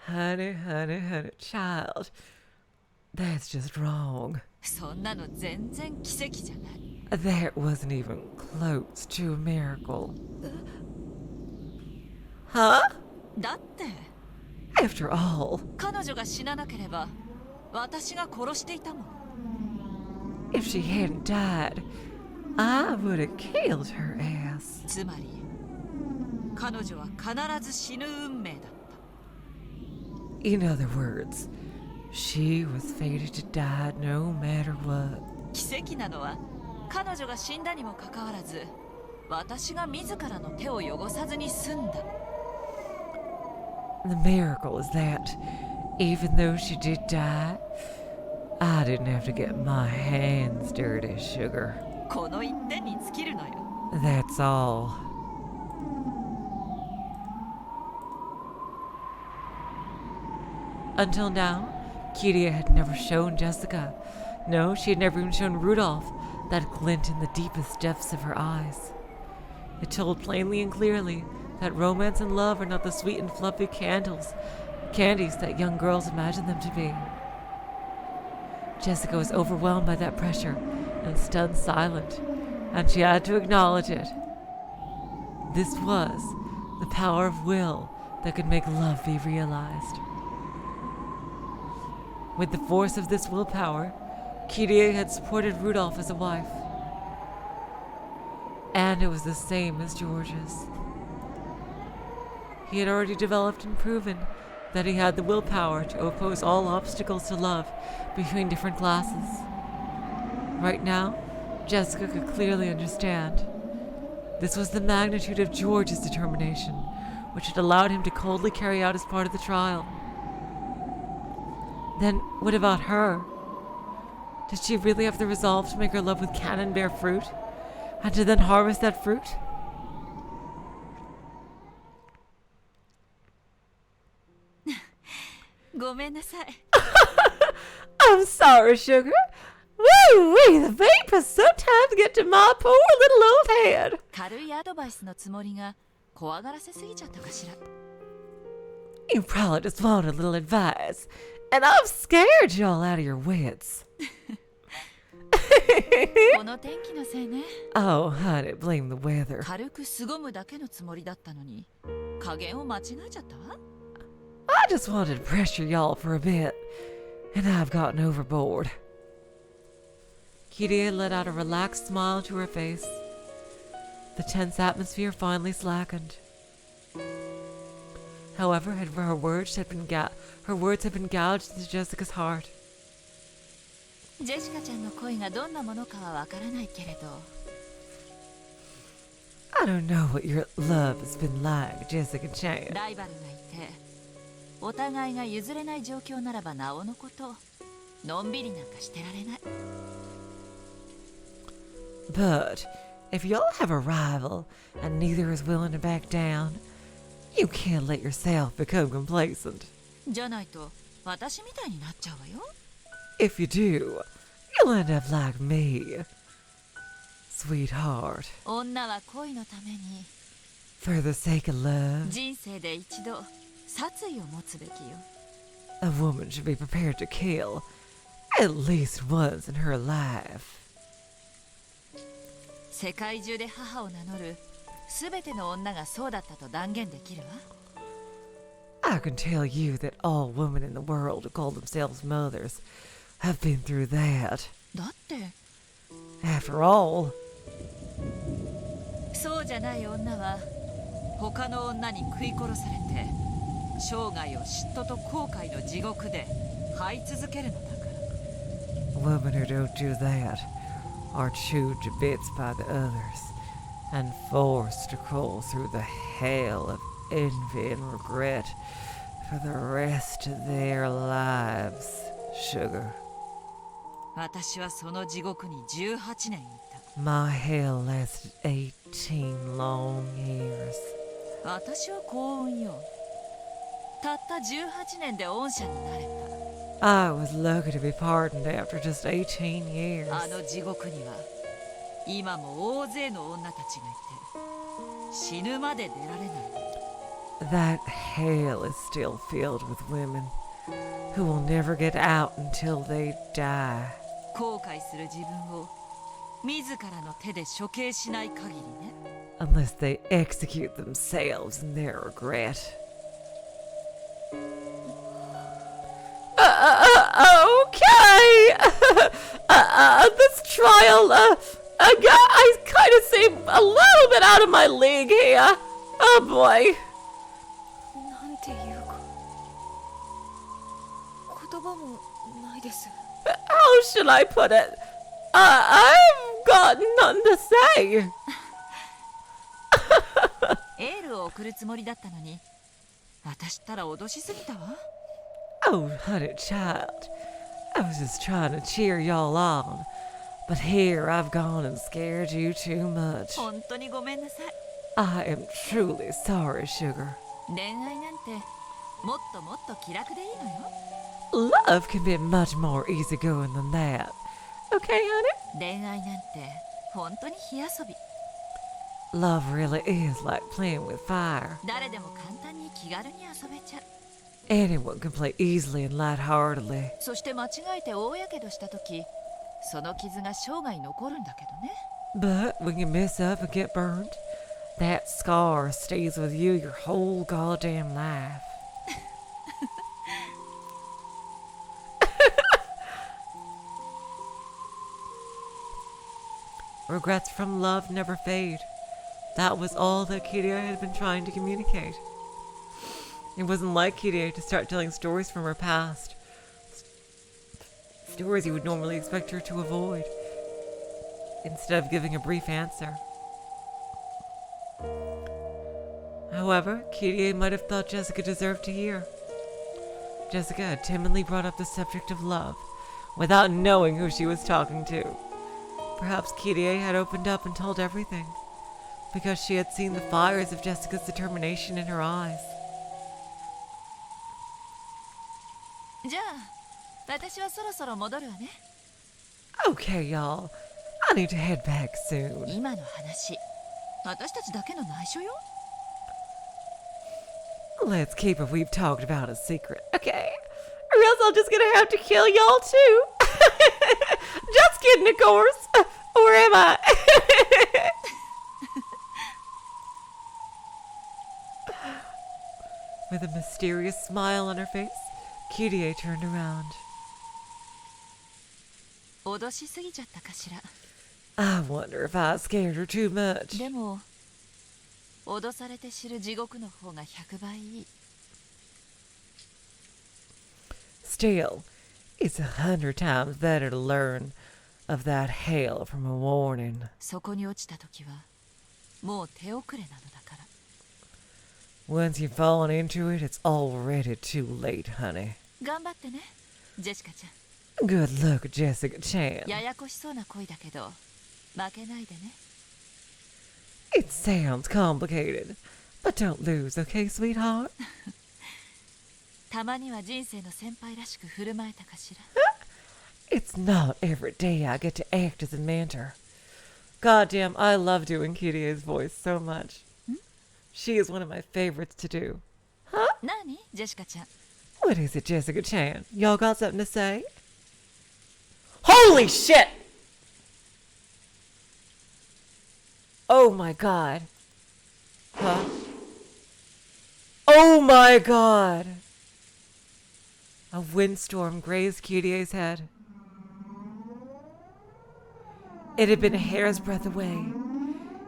A: Honey, honey, honey, child. That's just wrong.
B: そんなの全然奇跡じゃない
A: That wasn't even close to a miracle. Huh?
B: だって
A: After all,
B: 彼女が死ななければ私が殺していたもん
A: if she hadn't died, I would have killed her ass.
B: つまり彼女は必ず死ぬ運命だった
A: In other words, she was fated to die no matter what.
B: 奇跡なのは彼女が死んだにもかかわらず私が自らの手を汚さずに済んだ
A: The miracle is that, even though she did die, I didn't have to get my hands dirty, sugar.
B: この一点に尽きるのよ
A: That's all. Until now, Kyda had never shown Jessica. No, she had never even shown Rudolph that glint in the deepest depths of her eyes. It told plainly and clearly that romance and love are not the sweet and fluffy candies that young girls imagine them to be. Jessica was overwhelmed by that pressure and stunned silent, and she had to acknowledge it. This was the power of will that could make love be realized. With the force of this willpower, Kyda had supported Rudolph as a wife. And it was the same as George's. He had already developed and proven that he had the willpower to oppose all obstacles to love between different classes. Right now, Jessica could clearly understand. This was the magnitude of George's determination, which had allowed him to coldly carry out his part of the trial. Then, what about her? Did she really have the resolve to make her love with Cannon bear fruit? And to then harvest that fruit? I'm sorry, sugar. Woo-wee, the vapors sometimes get to my poor little old head.
B: 軽いアドバイスのつもりが怖がらせすぎちゃったかしら。
A: You probably just wanted a little advice, and I've scared y'all out of your wits.
B: この天気のせいね。
A: Oh, honey, blame the weather.
B: 軽く凄むだけのつもりだったのに加減を間違えちゃったわ。
A: I just wanted to pressure y'all for a bit, and I've gotten overboard. Kyda let out a relaxed smile to her face. The tense atmosphere finally slackened. However, her words had been gouged into Jessica's heart.
B: ジェシカちゃんの恋がどんなものかはわからないけれど、
A: I don't know what your love has been like, Jessica Chan.
B: ライバルがいてお互いが譲れない状況ならばなおのこと、のんびりなんかしてられない。
A: But if y'all have a rival and neither is willing to back down, you can't let yourself become complacent.
B: じゃないと私みたいになっちゃうわよ。
A: If you do, you'll end up like me. Sweetheart,
B: 女は恋のために
A: for the sake of love,
B: 人生で一度殺意を持つべきよ。
A: a woman should be prepared to kill at least once in her life.
B: 世界中で母を名乗るすべての女がそうだったと断言できるわ。
A: I can tell you that all women in the world who call themselves mothers have been through that.
B: だって
A: After all,
B: そうじゃない女は他の女に食い殺されて生涯を嫉妬と後悔の地獄で這い続けるのだから。
A: women who don't do that are chewed to bits by the others and forced to crawl through the hell of envy and regret for the rest of their lives, sugar.
B: 私はその地獄に18年いた。
A: My hell lasted 18 long years.
B: 私は幸運よ。たった18年で恩赦になれ
A: I was lucky to be pardoned after just 18 years.
B: た。あの地獄には今も大勢の女たちがいて死ぬまで出られない。
A: That hell is still filled with women who will never get out until they die.
B: 後悔する自分を自らの手で処刑しない限りね。
A: Unless they execute themselves in their regret. Okay. This trial, I kind of seem a little bit out of my league here. Oh boy.
E: なんていうか言葉もないです。
A: How should I put it? I've got none to say.
B: エールを送るつもりだったのに私ったら脅しすぎたわ。
A: Oh, honey child. I was just trying to cheer y'all on. But here I've gone and scared you too much.
B: 本当にごめんなさい。
A: I am truly sorry, sugar.
B: 恋愛なんてもっともっと気楽でいいのよ。
A: Love can be much more easygoing than that. Okay, honey?
B: 恋愛なんて本当に火遊び。
A: Love really is like playing with fire.
B: 誰でも簡単に気軽に遊べちゃう。
A: Anyone can play easily and lightheartedly.
B: そして間違えて大やけどした時その傷が生涯残るんだけどね。
A: But when you mess up and get burned, that scar stays with you your whole goddamn life. Regrets from love never fade. That was all that Kyda had been trying to communicate. It wasn't like Kyda to start telling stories from her past. Stories you would normally expect her to avoid, instead of giving a brief answer. However, Kyda might have thought Jessica deserved to hear. Jessica had timidly brought up the subject of love, without knowing who she was talking to. Perhaps Kyda had opened up and told everything, because she had seen the fires of Jessica's determination in her eyes.
B: じゃあ私はそろそろ戻るわね。
A: Okay, y'all. I need to head back soon.
B: 今の話私たちだけの内緒よ。
A: Let's keep what we've talked about a secret, okay? Or else I'm just gonna have to kill y'all too. Just kidding, of course. Or am I? With a mysterious smile on her face, Kyda turned around.
B: 脅しすぎちゃったかしら。
A: I wonder if I scared her too much.
B: でも脅されて知る地獄の方が100倍いい。
A: Still, it's 100 times better to learn of that hell from a warning.
B: そこに落ちた時はもう手遅れなのだから。
A: Once you've fallen into it, it's already too late, honey.
B: 頑張ってね、ジェシカちゃん。
A: Good luck, Jessica Chan.
B: ややこしそうな恋だけど負けないでね。
A: It sounds complicated, but don't lose, okay, sweetheart?
B: たまには人生の先輩らしく振る舞えたかしら。
A: It's not every day I get to act as a mentor. Goddamn, I love doing Kyda's voice so much. She is one of my favorites to do.
B: 何ジェシカちゃん。
A: What is it, Jessica Chan? Y'all got something to say? Holy shit! Oh my god. Huh? Oh my god! A windstorm grazed Kyda's head. It had been a hair's breadth away.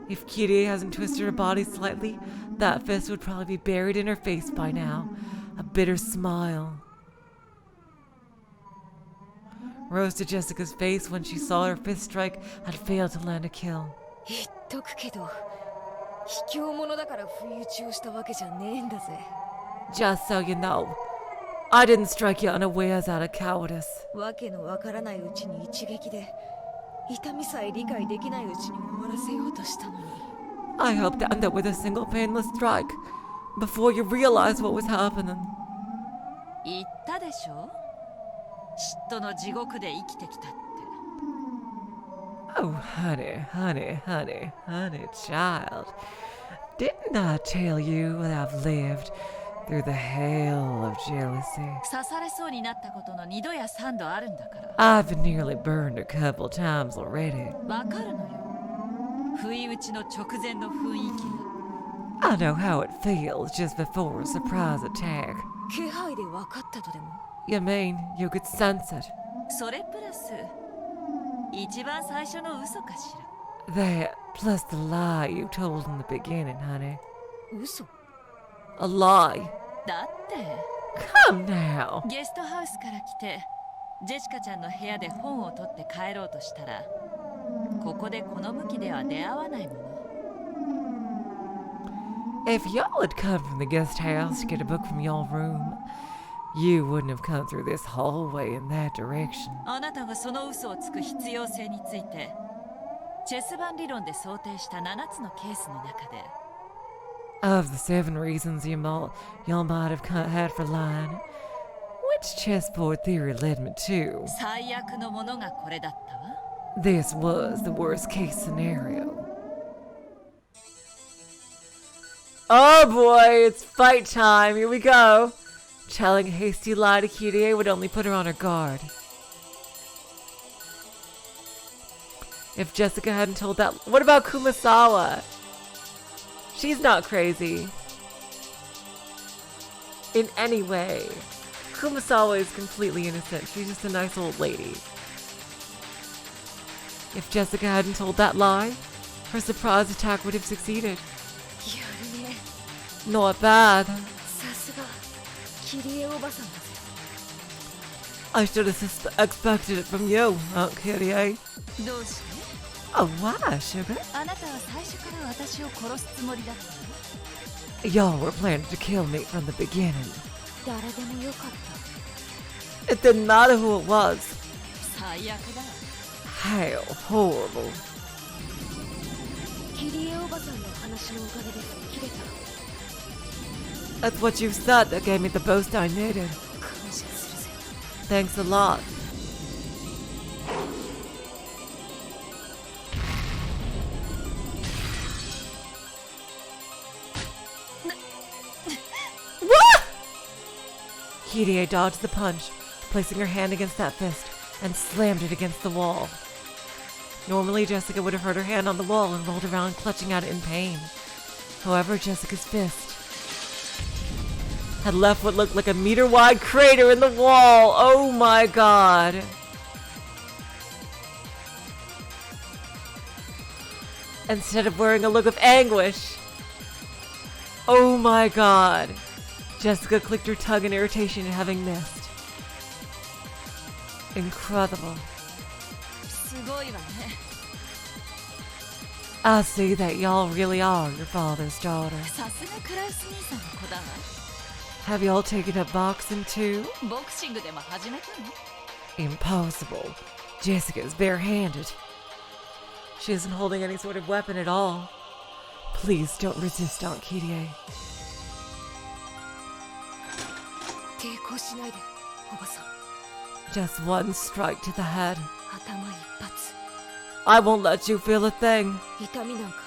A: If Kyda hasn't twisted her body slightly, that fist would probably be buried in her face by now. A bitter smile rose to Jessica's face when she saw her fist strike had failed to land a kill.
G: 言っとくけど、卑怯者だから不意打ちをしたわけじゃねえんだぜ。
A: Just so you know, I didn't strike you unawares out of cowardice.
G: わけのわからないうちに一撃で、痛みさえ理解できないうちに終わらせようとしたのに。
A: I hoped to end up with a single painless strike before you realized what was happening.
B: 言ったでしょ、嫉妬の地獄で生きてきたって。
A: Oh, honey, honey, honey, honey, child. Didn't I tell you that I've lived through the hell of jealousy?
B: 刺されそうになったことの2度や3度あるんだから。
A: I've been nearly burned a couple times already.
B: わかるのよ、不意打ちの直前の雰囲気が。
A: I know how it feels just before a surprise attack.
G: 気配で分かったとでも。
A: You mean you could sense it?
B: それプラス一番最初の嘘かしら。
A: That plus the lie you told in the beginning, honey.
G: 嘘。
A: A lie.
B: だって
A: Come now.
B: ゲストハウスから来てジェシカちゃんの部屋で本を取って帰ろうとしたら、ここでこの向きでは出会わないもの。
A: If y'all had come from the guest house to get a book from your room, you wouldn't have come through this hallway in that direction.
B: あなたがその嘘をつく必要性についてチェス盤理論で想定した7つのケースの中で、
A: Of the 7 reasons y'all might have had for lying, which chessboard theory led me to?
B: 最悪のものがこれだったわ。
A: This was the worst case scenario. Oh boy, it's fight time. Here we go. Telling a hasty lie to Kyda would only put her on her guard. If Jessica hadn't told that... What about Kumasawa? She's not crazy. In any way. Kumasawa is completely innocent. She's just a nice old lady. If Jessica hadn't told that lie, her surprise attack would have succeeded.
G: やるね。
A: Not bad.
G: さすが、キリエおばさんだぜ。
A: I should have expected it from you, Aunt Kyrie.
B: どうして？
A: Oh, why, sugar?
B: あなたは最初から私を殺すつもりだったの？
A: Y'all were planning to kill me from the beginning.
G: 誰でもよかった。
A: It didn't matter who it was.
B: 最悪だ。
A: How horrible.
G: キリエおばさんの話のおかげで切れた。
A: That's what you said that gave me the boost I needed.
G: 感謝するぜ。
A: Thanks a lot. Kyda dodged the punch, placing her hand against that fist, and slammed it against the wall. Normally, Jessica would have hurt her hand on the wall and rolled around clutching at it in pain. However, Jessica's fist had left what looked like a meter-wide crater in the wall. Oh my god. Instead of wearing a look of anguish, oh my god, Jessica clicked her tongue in irritation at having missed. Incredible.
B: すごいわね。
A: I see that y'all really are your father's daughter.
B: さすがクラウス兄さんの子だわ。
A: Have y'all taken up boxing too?
B: ボクシングでも始めたの？
A: Impossible. Jessica's barehanded. She isn't holding any sort of weapon at all. Please don't resist, Aunt Kyda.
G: 抵抗しないで、おばさん。
A: Just one strike to the head.
G: 頭一発。
A: I won't let you feel a thing.
G: 痛みなんか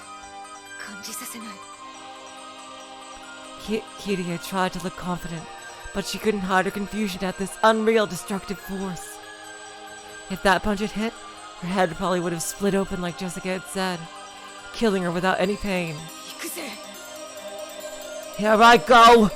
G: 感じさせない。
A: Kyda tried to look confident, but she couldn't hide her confusion at this unreal destructive force. If that punch had hit, her head probably would have split open like Jessica had said, killing her without any pain.
G: 行くぜ。
A: Here I go!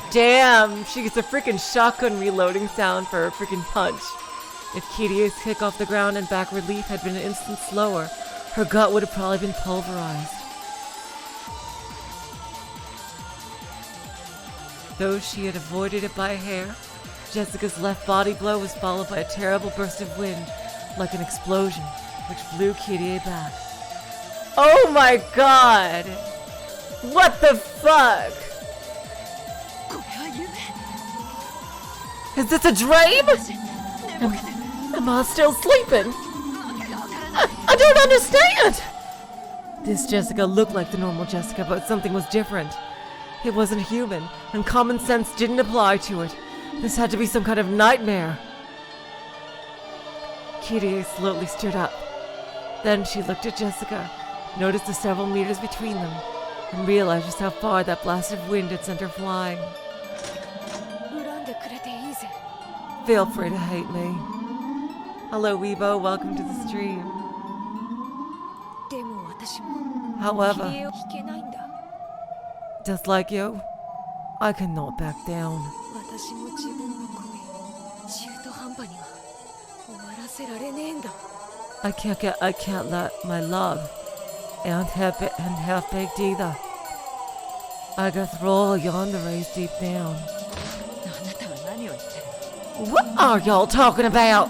A: Damn, she gets a freaking shotgun reloading sound for her freaking punch. If Kyda's kick off the ground and backward leap had been an instant slower, her gut would have probably been pulverized. Though she had avoided it by a hair, Jessica's left body blow was followed by a terrible burst of wind, like an explosion, which blew Kyda back. Oh my god! What the fuck?
B: これは夢。
A: Is this a dream? Am I still sleeping? I don't understand! This Jessica looked like the normal Jessica, but something was different. It wasn't human, and common sense didn't apply to it. This had to be some kind of nightmare. Kyda slowly stood up. Then she looked at Jessica, noticed the several meters between them, and realized just how far that blast of wind had sent her flying.
G: 恨んでくれていいぜ。
A: Feel free to hate me. Hello, Weibo. Welcome to the stream.
G: でも私も
A: However,
G: キリエを引けないんだ。
A: just like you, I cannot back down.
G: 私も自分の恋、中途半端には終わらせられねえんだ。
A: I can't let my love and have baked either. I got through all yonder rays deep down.
B: あなたは何を言ってる？
A: What are y'all talking about?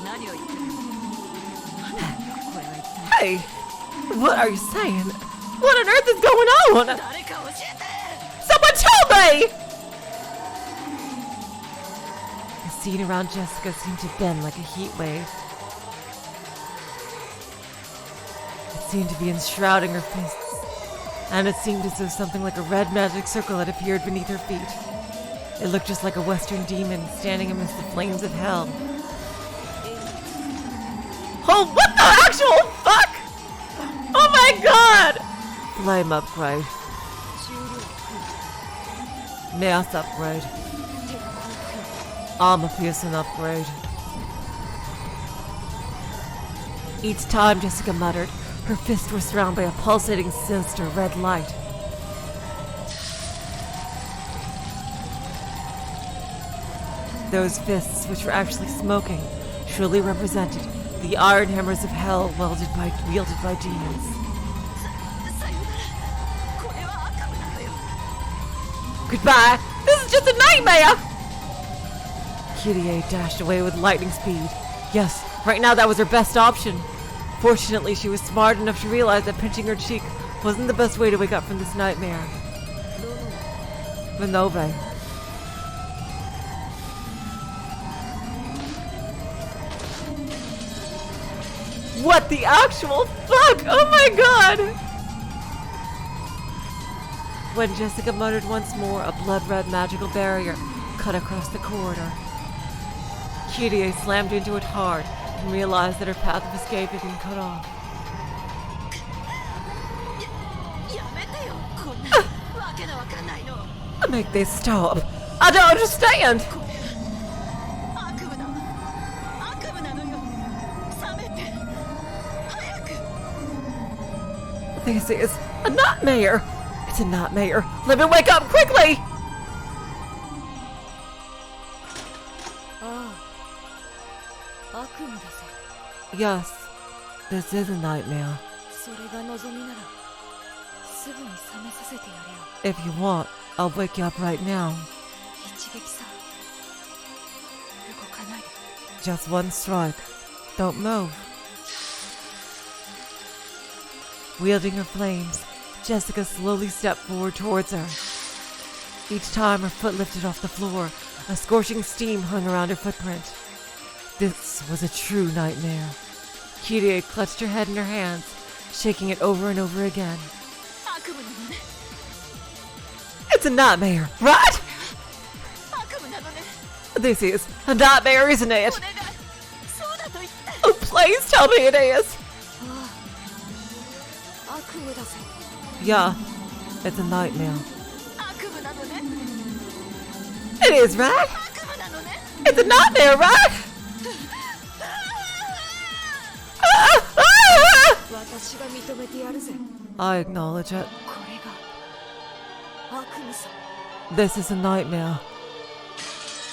B: 何を言ってる？なんだこれは一体。
A: Hey, what are you saying? What on earth is going on?
B: 誰か教えて！
A: Someone tell me! The scene around Jessica seemed to bend like a heat wave. It seemed to be enshrouding her fists, and it seemed as though something like a red magic circle had appeared beneath her feet. It looked just like a western demon standing amidst the flames of hell. Oh, what the actual fuck? Oh my god! Flame upgrade. Mass upgrade. Armor piercing upgrade. Each time Jessica muttered, her fists were surrounded by a pulsating, sinister red light. Those fists, which were actually smoking, truly represented the iron hammers of hell wielded by demons.
B: さよなら。これは悪夢なのよ。
A: Goodbye! This is just a nightmare! Kyda dashed away with lightning speed. Yes, right now that was her best option. Fortunately, she was smart enough to realize that pinching her cheek wasn't the best way to wake up from this nightmare. Vinove. What the actual fuck? Oh my god! When Jessica muttered once more, a blood-red magical barrier cut across the corridor. Kyda slammed into it hard and realized that her path of escape had been cut off.
B: やめてよこんなわけのわかんないの
A: Make this stop. I don't understand.
B: 悪夢だ悪夢なのよ覚めて早く
A: This is a nightmare. It's a nightmare. Let me wake up quickly.
G: ああ悪夢だぜ
A: Yes, this is a nightmare.
G: それが望みならすぐに覚めさせてやれよ
A: If you want, I'll wake you up right now.
G: 一撃さ動かないで
A: Just one strike. Don't move. Wielding her flames, Jessica slowly stepped forward towards her. Each time her foot lifted off the floor, a scorching steam hung around her footprint. This was a true nightmare. Kyda clutched her head in her hands, shaking it over and over again.
B: 悪夢なのね
A: It's a nightmare, right?
B: 悪夢なのね
A: This is a nightmare, isn't it?
B: お願いそうだと言って
A: Oh, please tell me it is.
G: 悪夢だぜ
A: Yeah, it's a nightmare.
B: 悪夢なのね
A: It is, right?
B: 悪夢なのね
A: It's a nightmare, right?
G: 私が認めてやるぜ
A: I acknowledge it.
G: これが悪夢さ
A: This is a nightmare.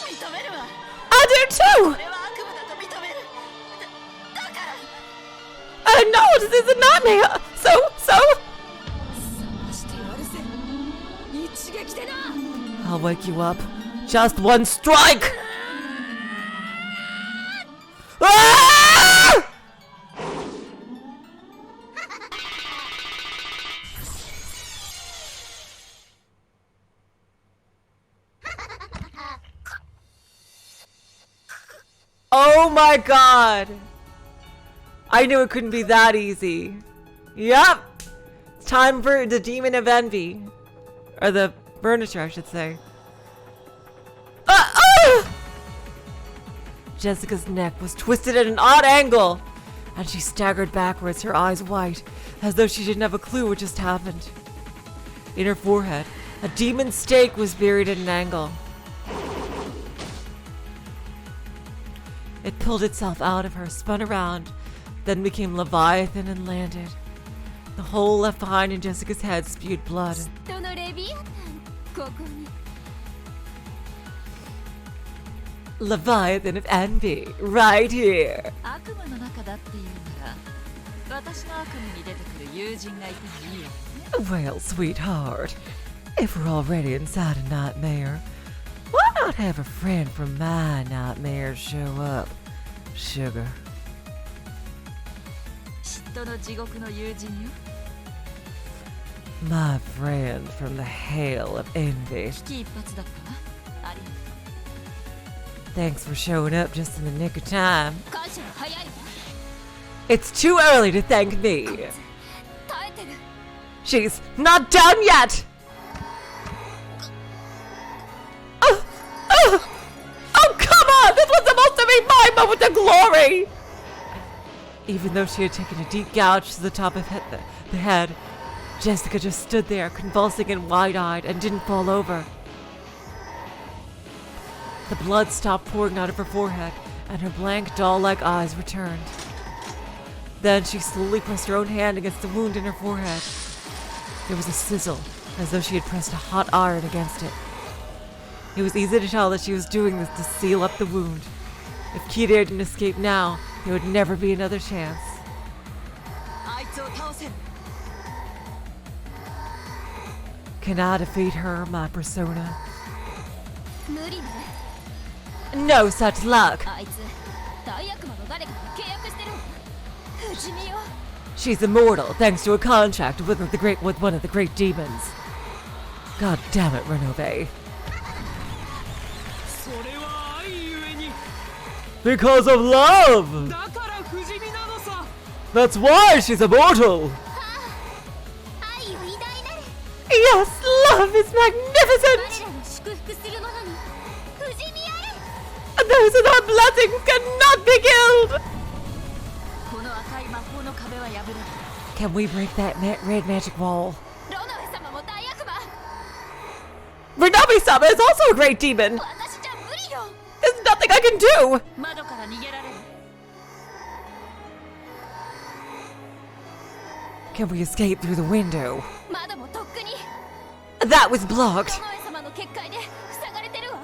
B: 認めるわ
A: I do too!
B: これは悪夢だと認めるだから
A: I know this is a nightmare! So,
G: 覚ましてやるぜ一撃でな
A: I'll wake you up. Just one strike! Ah! Oh my god! I knew it couldn't be that easy. Yep! It's time for the Demon of Envy. Or the furniture, I should say. Jessica's neck was twisted at an odd angle, and she staggered backwards, her eyes wide, as though she didn't have a clue what just happened. In her forehead, a demon stake was buried at an angle. It pulled itself out of her, spun around, then became Leviathan and landed. The hole left behind in Jessica's head spewed blood.
E: 人のレビアタンここに
A: Leviathan of Envy, right here.
H: 悪夢の中だっていうなら私の悪夢に出てくる友人がいてもいいよね
A: Well, sweetheart, if we're already inside a nightmare, why not have a friend from my nightmare show up, sugar?
H: 嫉妬の地獄の友人よ
A: My friend from the hell of envy.
H: 危機一髪だったわありがとう
A: Thanks for showing up just in the nick of time.
B: 感謝は早いわ
A: It's too early to thank me.
B: 耐えてる
A: She's not done yet. Oh, come on! This was supposed to be my moment of glory! Even though she had taken a deep gouge to the top of the head, Jessica just stood there, convulsing and wide-eyed, and didn't fall over. The blood stopped pouring out of her forehead, and her blank, doll-like eyes returned. Then she slowly pressed her own hand against the wound in her forehead. There was a sizzle, as though she had pressed a hot iron against it. It was easy to tell that she was doing this to seal up the wound. If Kyda didn't escape now, there would never be another chance.
B: あいつを倒せる
A: Can I defeat her, my persona?
E: 無理ね
A: No such luck!
E: あいつ大悪魔の誰かと契約してるわ不死身よ
A: She's immortal thanks to a contract with one of the great demons. God damn it, Renove.
F: それは愛ゆえに
A: Because of love!
F: だから不死身なのさ
A: That's why she's immortal!
E: 愛よ偉大なる
A: Yes, love is magnificent!
E: 我らの祝福するものに不死身あれ
A: those without blessings cannot be killed!
H: この赤い魔法の壁は破れる。
A: Can we break that red magic wall?
B: ロノエ様も大悪魔。
A: Renomi-sama is also a great demon!
B: 私じゃ無理よ。
A: There's nothing I can do!
H: 窓から逃げられる。
A: Can we escape through the window?
B: 窓もとっくに
A: That was blocked
B: ロノエ様の結界で塞がれてるわ。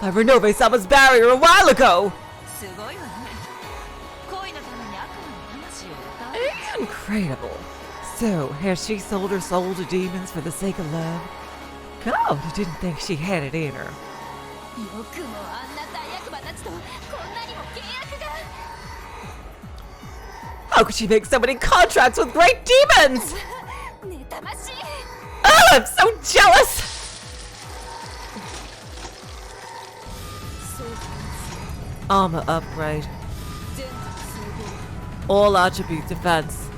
A: by Renove-sama's barrier a while ago!
H: すごいわね。恋のために悪魔の魂を歌う。
A: Incredible. So, has she sold her soul to demons for the sake of love? God, I didn't think she had it in her.
B: よくもあんな大悪魔たちとこんなにも契約が。
A: How could she make so many contracts with great demons?
B: 妬ましい。
A: Oh, I'm so jealous! Armor upgrade. All attribute defense.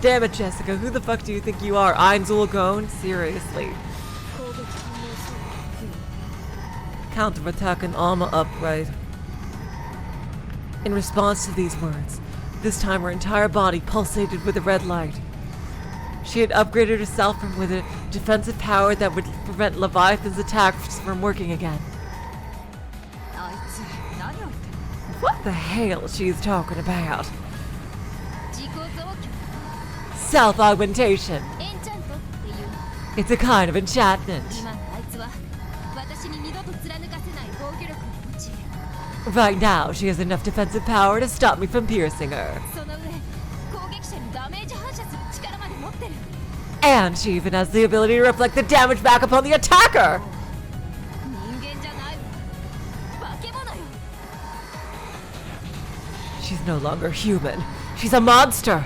A: Damn it, Jessica, who the fuck do you think you are? Einzel Gone? Seriously. Counterattack and armor upgrade. In response to these words, this time her entire body pulsated with a red light. She had upgraded herself with a defensive power that would prevent Leviathan's attacks from working again.
H: あいつ何を言ってる？
A: What the hell she's talking about?
B: 自己増強。
A: Self-augmentation.
B: エンチャントっていう。
A: It's a kind of enchantment.
B: 今のあいつは私に二度と貫かせない防御力を持ち、
A: Right now, she has enough defensive power to stop me from piercing her.
B: その上攻撃者にダメージ反射する力まで持ってる。
A: And she even has the ability to reflect the damage back upon the attacker!
B: 人間じゃないわ。化け物よ。
A: She's no longer human. She's a monster!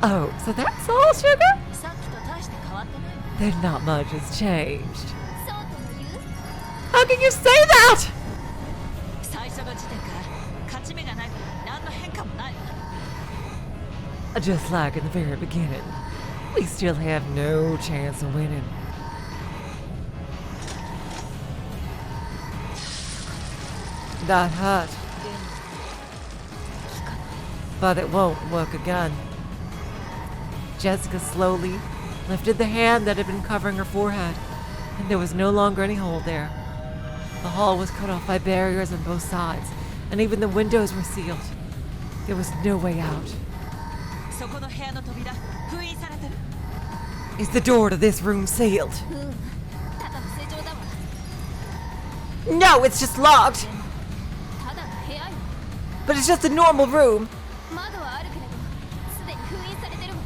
A: Oh, so that's all, Sugar?
H: さっきと大して変わってないわ。
A: Then not much has changed.
B: そうとも言う。
A: How can you say that?
H: 最初の時点から勝ち目がないから何の変化もないわ。
A: Just like in the very beginning, we still have no chance of winning. That hurt. But it won't work again. Jessica slowly lifted the hand that had been covering her forehead, and there was no longer any hole there. The hall was cut off by barriers on both sides, and even the windows were sealed. There was no way out.
H: そこの部屋の扉封印されてる。
A: Is the door to this room sealed?
B: ただの正常だわ。
A: No, it's just locked!
B: ただの部屋よ。
A: But it's just a normal room.
B: 窓はあるけれど、すでに封印されてるわ。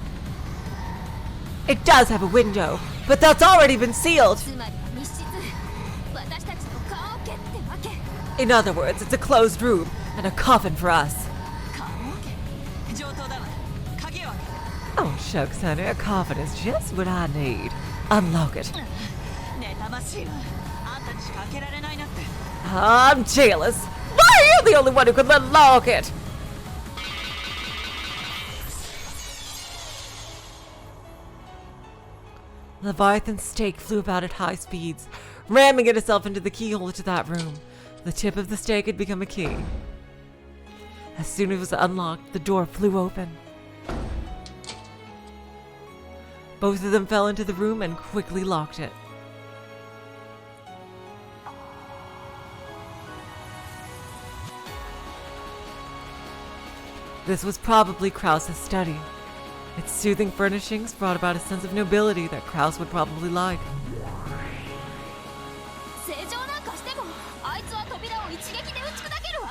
A: It does have a window, but that's already been sealed.
B: つまりは密室。私たちの棺桶ってわけ。
A: In other words, it's a closed room and a coffin for us.
H: 棺桶上等だわ。鍵を開けて。
A: Oh, shucks, honey, a coffin is just what I need. Unlock it.
H: 妬ましいわ。あんたにしか開けられないなって。
A: I'm jealous. Why are you the only one who could unlock it? Leviathan's stake flew about at high speeds, ramming itself into the keyhole to that room. The tip of the stake had become a key. As soon as it was unlocked, the door flew open. Both of them fell into the room and quickly locked it. This was probably Krause's study. Its soothing furnishings brought about a sense of nobility that Krause would probably like.
B: 正常なんかしても、あいつは扉を一撃で打ち砕けるわ。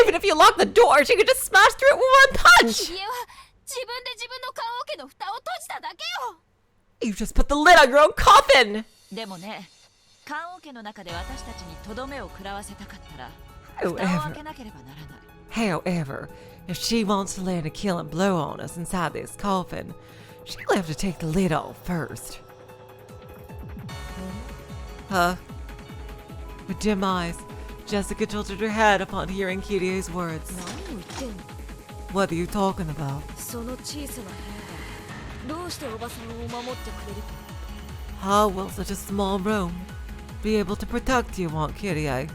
A: Even if you lock the door, she could just smash through it with one punch!
B: 家は自分で自分の棺桶の蓋を閉じただけよ。
A: You just put the lid on your own coffin!
H: でもね、棺桶の中で私たちにとどめを食らわせたかったら、
A: However-
H: 蓋を開けなければならない。
A: However, if she wants to land a killing blow on us inside this coffin, she'll have to take the lid off first. Huh? With dim eyes, Jessica tilted her head upon hearing Kyda's words.
G: 何を言ってんの？
A: What are you talking about?
G: その小さな部屋がどうしておばさんを守ってくれると？
A: How will such a small room be able to protect you, Aunt Kyrie.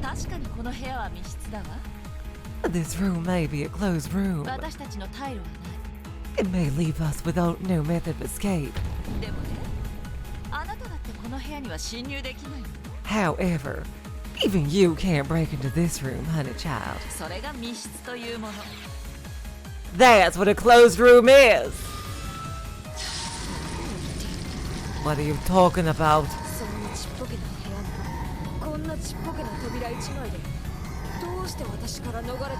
H: 確かにこの部屋は密室だわ。
A: This room may be a closed room.
H: 私たちの退路はない。
A: It may leave us without no method of escape.
H: でもね、あなただってこの部屋には侵入できないの。
A: However, even you can't break into this room, honey child.
H: それが密室というもの。
A: That's what a closed room is. What are you talking about?
G: そんなちっぽけな部屋にこんなちっぽけな扉一枚でどうして私から逃れたつも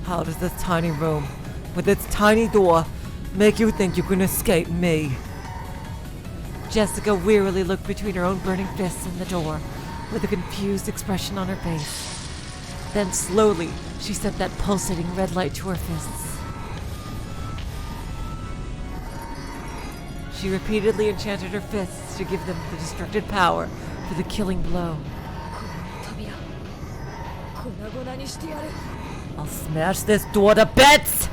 G: り？
A: How does this tiny room, with its tiny door, make you think you can escape me? Jessica wearily looked between her own burning fists and the door, with a confused expression on her face. Then slowly, she sent that pulsating red light to her fists. She repeatedly enchanted her fists to give them the destructive power for the killing blow.
G: この扉粉々にしてやる。
A: I'll smash this door to bits!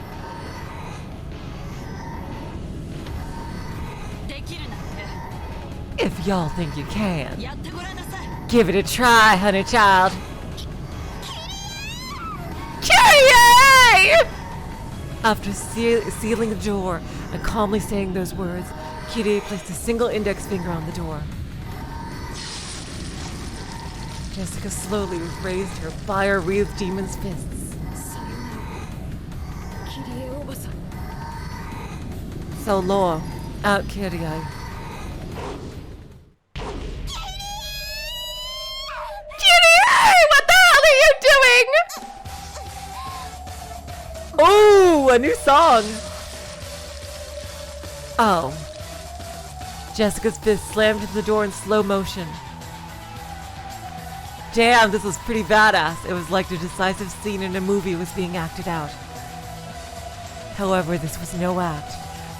H: できるなんて
A: If y'all think you can,
H: やってごらんなさい。
A: give it a try, honey child. Kyrie! After sealing the door and calmly saying those words, Kyrie placed a single index finger on the door. Jessica slowly raised her fire-wreathed demon's fists.
G: キリエおばさん。
A: So long, out Kyrie. Kyrie! What the hell are you doing? Ooh, a new song. Oh. Jessica's fist slammed into the door in slow motion. Damn, this was pretty badass. It was like the decisive scene in a movie was being acted out. However, this was no act.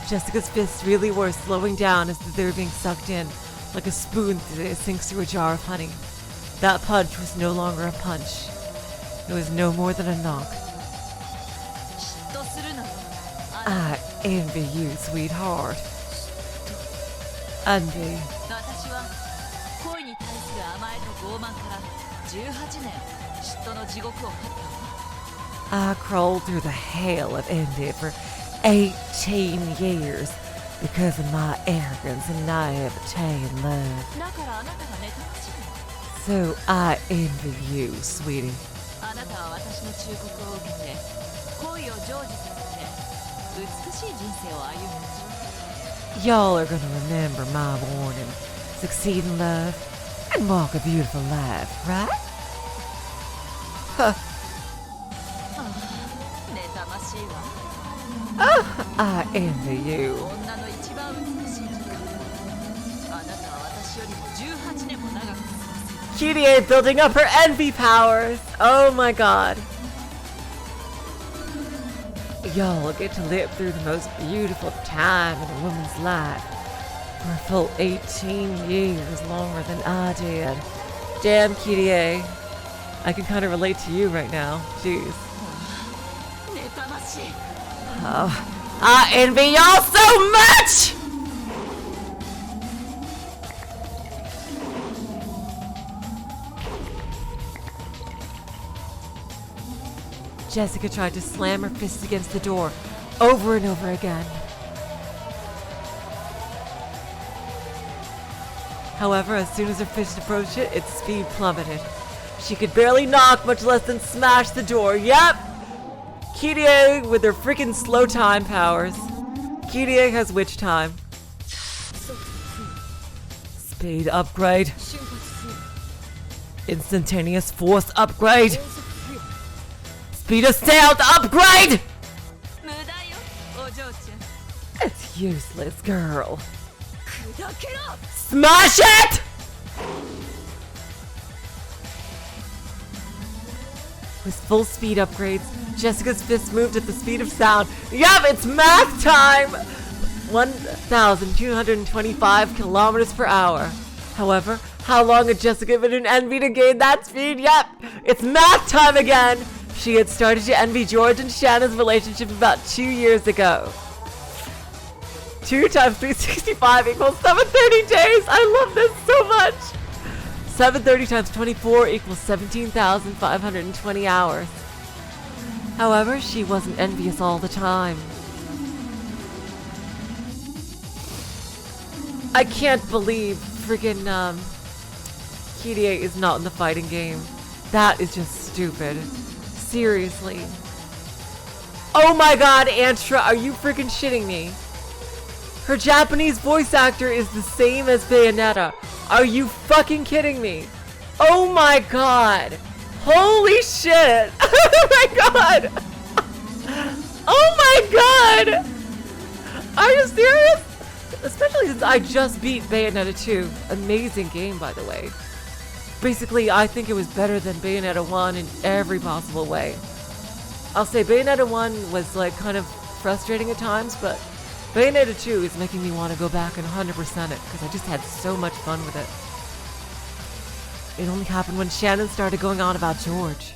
A: Jessica's fists really were slowing down as if they were being sucked in, like a spoon sinks through a jar of honey. That punch was no longer a punch. It was no more than a knock.
H: 嫉妬するなよ。
A: I envy you, sweetheart. Envy.
H: 私は恋に対する甘えと傲慢から18年嫉妬の地獄を経ったわ。
A: I crawled through the hell of envy for 18 years because of my arrogance and naivete in love.
H: だからあなたが妬ましいの。
A: So I envy you, sweetie.
H: あなたは私の忠告を受けて恋を成就させて美しい人生を歩むでしょう。
A: Y'all are gonna remember my warning, succeed in love, and walk a beautiful life, right? Huh.
H: 妬ましいわ。
A: I envy you.
H: 女の一番美しい時間。あなたは私よりも18年も長く過ごせる。
A: Kyrie building up her envy powers. Oh my god. Y'all get to live through the most beautiful time in a woman's life for a full 18 years longer than I did. Damn, Kyrie. I can kind of relate to you right now. Jeez.
H: 妬ましい。
A: Oh, I envy y'all so much! Jessica tried to slam her fists against the door over and over again. However, as soon as her fist approached it, its speed plummeted. She could barely knock, much less than smash the door. Yep! Kyrie with her freaking slow time powers. Kyrie has witch time. Speed upgrade. Instantaneous force upgrade. Speed of stealth upgrade!
H: 無駄よ、お嬢ちゃん。
A: It's useless, girl.
H: 砕けろ。
A: Smash it! With full speed upgrades, Jessica's fists moved at the speed of sound. Yup, it's math time! 1,225 kilometers per hour. However, how long had Jessica been in envy to gain that speed? Yup, it's math time again! She had started to envy George and Shanna's relationship about 2 years ago. 2 times 365 equals 730 days. I love this so much. 730 times 24 equals 17,520 hours. However, she wasn't envious all the time. I can't believe freaking Kyda is not in the fighting game. That is just stupid. Seriously. Oh my god, Antra, are you freaking shitting me? Her Japanese voice actor is the same as Bayonetta. Are you fucking kidding me? Oh my god. Holy shit. Oh my god. Oh my god. Are you serious? Especially since I just beat Bayonetta 2. Amazing game, by the way. Basically, I think it was better than Bayonetta 1 in every possible way. I'll say Bayonetta 1 was like kind of frustrating at times, but Bayonetta 2 is making me want to go back and 100% it because I just had so much fun with it. It only happened when Shannon started going on about George.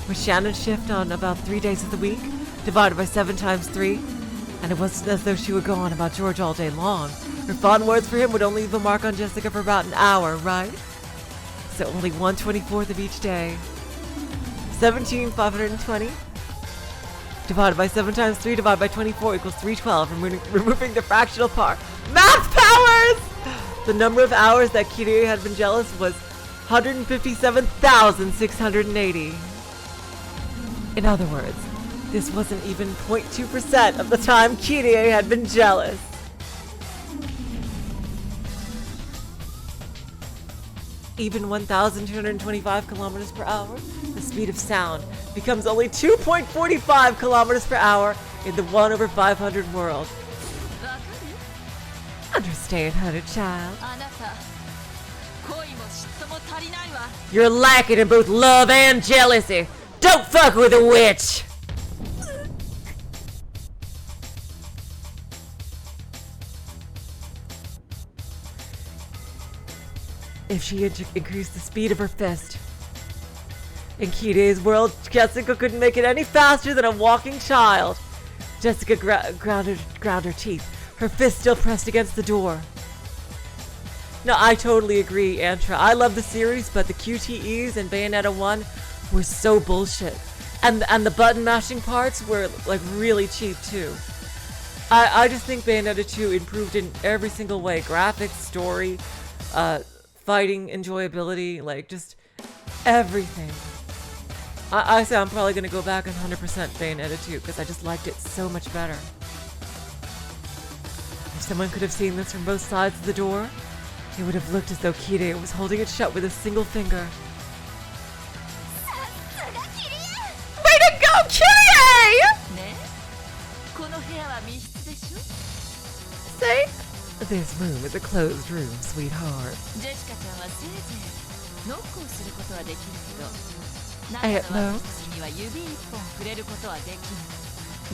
A: With Shannon's shift on about 3 days of the week, divided by 7 times 3, and it wasn't as though she would go on about George all day long. Her fond words for him would only leave a mark on Jessica for about an hour, right? So only 1/24 of each day. 17,520 divided by 7 times 3 divided by 24 equals 312, removing the fractional part. Math powers! The number of hours that Kyda had been jealous was 157,680. In other words, this wasn't even 0.2% of the time Kyda had been jealous. Even 1,225 kilometers per hour, the speed of sound, becomes only 2.45 kilometers per hour in the 1/500 world. Understand, honey child? You're lacking in both love and jealousy. Don't fuck with a witch! If she had increased the speed of her fist. In Kyda's world, Jessica couldn't make it any faster than a walking child. Jessica ground her teeth, her fist still pressed against the door. No, I totally agree, Antra. I love the series, but the QTEs in Bayonetta 1 were so bullshit. And the button mashing parts were like really cheap too. I just think Bayonetta 2 improved in every single way. Graphics, story, fighting, enjoyability, like just everything. I say I'm probably going to go back and 100% Bayonetta 2 because I just liked it so much better. If someone could have seen this from both sides of the door, it would have looked as though Kyda was holding it shut with a single finger. Way to go, Kyda! Say, this room is a closed room, sweetheart. At most,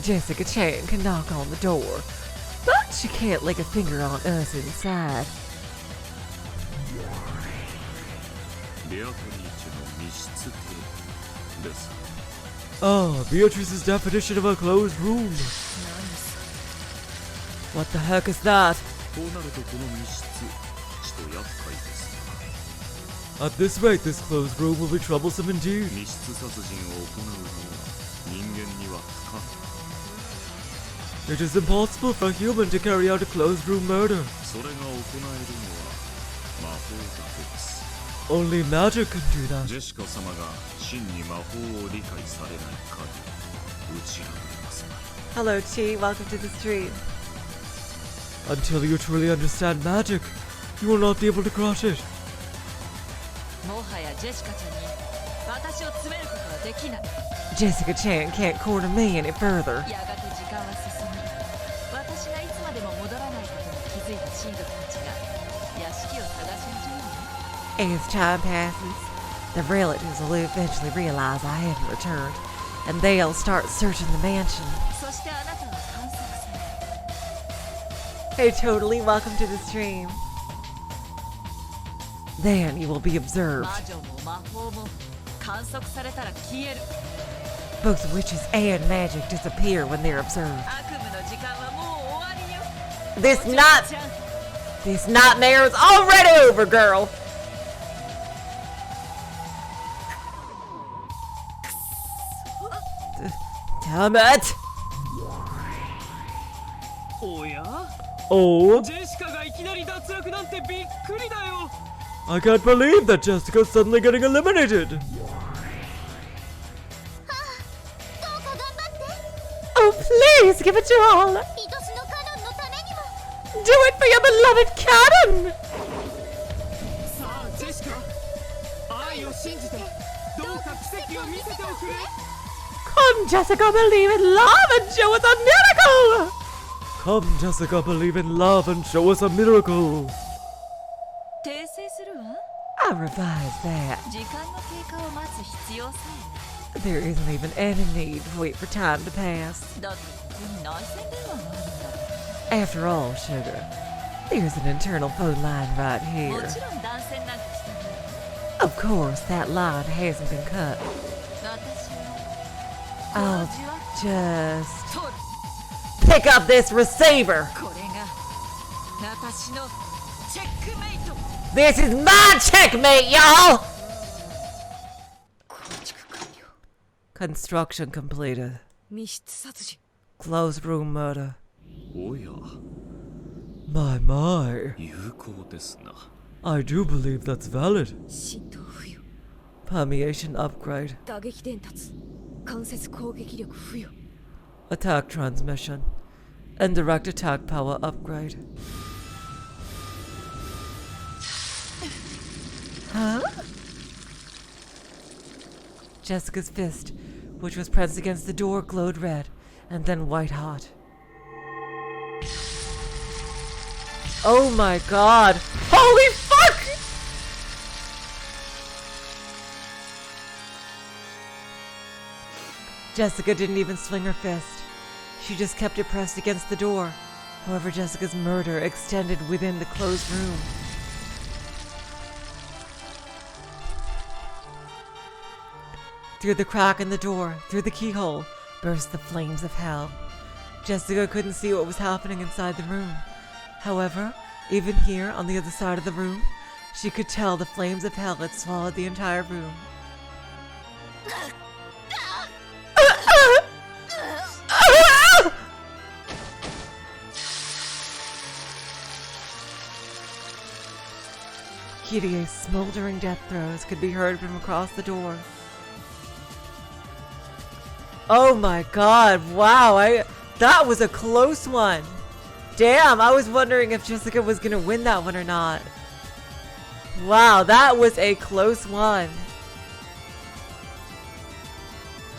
A: Jessica Chan can knock on the door, but she can't lay a finger on us inside. Beatrice's definition of a closed room. What the heck is that? At this rate, this closed room will be troublesome indeed. It is impossible for a human to carry out a closed room murder. Only magic can do that. Hello, Chi. Welcome to the stream. Until you truly understand magic, you will not be able to crush it. Jessica Chan can't corner me any further. As time passes, the relatives will eventually realize I haven't returned, and they'll start searching the mansion. Hey, totally, welcome to the stream. Then you will be observed. Both witches and magic disappear when they're observed. This nightmare is already over, girl. Damn it.
F: おや
A: Oh,
F: ジェシカがいきなり脱落なんてびっくりだよ
A: I can't believe that Jessica's suddenly getting eliminated.
E: どうか頑張って
D: Oh, please give it your all.
E: 愛しのカノンのためにも
D: Do it for your beloved Karen.
F: さあジェシカ愛を信じてどうか奇跡を見せておくれ
D: Come, Jessica, believe in love and show us a miracle.
A: Come, Jessica, believe in love and show us a miracle.
H: 訂正するわ
D: I'll revise that.
H: 時間の経過を待つ必要さ
A: There isn't even any need to wait for time to pass.
H: えだってここに内線電話があるんだ
A: After all, sugar, there's an internal phone line right
H: も
A: here.
H: ちろん断線なんかしてない
A: Of course, that line hasn't been cut.
H: 私は
A: I'll
H: 味は
A: just
H: 取る
A: pick up this receiver.
H: これが私のチェックメイト
A: This is my checkmate, y'all.
G: 構築完了
A: Construction completed.
G: 密室殺人
A: Closed room murder.
I: おや
A: My, my.
I: 有効ですな
A: I do believe that's valid.
G: 浸透付与
A: Permeation upgrade.
G: 打撃伝達間接攻撃力付与
A: Attack transmission. Indirect attack power upgrade. Huh? Jessica's fist, which was pressed against the door, glowed red and then white hot. Oh my god! Holy fuck! Jessica didn't even swing her fist. She just kept it pressed against the door. However, Jessica's murder extended within the closed room. Through the crack in the door, through the keyhole, burst the flames of hell. Jessica couldn't see what was happening inside the room. However, even here, on the other side of the room, she could tell the flames of hell had swallowed the entire room. Kyda's smoldering death throes could be heard from across the door. Oh my god, wow, that was a close one. Damn, I was wondering if Jessica was gonna win that one or not. Wow, that was a close one.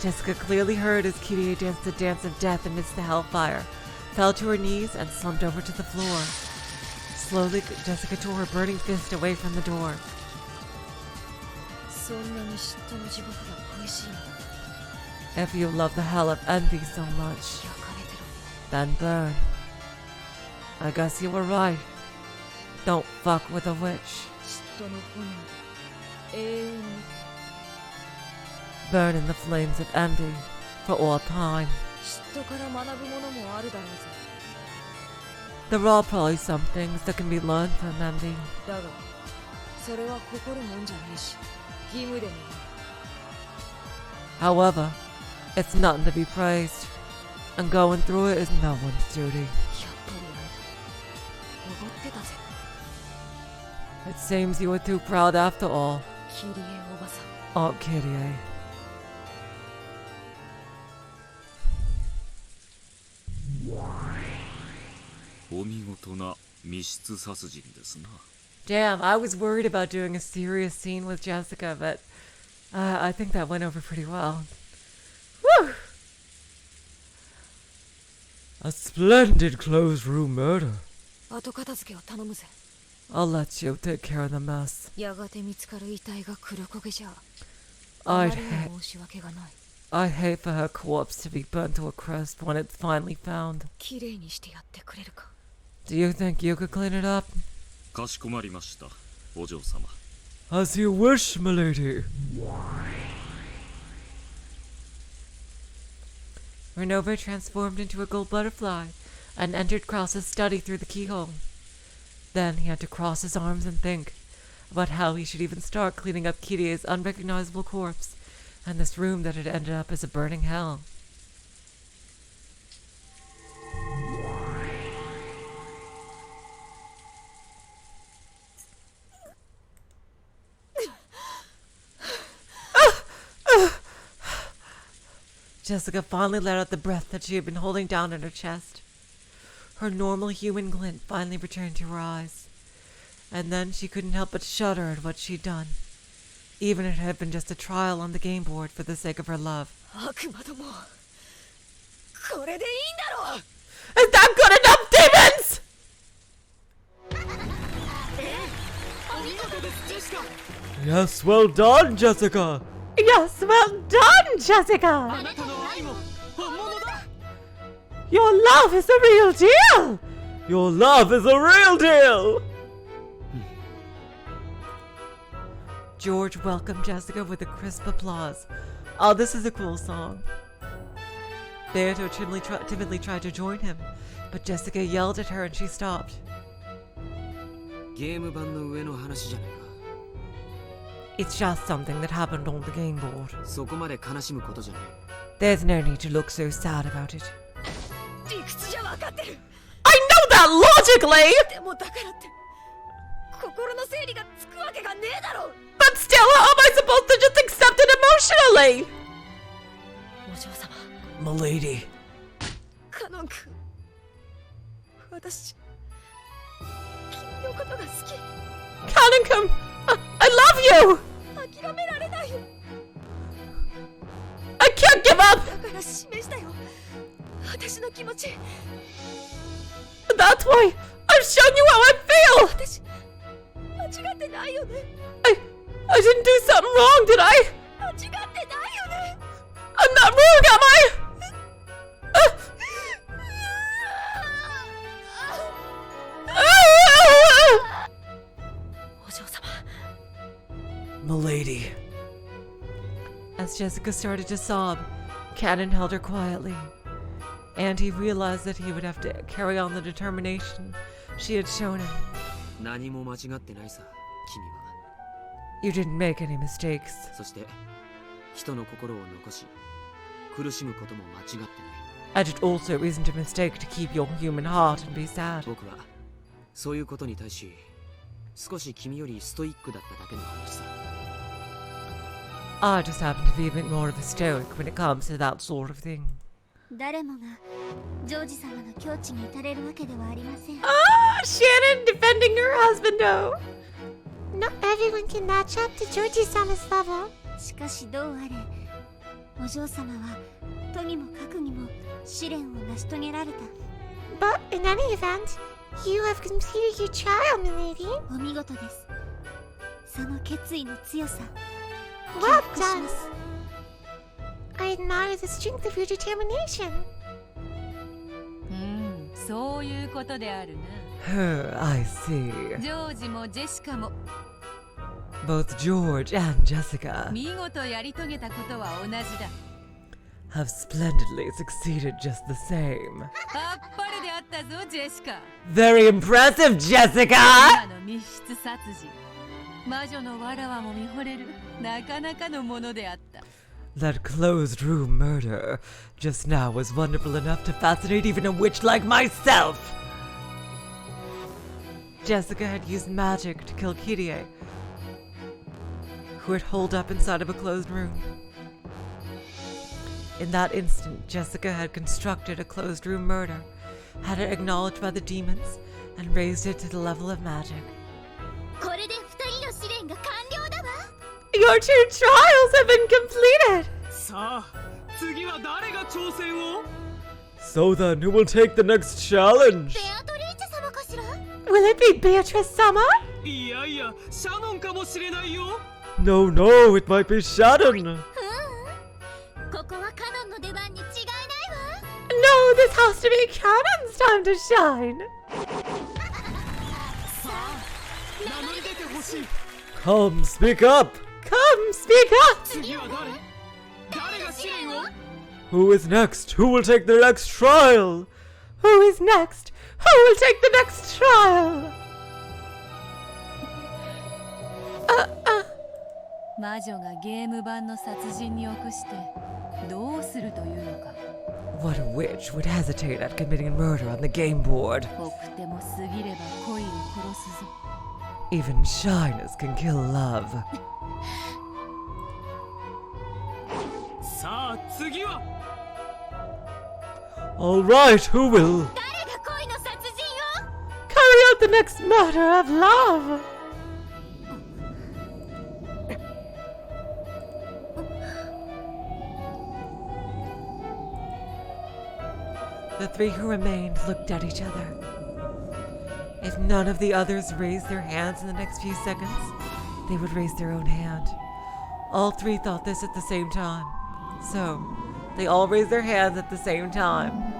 A: Jessica clearly heard as Kyda danced the dance of death amidst the hellfire, fell to her knees and slumped over to the floor. Slowly, Jessica tore her burning fist away from the door.
G: そんなに嫉妬の地獄が恋しいの
A: If you love the hell of envy so much,
G: 焼かれてろ
A: then burn. I guess you were right. Don't fuck with a witch.
G: 嫉妬の炎永遠に
A: Burn in the flames of envy for all time.
G: 嫉妬から学ぶものもあるだろうぜ
A: There are probably some things that can be learned from envy.
G: だがそれは誇るもんじゃねえし義務でもない
A: However, it's nothing to be praised, and going through it is no one's duty.
G: やっぱりあんたおごってたぜ
A: It seems you were too proud after all,
G: キリエおばさん
A: Aunt Kyrie.
I: お見事な密室殺人ですな
A: Damn, I was worried about doing a serious scene with Jessica, but I think that went over pretty well. Woo! A splendid closed room murder.
G: 後片付けを頼むぜ
A: I'll let you take care of the mess.
G: やがて見つかる遺体が黒焦げじゃ
A: I'd
G: あまり
A: ha-
G: に申し訳がない
A: I'd hate for her corpse to be burnt to a crisp when it's finally found.
G: きれいにしてやってくれるか
A: Do you think you could clean it up?
I: かしこまりましたお嬢様
A: As you wish, milady. Renova transformed into a gold butterfly, and entered Cross's study through the keyhole. Then he had to cross his arms and think about how he should even start cleaning up Kyda's unrecognizable corpse and this room that had ended up as a burning hell. Jessica finally let out the breath that she had been holding down in her chest. Her normal human glint finally returned to her eyes, and then she couldn't help but shudder at what she'd done, even if it had been just a trial on the game board for the sake of her love. Is that good enough, demons? Yes, well done, Jessica. Yes, well done, Jessica. Your love is a real deal. Your love is a real deal. George welcomed Jessica with a crisp applause. Oh, this is a cool song. Beato timidly tried to join him, but Jessica yelled at her and she stopped. It's just something that happened on the game board. There's no need to look so sad about it. I know that logically! But still, how am I supposed to just accept it emotionally? Milady. Canon-kun, I love you! I can't give up! That's why I've shown you how I feel! I didn't do something wrong, did I? I'm not wrong, am I? Milady. As Jessica started to sob, Canon held her quietly, and he realized that he would have to carry on the determination she had shown him. You didn't make any mistakes. And it also isn't a mistake to keep your human heart and be sad. I just happen to be a bit more of a stoic when it comes to that sort of thing. Ah, Shannon defending her husband, though.
D: Not everyone can match up to Georgie-sama's level. But in any event, you have completed your trial, milady. Well done. I admire the strength of your determination.
A: I see. Both George and Jessica have splendidly succeeded just the same. Very impressive, Jessica! That closed room murder just now was wonderful enough to fascinate even a witch like myself. Jessica had used magic to kill Kyda, who had holed up inside of a closed room. In that instant, Jessica had constructed a closed room murder, had it acknowledged by the demons, and raised it to the level of magic. Your 2 trials have been completed! So then, who will take the next challenge? Will it be Beatrice-sama? No, it might be Shannon. No, this has to be Cannon's time to shine. Come, speak up! Come, speak up! Who is next? Who will take the next trial? Who is next? Who will take the next trial?
B: 魔女がゲーム版の殺人に臆してどうするというのか。
A: What witch would hesitate at committing murder on the game board?
B: 濃くても過ぎれば恋を殺すぞ。
A: Even shyness can kill love.
F: さあ次は
A: All right, who will
E: 誰が恋の殺人を
A: carry out the next murder of love? The three who remained looked at each other. If none of the others raised their hands in the next few seconds, they would raise their own hand. All three thought this at the same time. So, they all raised their hands at the same time.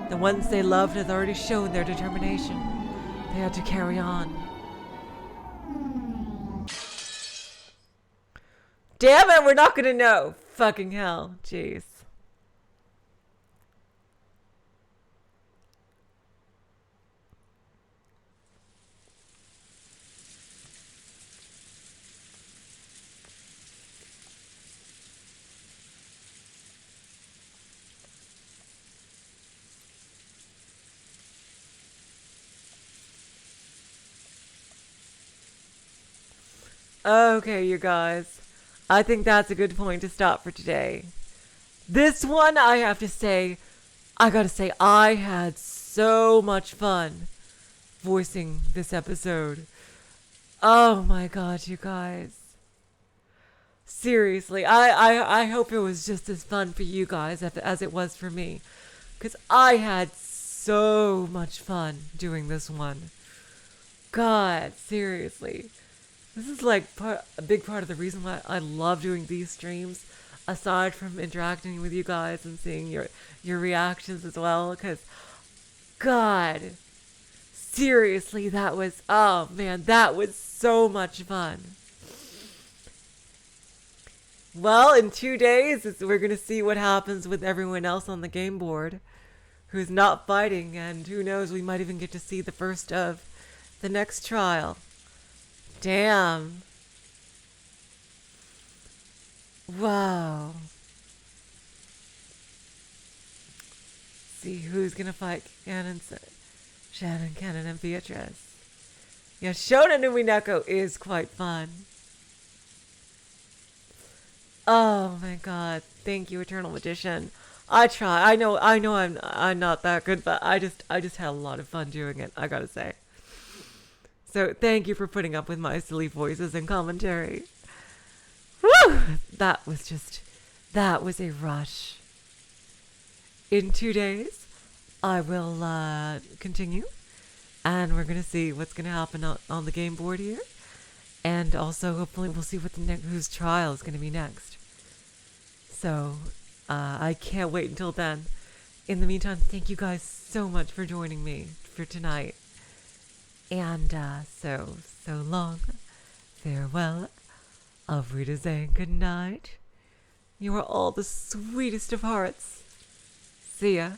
A: The ones they loved had already shown their determination. They had to carry on. Damn it, we're not gonna know. Fucking hell. Jeez. Okay, you guys. I think that's a good point to stop for today. This one, I have to say, I gotta say, I had so much fun voicing this episode. Oh my god, you guys. Seriously, I hope it was just as fun for you guys as it was for me. Because I had so much fun doing this one. God, seriously. This is like a big part of the reason why I love doing these streams, aside from interacting with you guys and seeing your reactions as well, because, God, seriously, that was, oh man, that was so much fun. Well, in 2 days, we're going to see what happens with everyone else on the game board who's not fighting, and who knows, we might even get to see the first of the next trial. Damn. Wow. See who's gonna fight Shannon, Cannon, and Beatrice. Yeah, Shonen UMINEKO is quite fun. Oh my god. Thank you, Eternal Magician. I try. I know I'm not that good, but I just had a lot of fun doing it, I gotta say. So thank you for putting up with my silly voices and commentary. Woo! That was a rush. In 2 days, I will continue, and we're going to see what's going to happen on the game board here. And also, hopefully, we'll see what whose trial is going to be next. So, I can't wait until then. In the meantime, thank you guys so much for joining me for tonight. And so long, farewell, auf Wiedersehen, good night. You are all the sweetest of hearts. See ya.